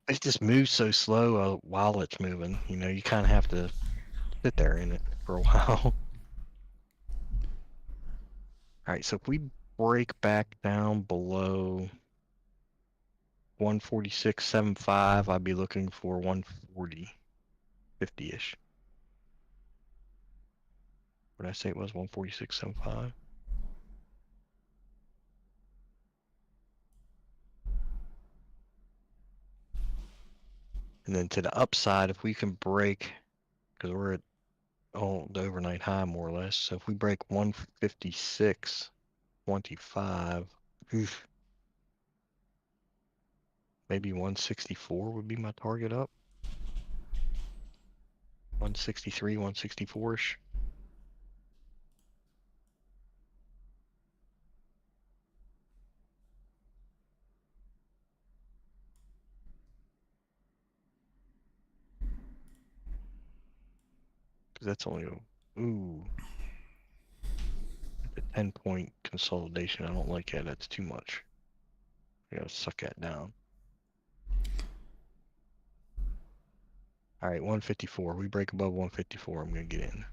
It just moves so slow while it's moving. You know, you kind of have to sit there in it for a while. All right, so if we break back down below 146.75, I'd be looking for 140, 50-ish. What did I say it was? 146.75? And then to the upside, if we can break, because we're at the overnight high more or less. So if we break 156.25, oof, maybe 164 would be my target up. 163, 164-ish. Because that's only a 10-point consolidation. I don't like that. That's too much. I gotta suck that down. All right, 154. We break above 154, I'm gonna get in.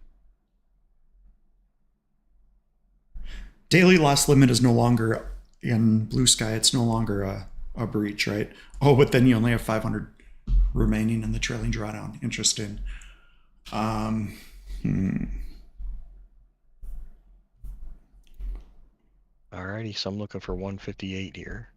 Daily loss limit is no longer in Blue Sky. It's no longer a breach, right? Oh, but then you only have 500 remaining in the trailing drawdown. Interesting. Alrighty, so I'm looking for 158 here.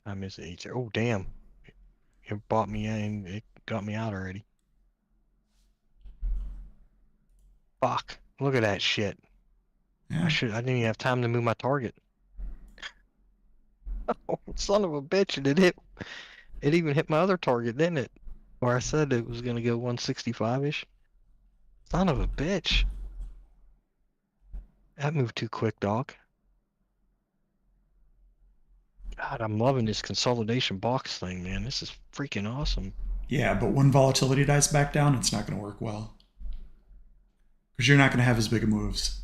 What time is it? Oh, damn. It bought me in. It got me out already. Fuck. Look at that shit. Yeah. I didn't even have time to move my target. Oh, son of a bitch. And it even hit my other target, didn't it? Where I said it was gonna go 165-ish. Son of a bitch. That moved too quick, dog. God, I'm loving this consolidation box thing, man. This is freaking awesome. Yeah, but when volatility dies back down, it's not going to work well because you're not going to have as big of moves.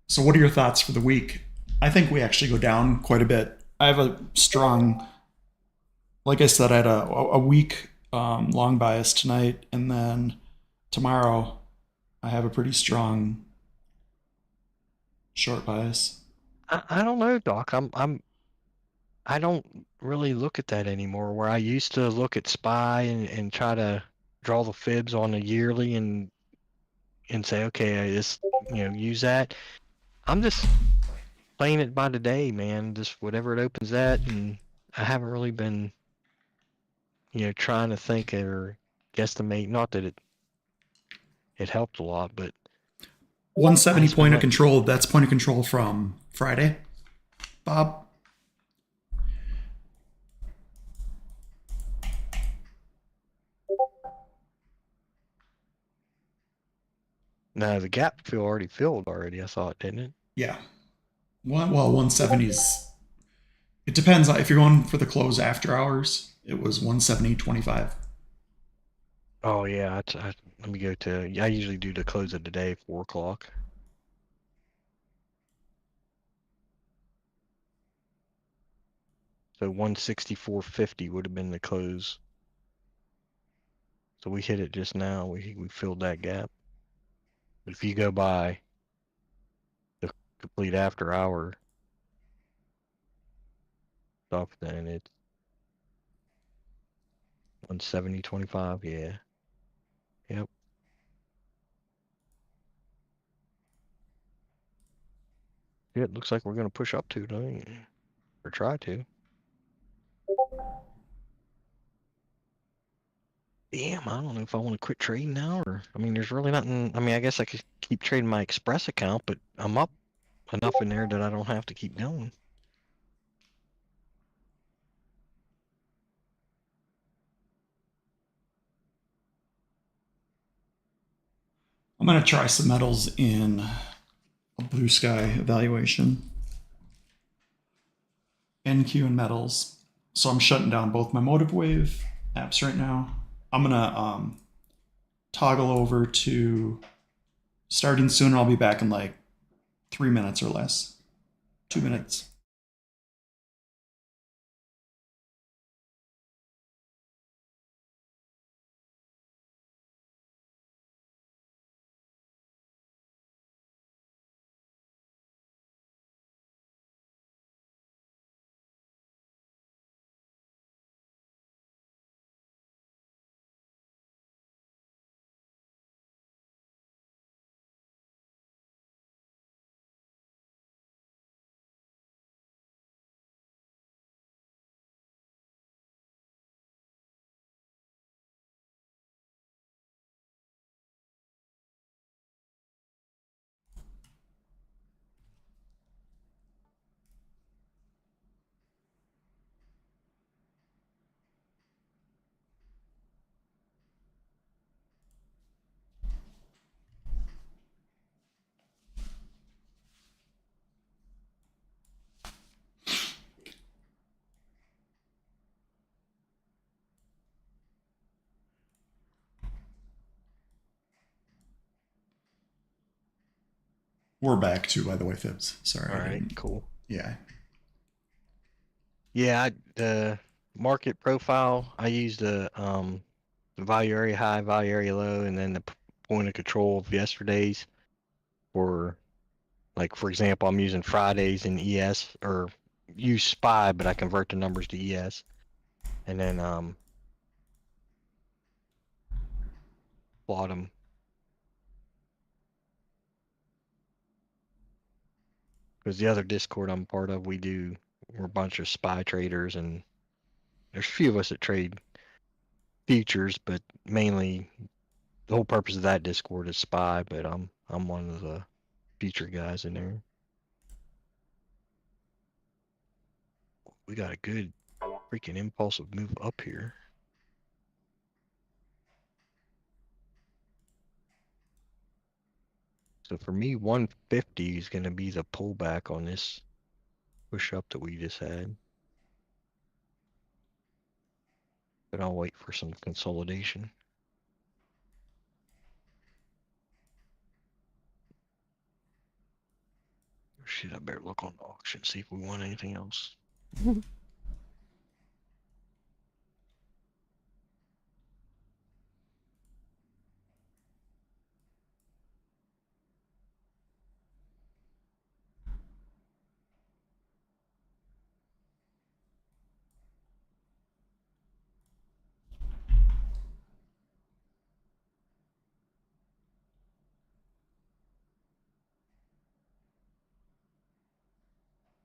So, what are your thoughts for the week? I think we actually go down quite a bit. I have a strong, like I said, I had a weak long bias tonight, and then tomorrow I have a pretty strong short bias. I don't know, Doc. I don't really look at that anymore. Where I used to look at SPY and try to draw the fibs on a yearly and say, okay, I just use that. I'm just playing it by the day, man. Just whatever it opens at, and I haven't really been trying to think or guesstimate. Not that it helped a lot, but I 170 just been point of letting. control. That's point of control from Friday, Bob. No, the gap fill already filled already. I thought, didn't it? Yeah. Well, 170s. It depends. If you're going for the close after hours, it was 170.25. Oh yeah. Let me go to. I usually do the close of the day, 4 o'clock. So 164.50 would have been the close. So we hit it just now. We filled that gap. But if you go by the complete after hour stuff, then it's 170.25. Yeah. Yep. Yeah, it looks like we're gonna push up to, don't you? Or try to. Damn, I don't know if I want to quit trading now or I mean there's really nothing. I mean I guess I could keep trading my Express account, but I'm up enough in there that I don't have to keep going. I'm going to try some metals in a blue sky evaluation. NQ and metals. So I'm shutting down both my motive wave apps right now. I'm going to toggle over to starting soon. I'll be back in like 3 minutes or less. 2 minutes. We're back too, by the way, Fibs. Sorry. All right, cool. Yeah. Yeah, the market profile, I used the value area high, value area low, and then the point of control of yesterday's for, like, for example, I'm using Fridays in ES, or use SPY, but I convert the numbers to ES. And then plot them. Because the other Discord I'm part of, we're a bunch of SPY traders, and there's a few of us that trade futures, but mainly the whole purpose of that Discord is SPY, but I'm one of the future guys in there. We got a good freaking impulsive move up here. So for me, 150 is going to be the pullback on this push up that we just had. But I'll wait for some consolidation. Shit, I better look on the auction, see if we want anything else.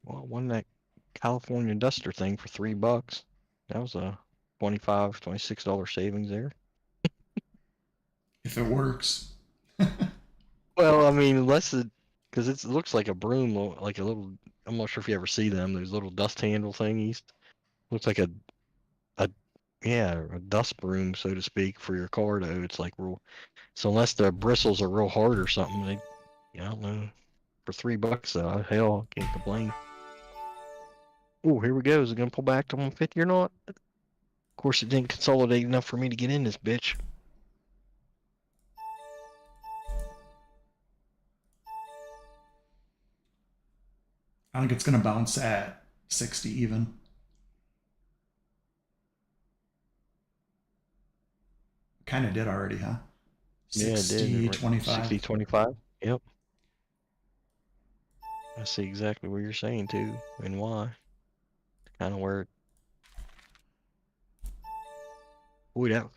Well, I won that California Duster thing for $3. That was a $25, $26 savings there. If it works. Well, I mean, because it looks like a broom, like a little. I'm not sure if you ever see them. Those little dust handle thingies. Looks like a yeah, a dust broom, so to speak, for your car. Though it's like real. So unless the bristles are real hard or something, I don't know. For $3, hell, I can't complain. Oh, here we go. Is it gonna pull back to 150 or not? Of course, it didn't consolidate enough for me to get in this bitch. I think it's going to bounce at 60 even. Kind of did already, huh? Yeah, it did. 60, Right. 25. 60, 25. Yep. I see exactly what you're saying too, and why. Kind of where. Boy, that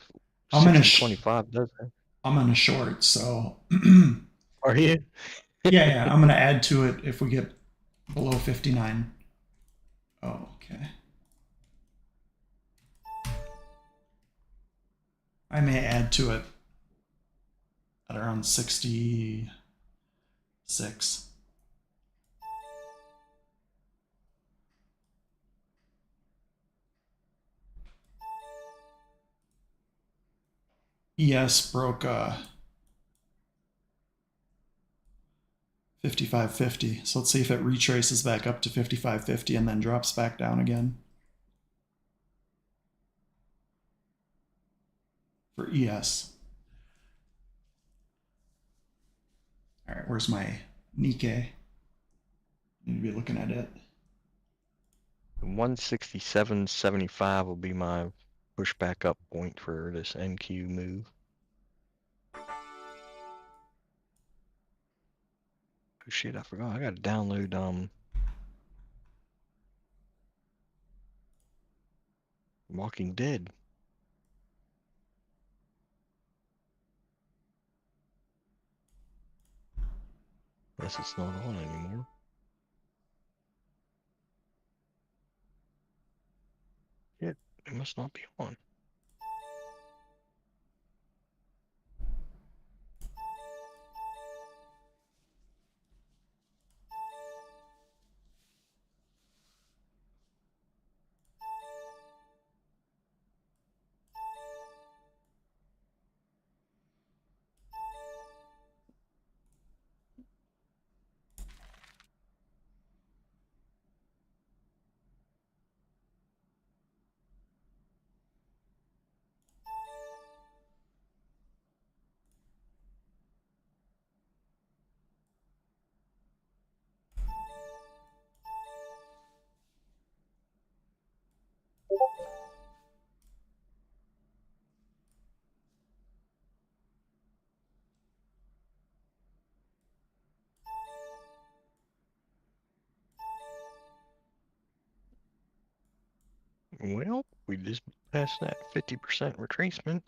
I'm in a 60, 25 does that. I'm in a short, so Are you? yeah, I'm going to add to it if we get below 59. Oh, okay. I may add to it at around 66. ES broke 55.50. So let's see if it retraces back up to 55.50 and then drops back down again. For ES. All right, where's my Nikkei? Need to be looking at it. 167.75 will be my push back up point for this NQ move. Oh shit, I forgot. I gotta download Walking Dead. Unless it's not on anymore. Shit, it must not be on. Well, we just passed that 50% retracement.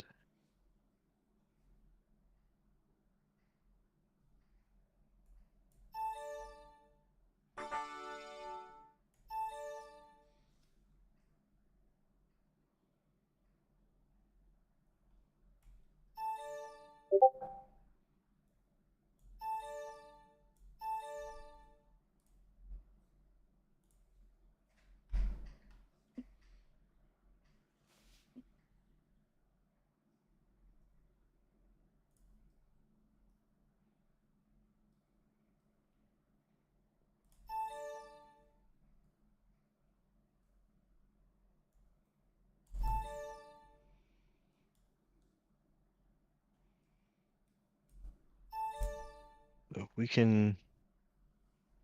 So if we can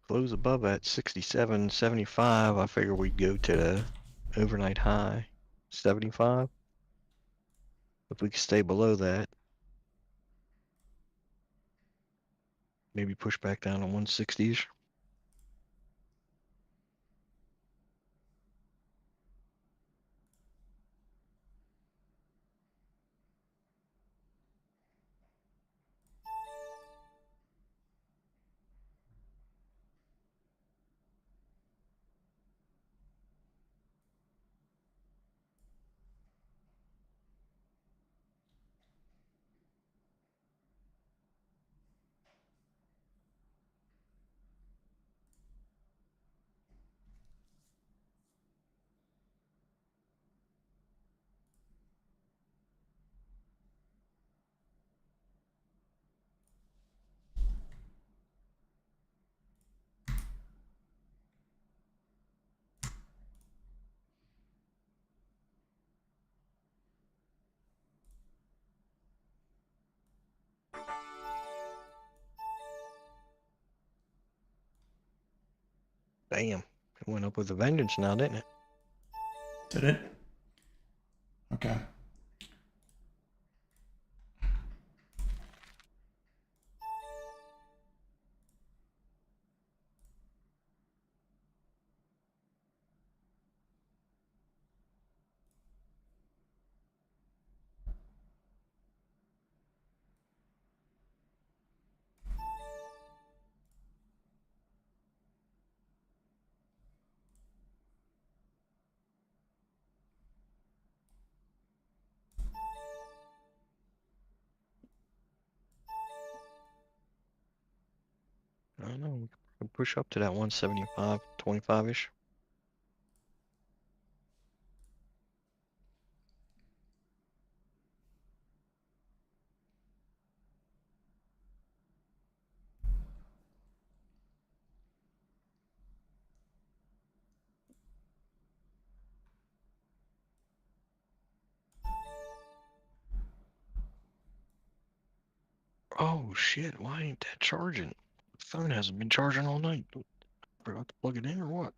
close above at 67.75, I figure we'd go to the overnight high 75. If we could stay below that, maybe push back down to 160s. Damn, it went up with a vengeance now, didn't it? Did it? Okay. I don't know. We could push up to that 175, 25-ish. Oh shit, why ain't that charging? The phone hasn't been charging all night. Forgot to plug it in or what?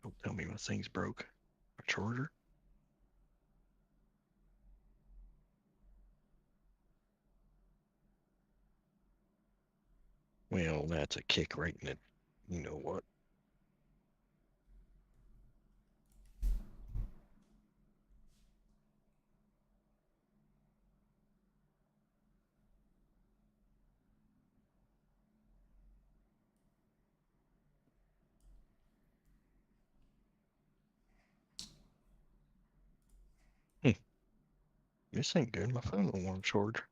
Don't tell me my thing's broke. My charger? Well, that's a kick right in it. You know what? This ain't good. My phone don't want to charge.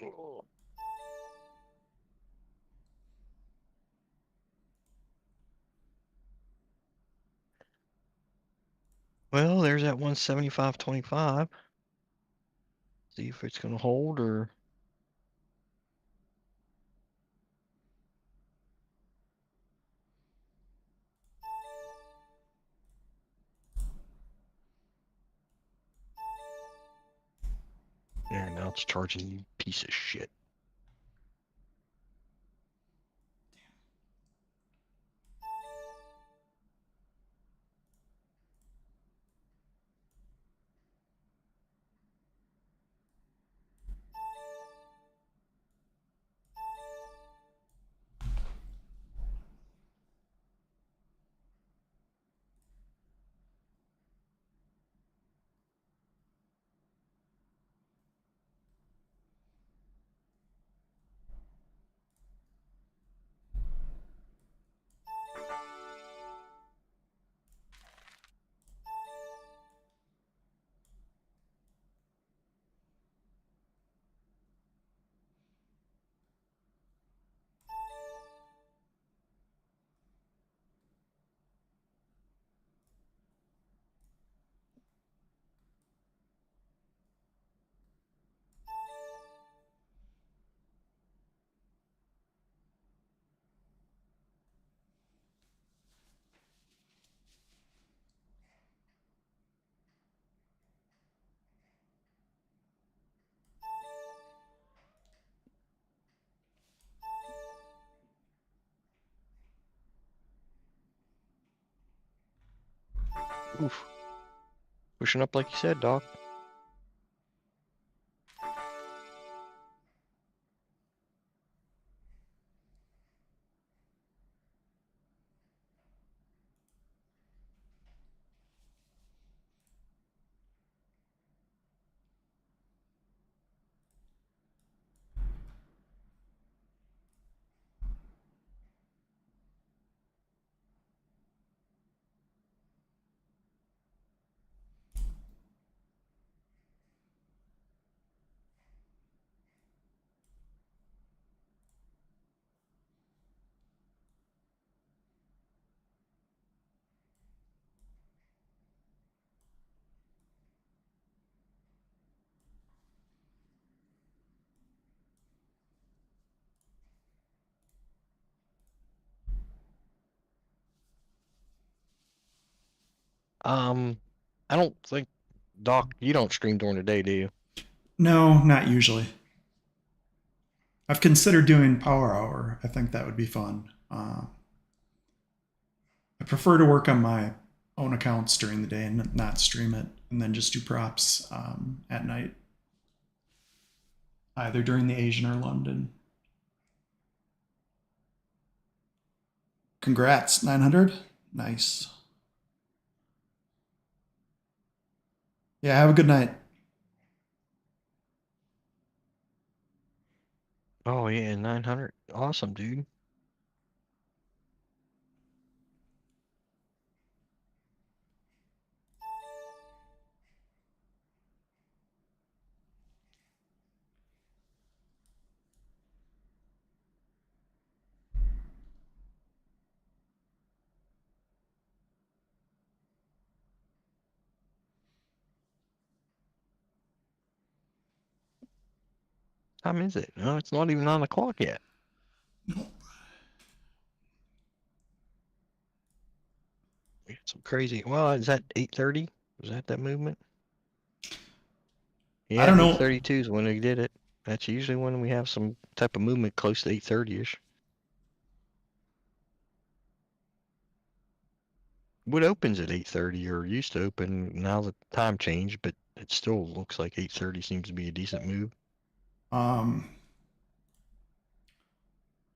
Oh. Well, there's that 175.25. See if it's gonna hold or. There, now it's charging, you piece of shit. Oof. Pushing up like you said, Doc. I don't think, Doc, you don't stream during the day, do you? No, not usually. I've considered doing Power Hour. I think that would be fun. I prefer to work on my own accounts during the day and not stream it, and then just do props at night, either during the Asian or London. Congrats, 900. Nice. Yeah, have a good night. Oh yeah, 900. Awesome, dude. Time is it? No, it's not even 9 o'clock yet. Nope. We had some crazy. Well, is that 8:30? Was that movement? I Yeah, don't know. 8:32 is when we did it. That's usually when we have some type of movement close to 8:30ish. What opens at 8:30 or used to open? Now the time changed, but it still looks like 8:30 seems to be a decent move. I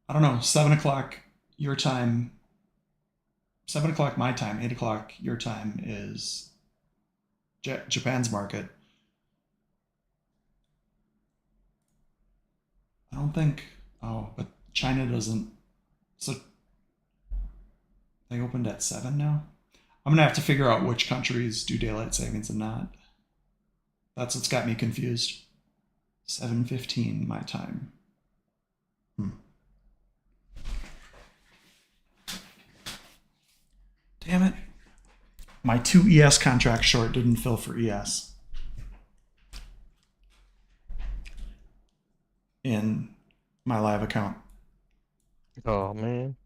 don't know. 7 o'clock your time. 7 o'clock my time. 8 o'clock your time is Japan's market. I don't think. Oh, but China doesn't. So they opened at 7 now. I'm gonna have to figure out which countries do daylight savings and not. That's what's got me confused. 7:15 my time. Hmm. Damn it. My 2 ES contract short didn't fill for ES in my live account. Oh man.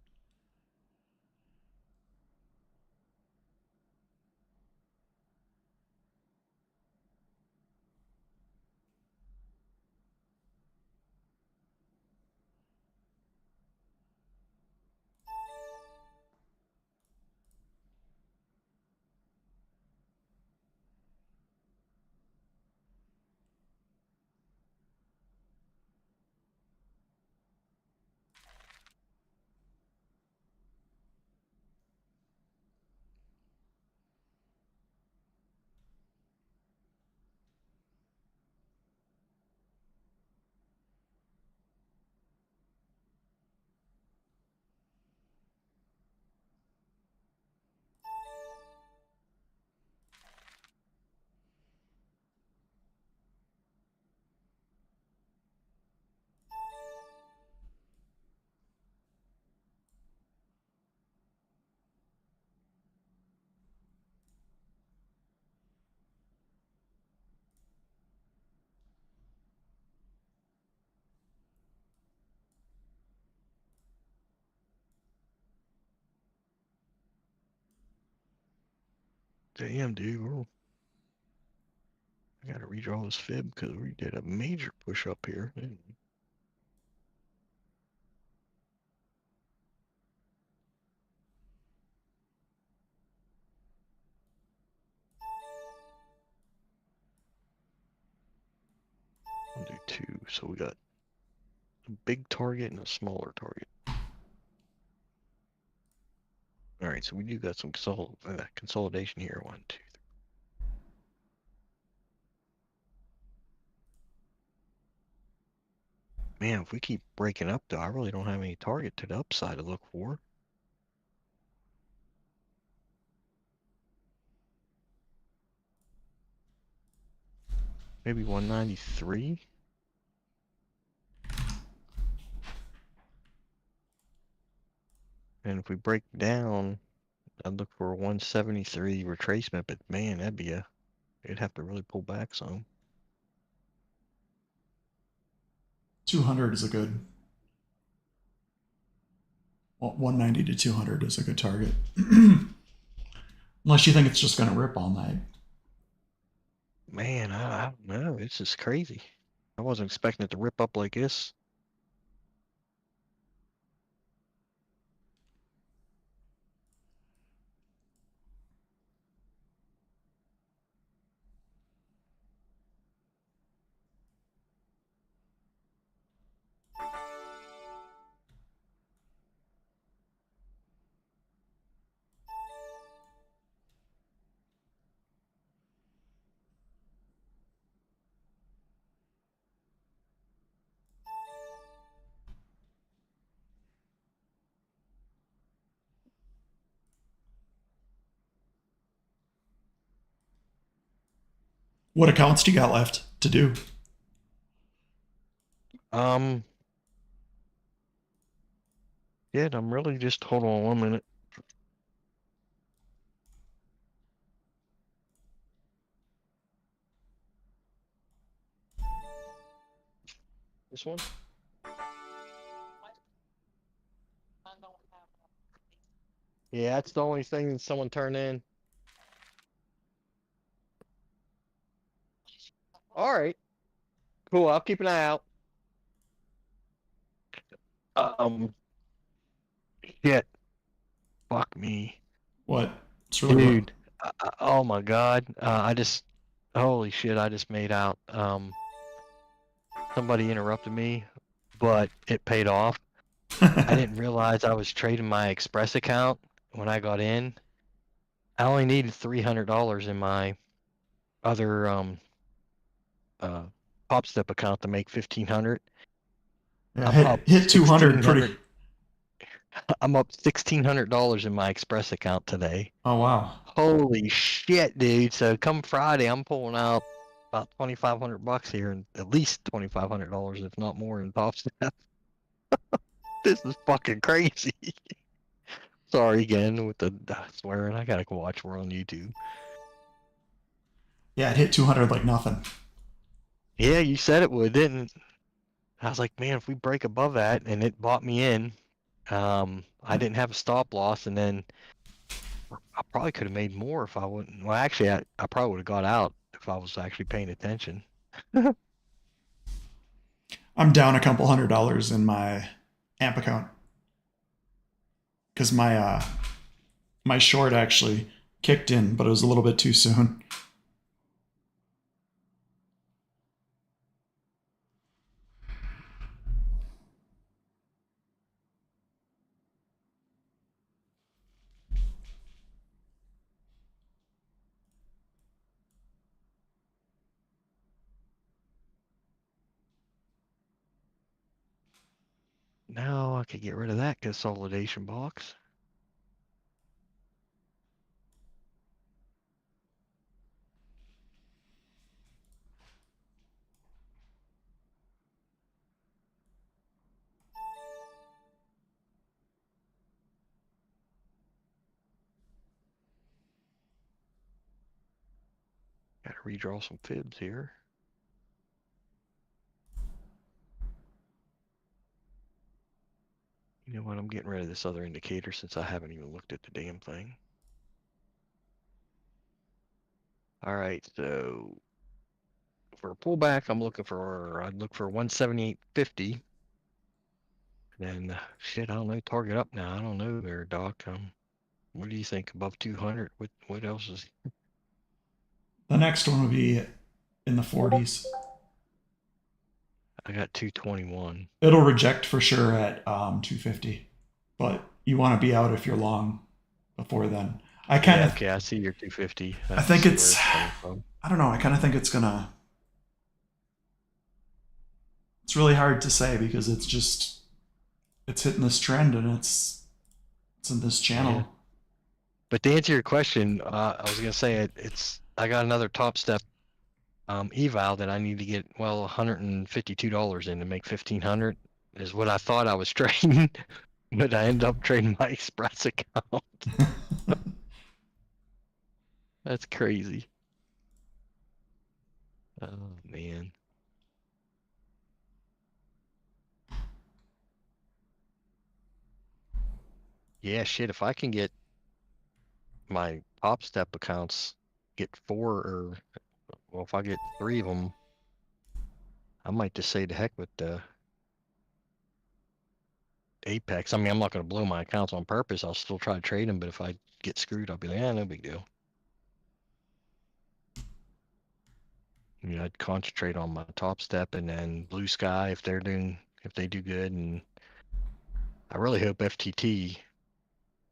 Damn, dude. I gotta redraw this fib because we did a major push up here. I'll do 2. So we got a big target and a smaller target. All right, so we do got some consolidation here. 1, 2, 3. Man, if we keep breaking up, though, I really don't have any target to the upside to look for. Maybe 193. And if we break down, I'd look for a 173 retracement, but man, it'd have to really pull back some. 200 is a good. Well, 190 to 200 is a good target. Unless you think it's just going to rip all night. Man, I don't know. It's just crazy. I wasn't expecting it to rip up like this. What accounts do you got left to do? Yeah, I'm really just, hold on 1 minute. This one? Yeah, that's the only thing that someone turned in. All right. Cool. I'll keep an eye out. Um, shit. Fuck me. What? It's really what? Dude. Oh my God. Holy shit, I just made out. Somebody interrupted me, but it paid off. I didn't realize I was trading my Express account when I got in. I only needed $300 in my other Pop Step account to make 1,500. Yeah, I'm up hit 200 pretty. 1,600. I'm up $1,600 in my Express account today. Oh, wow. Holy shit, dude! So come Friday, I'm pulling out about $2,500 here, and at least $2,500, if not more, in Pop Step. This is fucking crazy. Sorry again with the swearing. I gotta go watch more on YouTube. Yeah, it hit 200 like nothing. Yeah, you said it would, didn't? I was like, man, if we break above that, and it bought me in, I didn't have a stop loss, and then I probably could have made more if I wouldn't. Well, actually, I probably would have got out if I was actually paying attention. I'm down a couple $100 in my AMP account because my short actually kicked in, but it was a little bit too soon. Now I could get rid of that consolidation box. Got to redraw some fibs here. You know what? I'm getting rid of this other indicator since I haven't even looked at the damn thing. All right, so for a pullback, I'd look for 178.50. Then shit, I don't know, target up now. I don't know there, Doc. What do you think? Above 200? What else is? The next one will be in the 40s. I got 221. It'll reject for sure at 250, but you want to be out if you're long before then. I kind Yeah, of, okay, I see your 250. I I think see where it's, it's coming from. I don't know. I kind of think it's gonna. It's really hard to say because it's hitting this trend and it's in this Yeah. channel. But to answer your question, I was gonna say I got another Top Step eval that I need to get $152 in to make 1,500 is what I thought I was trading, but I ended up trading my Express account. That's crazy. Oh man. Yeah, shit, if I can get my Top Step accounts get if I get 3 of them, I might just say to heck with the Apex. I mean, I'm not going to blow my accounts on purpose. I'll still try to trade them, but if I get screwed, I'll be like, no big deal. You know, I'd concentrate on my Top Step and then Blue Sky if they do good, and I really hope FTT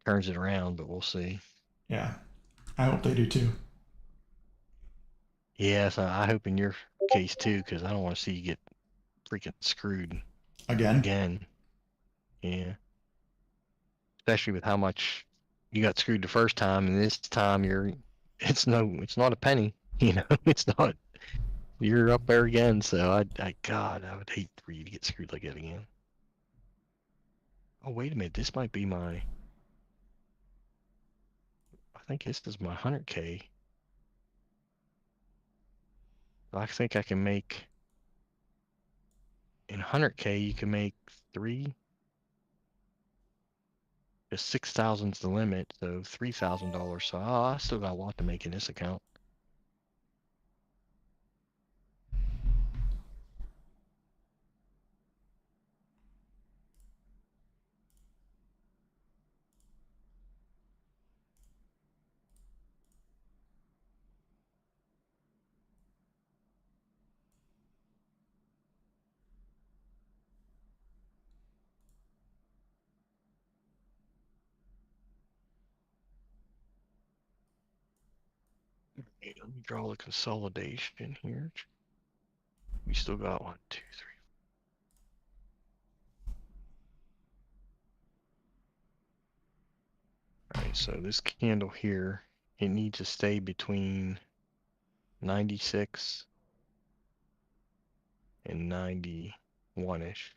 turns it around, but we'll see. Yeah, I hope they do too. Yes, I hope in your case too, because I don't want to see you get freaking screwed Again, again. Yeah, especially with how much you got screwed the first time, and this time it's not a penny. You know, it's not. You're up there again, so God, I would hate for you to get screwed like that again. Oh, wait a minute, this might be I think this is my 100K. I think I can make in 100K, you can make 3. Just 6,000's the limit, so $3,000. So I still got a lot to make in this account. Okay, let me draw the consolidation here. We still got 1, 2, 3. All right, so this candle here, it needs to stay between 96 and 91-ish.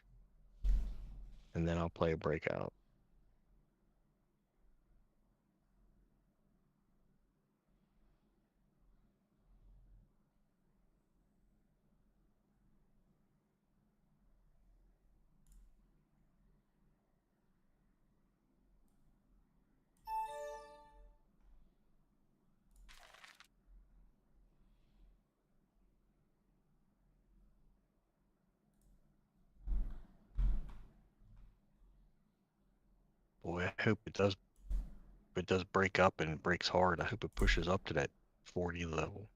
And then I'll play a breakout. Boy, I hope it does. If it does break up and it breaks hard, I hope it pushes up to that 40 level.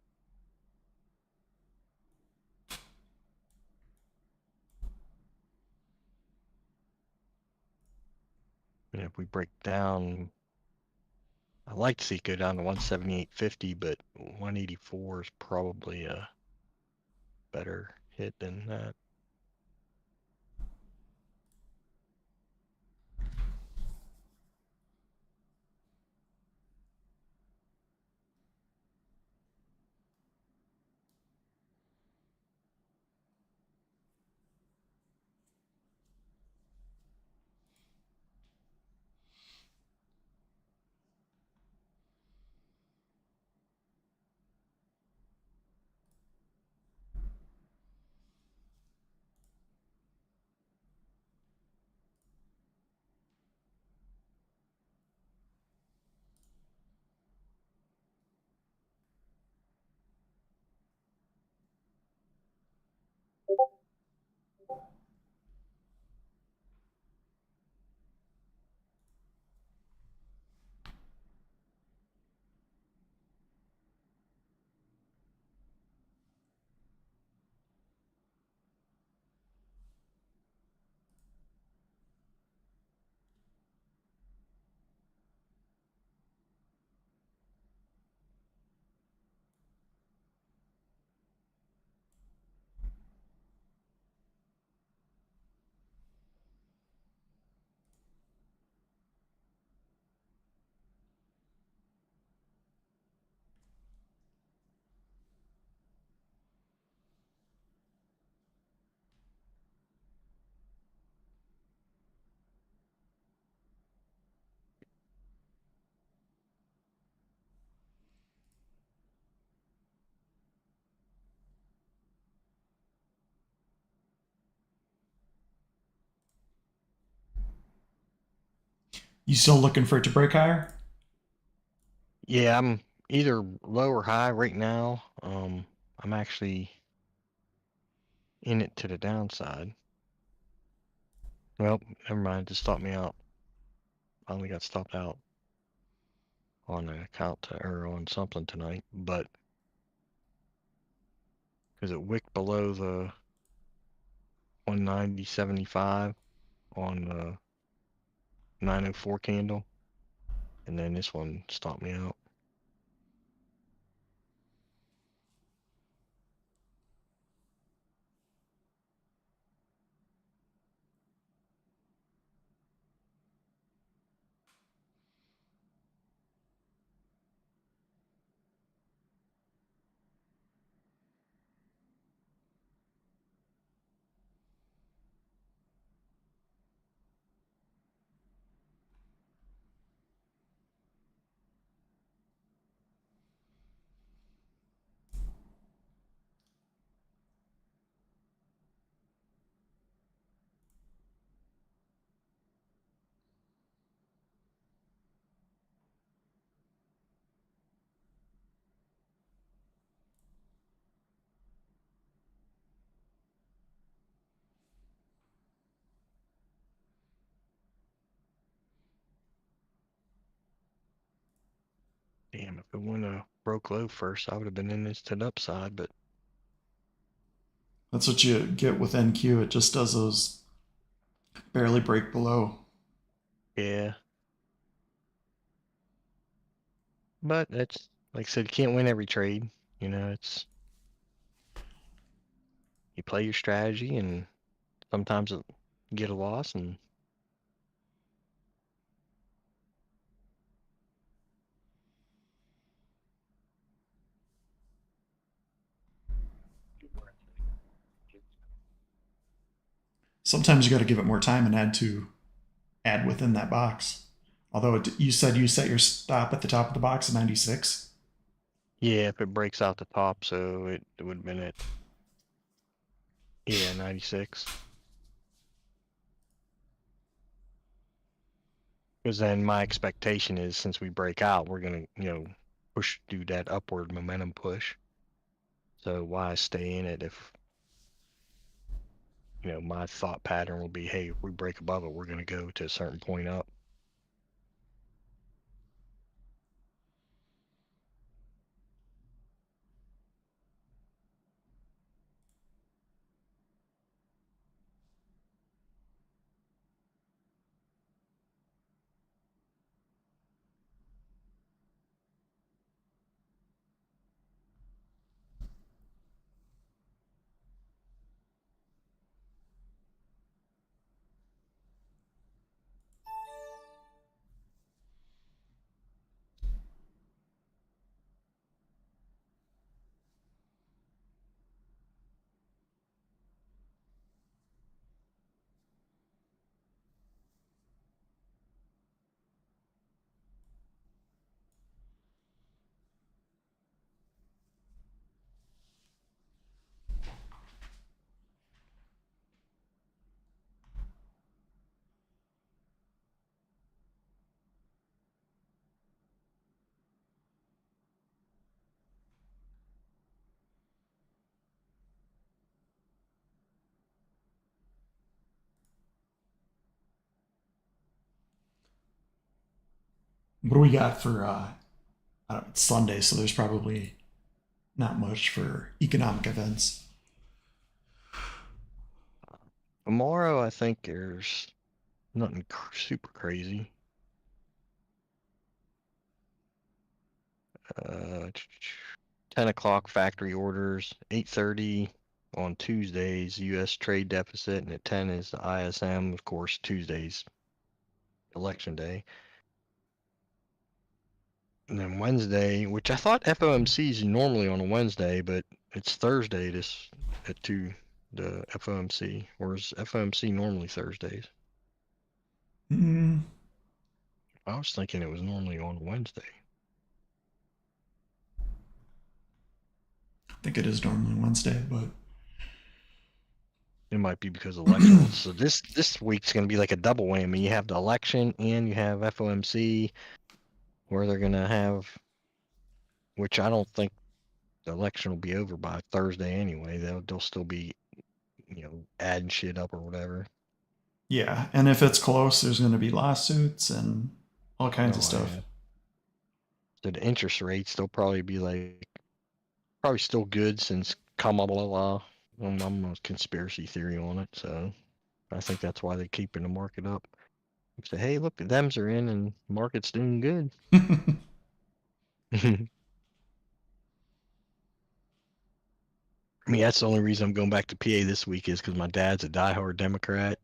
And if we break down, I'd like to see it go down to 178.50, but 184 is probably a better hit than that. You still looking for it to break higher? Yeah, I'm either low or high right now. I'm actually in it to the downside. Well, never mind, just stopped me out. Finally got stopped out on an account or on something tonight, but because it wicked below the 190.75 on the 904 candle, and then this one stopped me out. Damn, if it wouldn't have broke low first, I would have been in this to the upside, but That's what you get with NQ. It just does those barely break below. yeah. But it's like I said, you can't win every trade. You know, it's you play your strategy, and sometimes you get a loss, and Sometimes you got to give it more time and add within that box. Although you said you set your stop at the top of the box at 96. yeah, if it breaks out the top, so it would have been at 96. Because then my expectation is since we break out, we're gonna do that upward momentum push. So why stay in it if my thought pattern will be, hey, if we break above it, we're gonna go to a certain point up. What do we got for it's Sunday, so there's probably not much for economic events. Tomorrow, I think there's nothing super crazy. 10 o'clock factory orders, 8:30 on Tuesdays, U.S. trade deficit, and at 10 is the ISM, of course, Tuesdays, election day. And then Wednesday, which I thought FOMC is normally on a Wednesday, but it's Thursday at 2, the FOMC, whereas FOMC normally Thursdays. Mm, I was thinking it was normally on Wednesday. I think it is normally Wednesday, but It might be because of election. So this week's going to be like a double whammy. You have the election and you have FOMC, where they're going to have, which I don't think the election will be over by Thursday anyway. They'll still be, adding shit up or whatever. yeah. And if it's close, there's going to be lawsuits and all kinds of Oh, stuff. yeah. So the interest rates, they'll probably be like, probably still good since blah, blah, blah. I'm a conspiracy theory on it. So I think that's why they're keeping the market up. Say, hey, look, the thems are in and the market's doing good. I mean, that's the only reason I'm going back to PA this week is because my dad's a diehard Democrat.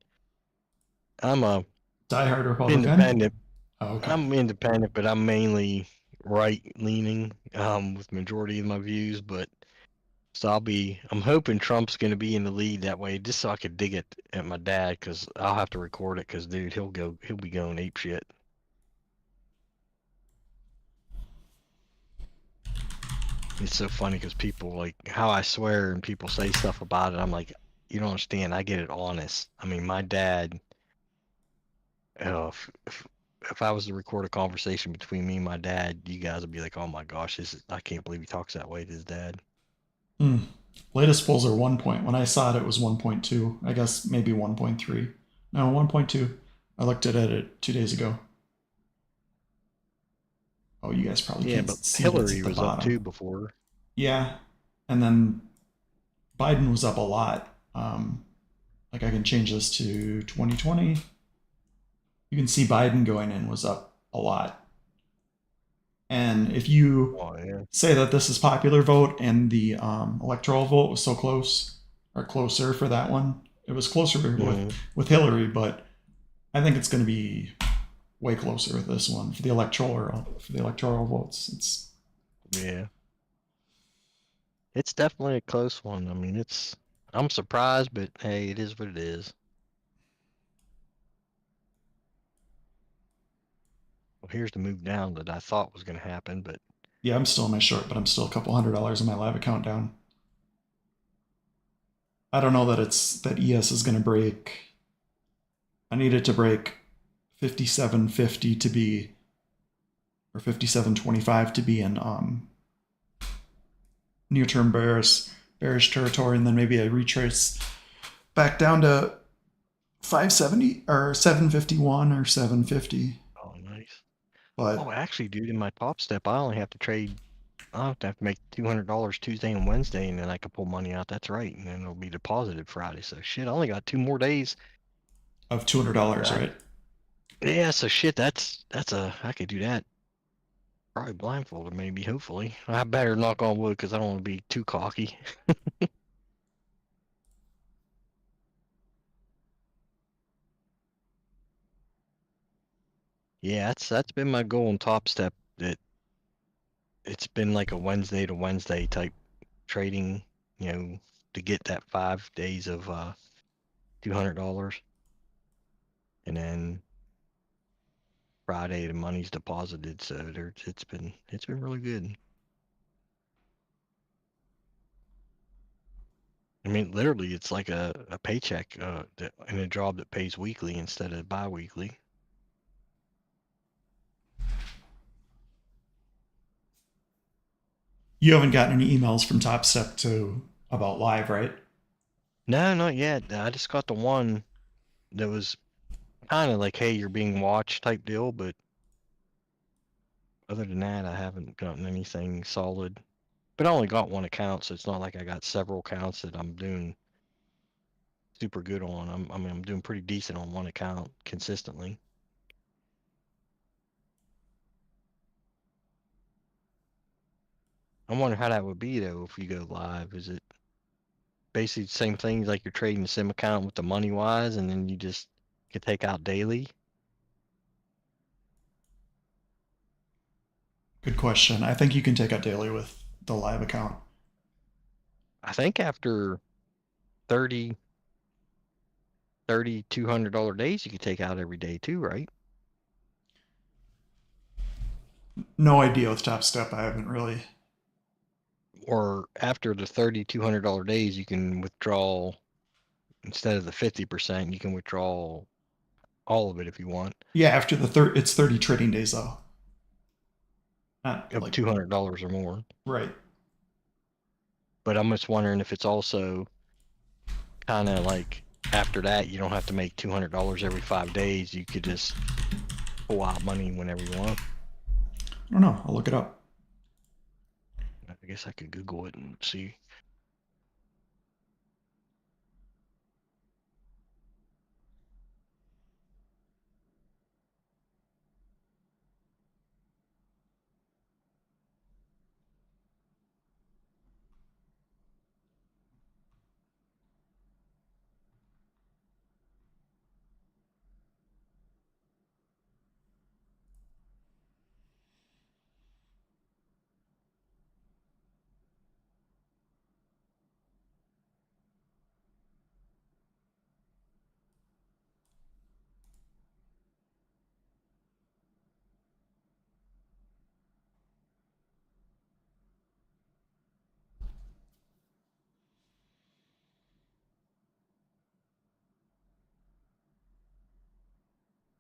I'm a Diehard Republican. independent. Oh, okay. I'm independent, but I'm mainly right leaning, with majority of my views. But so I'm hoping Trump's going to be in the lead that way, just so I could dig it at my dad, because I'll have to record it, because dude, he'll be going ape shit. It's so funny because people like how I swear and people say stuff about it. I'm like, you don't understand. I get it honest. I mean, my dad. If I was to record a conversation between me and my dad, you guys would be like, "Oh my gosh, I can't believe he talks that way to his dad." Hmm. Latest polls are 1 point. When I saw it, it was 1.2. I guess maybe 1.3. No, 1.2. I looked at it 2 days ago. Oh, you guys probably Yeah, can't but see what's at Hillary the was up too bottom. before. Yeah. And then Biden was up a lot. Like I can change this to 2020. You can see Biden going in was up a lot. And if you Oh yeah. say that this is popular vote and the electoral vote was so close or closer for that one, it was closer Hmm. with Hillary, but I think it's going to be way closer with this one for the electoral votes. Yeah. It's definitely a close one. I mean, I'm surprised, but hey, it is what it is. Well, here's the move down that I thought was going to happen, but Yeah, I'm still in my short, but I'm still a couple $100 in my live account down. I don't know that that ES is going to break. I need it to break 57.50 to be, or 57.25 to be in near term bearish territory, and then maybe I retrace back down to 570 or 751 or 750. oh, nice. Oh, But actually, dude, in my top step, I only have to trade. I have to make $200 Tuesday and Wednesday, and then I can pull money out. That's right, and then it'll be deposited Friday. So shit, I only got 2 more days. of $200, right? Yeah, so shit, I could do that. Probably blindfolded, maybe. Hopefully, I better knock on wood because I don't want to be too cocky. Yeah, that's been my goal in Top Step. That it's been like a Wednesday to Wednesday type trading, to get that 5 days of $200, and then Friday the money's deposited. So it's been really good. I mean, literally, it's like a paycheck in a job that pays weekly instead of bi-weekly. You haven't gotten any emails from Top Step to about live, right? No, not yet. I just got the one that was kind of like, hey, you're being watched type deal, but other than that, I haven't gotten anything solid. But I only got one account, so it's not like I got several accounts that I'm doing super good on. I'm doing pretty decent on one account consistently. I wonder how that would be though if you go live. Is it basically the same thing like you're trading the sim account with the money wise, and then you just can take out daily? Good question. I think you can take out daily with the live account. I think after 30, $200 days, you could take out every day too, right? No idea with Top Step. I haven't really. Or after the $200 days, you can withdraw instead of the 50%, you can withdraw all of it if you want, Yeah, after the third, it's 30 trading days though. Not of like $200 or more. right. But I'm just wondering if it's also kind of like after that, you don't have to make $200 every 5 days. You could just pull out money whenever you want. I don't know. I'll look it up. I guess I could Google it and see.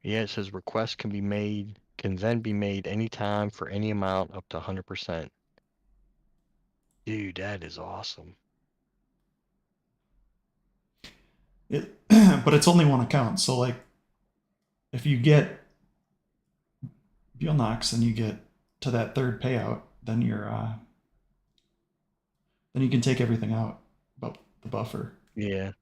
Yeah, it says requests can then be made anytime for any amount up to 100%. Dude, that is awesome. It, but it's only one account. So like, if you get Bulenox and you get to that third payout, then then you can take everything out about the buffer. Yeah.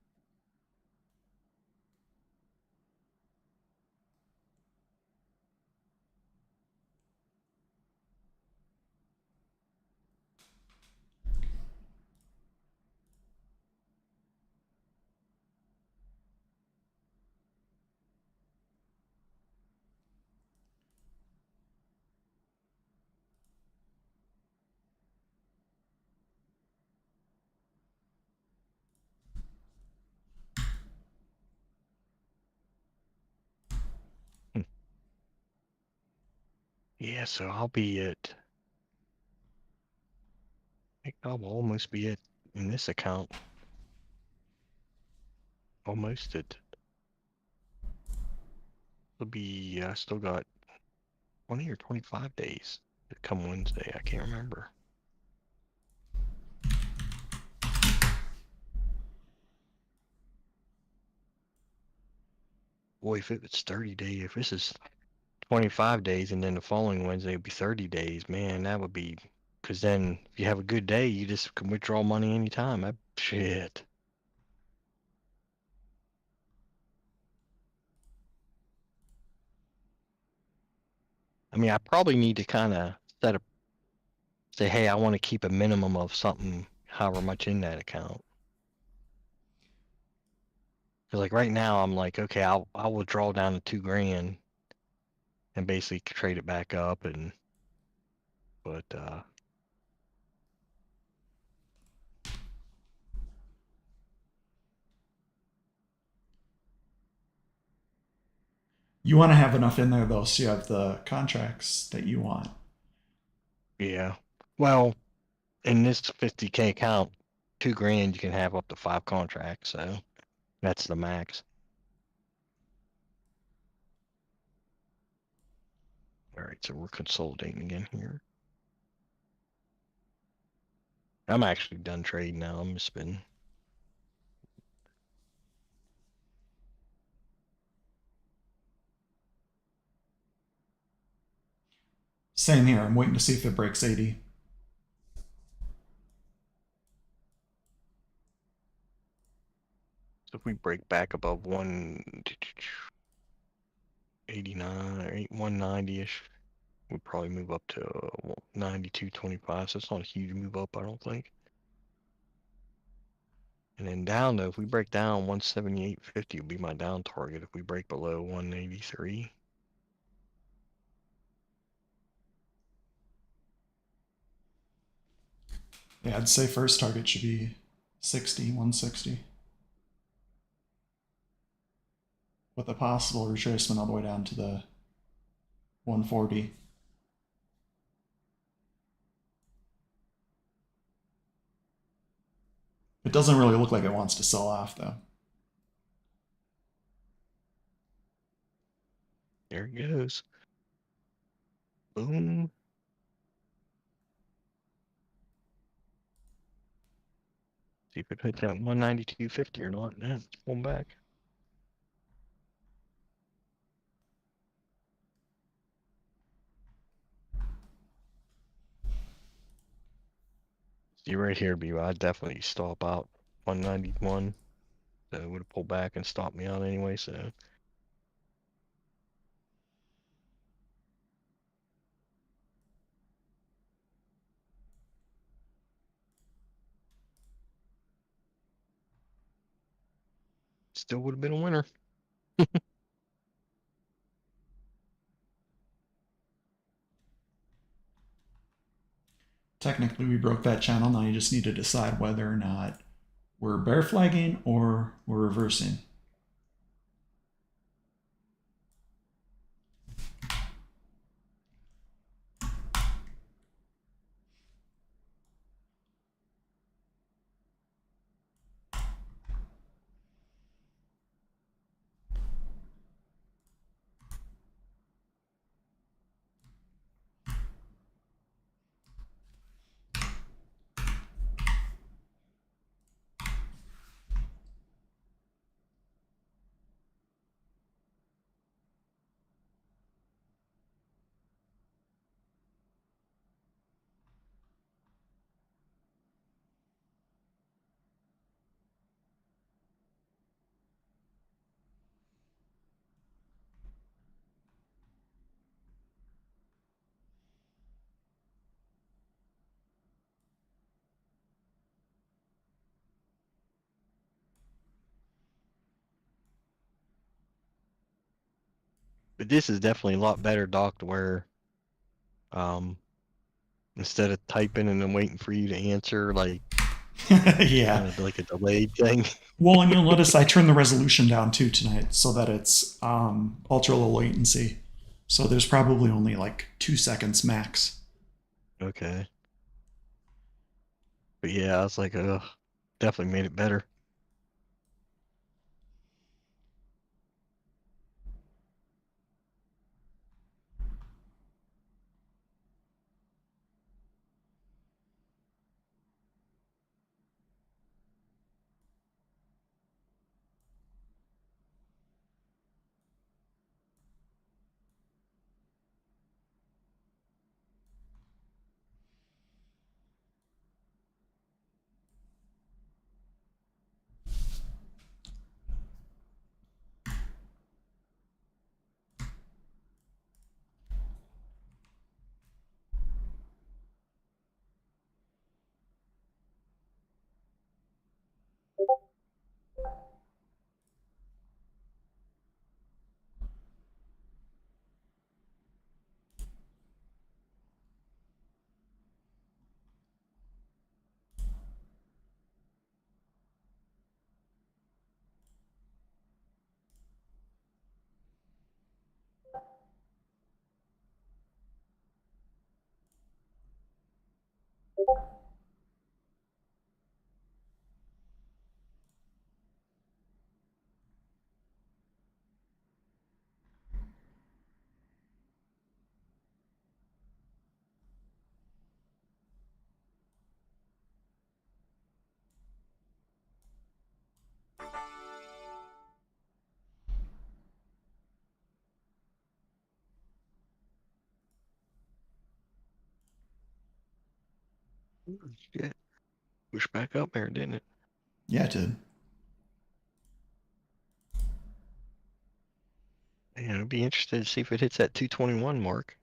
Hmm. Yeah, so I'll be at, I think I'll almost be at, in this account, almost at, it'll be, I still got 20 or 25 days to come Wednesday. I can't remember. Boy, if it's 30 days, if this is 25 days and then the following Wednesday would be 30 days, man, that would be, because then if you have a good day, you just can withdraw money anytime. Shit. I mean, I probably need to kind of say, hey, I want to keep a minimum of something, however much in that account. Because like right now, I'm like, okay, I'll withdraw down to $2,000 and basically trade it back up, but You want to have enough in there though, so you have the contracts that you want. yeah. Well, in this 50K account, $2,000 you can have up to 5 contracts, so that's the max. All right, so we're consolidating again here. I'm actually done trading now. I'm just been. Same here. I'm waiting to see if it breaks 80. So if we break back above 189 or 190-ish, we'll probably move up to 92.25. So it's not a huge move up, I don't think. And then down though, if we break down 178.50 will be my down target if we break below 183. Yeah, I'd say first target should be 60, 160. With a possible retracement all the way down to the 140. It doesn't really look like it wants to sell off though. There it goes. Boom. See if it hits that 192.50 or not. Yeah, it's pulling back. See right here, B. I'd definitely stop out 191. So it would have pulled back and stopped me out anyway. So still would have been a winner. Technically, we broke that channel. Now you just need to decide whether or not we're bear flagging or we're reversing. But this is definitely a lot better, Doc, to where instead of typing and then waiting for you to answer, like Yeah. like a delayed thing. Well, and you'll notice I turned the resolution down too tonight so that it's ultra low latency. So there's probably only like 2 seconds max. Okay. But yeah, I was like, definitely made it better. Shit. Push back up there, didn't it? Yeah, it did. Man, I'd be interested to see if it hits that 221 mark.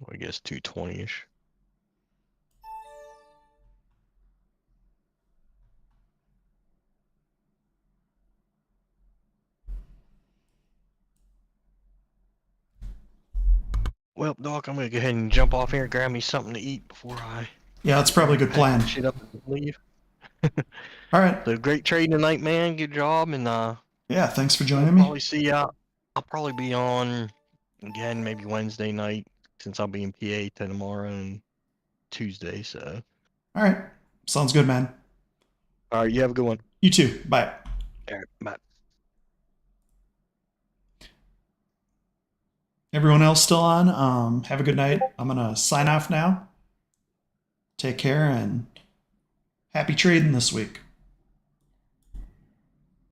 Well, I guess 220-ish. Well, Doc, I'm gonna go ahead and jump off here and grab me something to eat before I Yeah, that's probably a good pack plan. this shit up and leave. All right. So great trading tonight, man. Good job, and Yeah, thanks for we'll joining me. probably see ya. I'll probably be on again maybe Wednesday night since I'll be in PA tomorrow and Tuesday. So, All right. Sounds good, man. all right, you have a good one. You too. Bye. All right, bye. Everyone else still on? Have a good night. I'm going to sign off now. Take care and happy trading this week.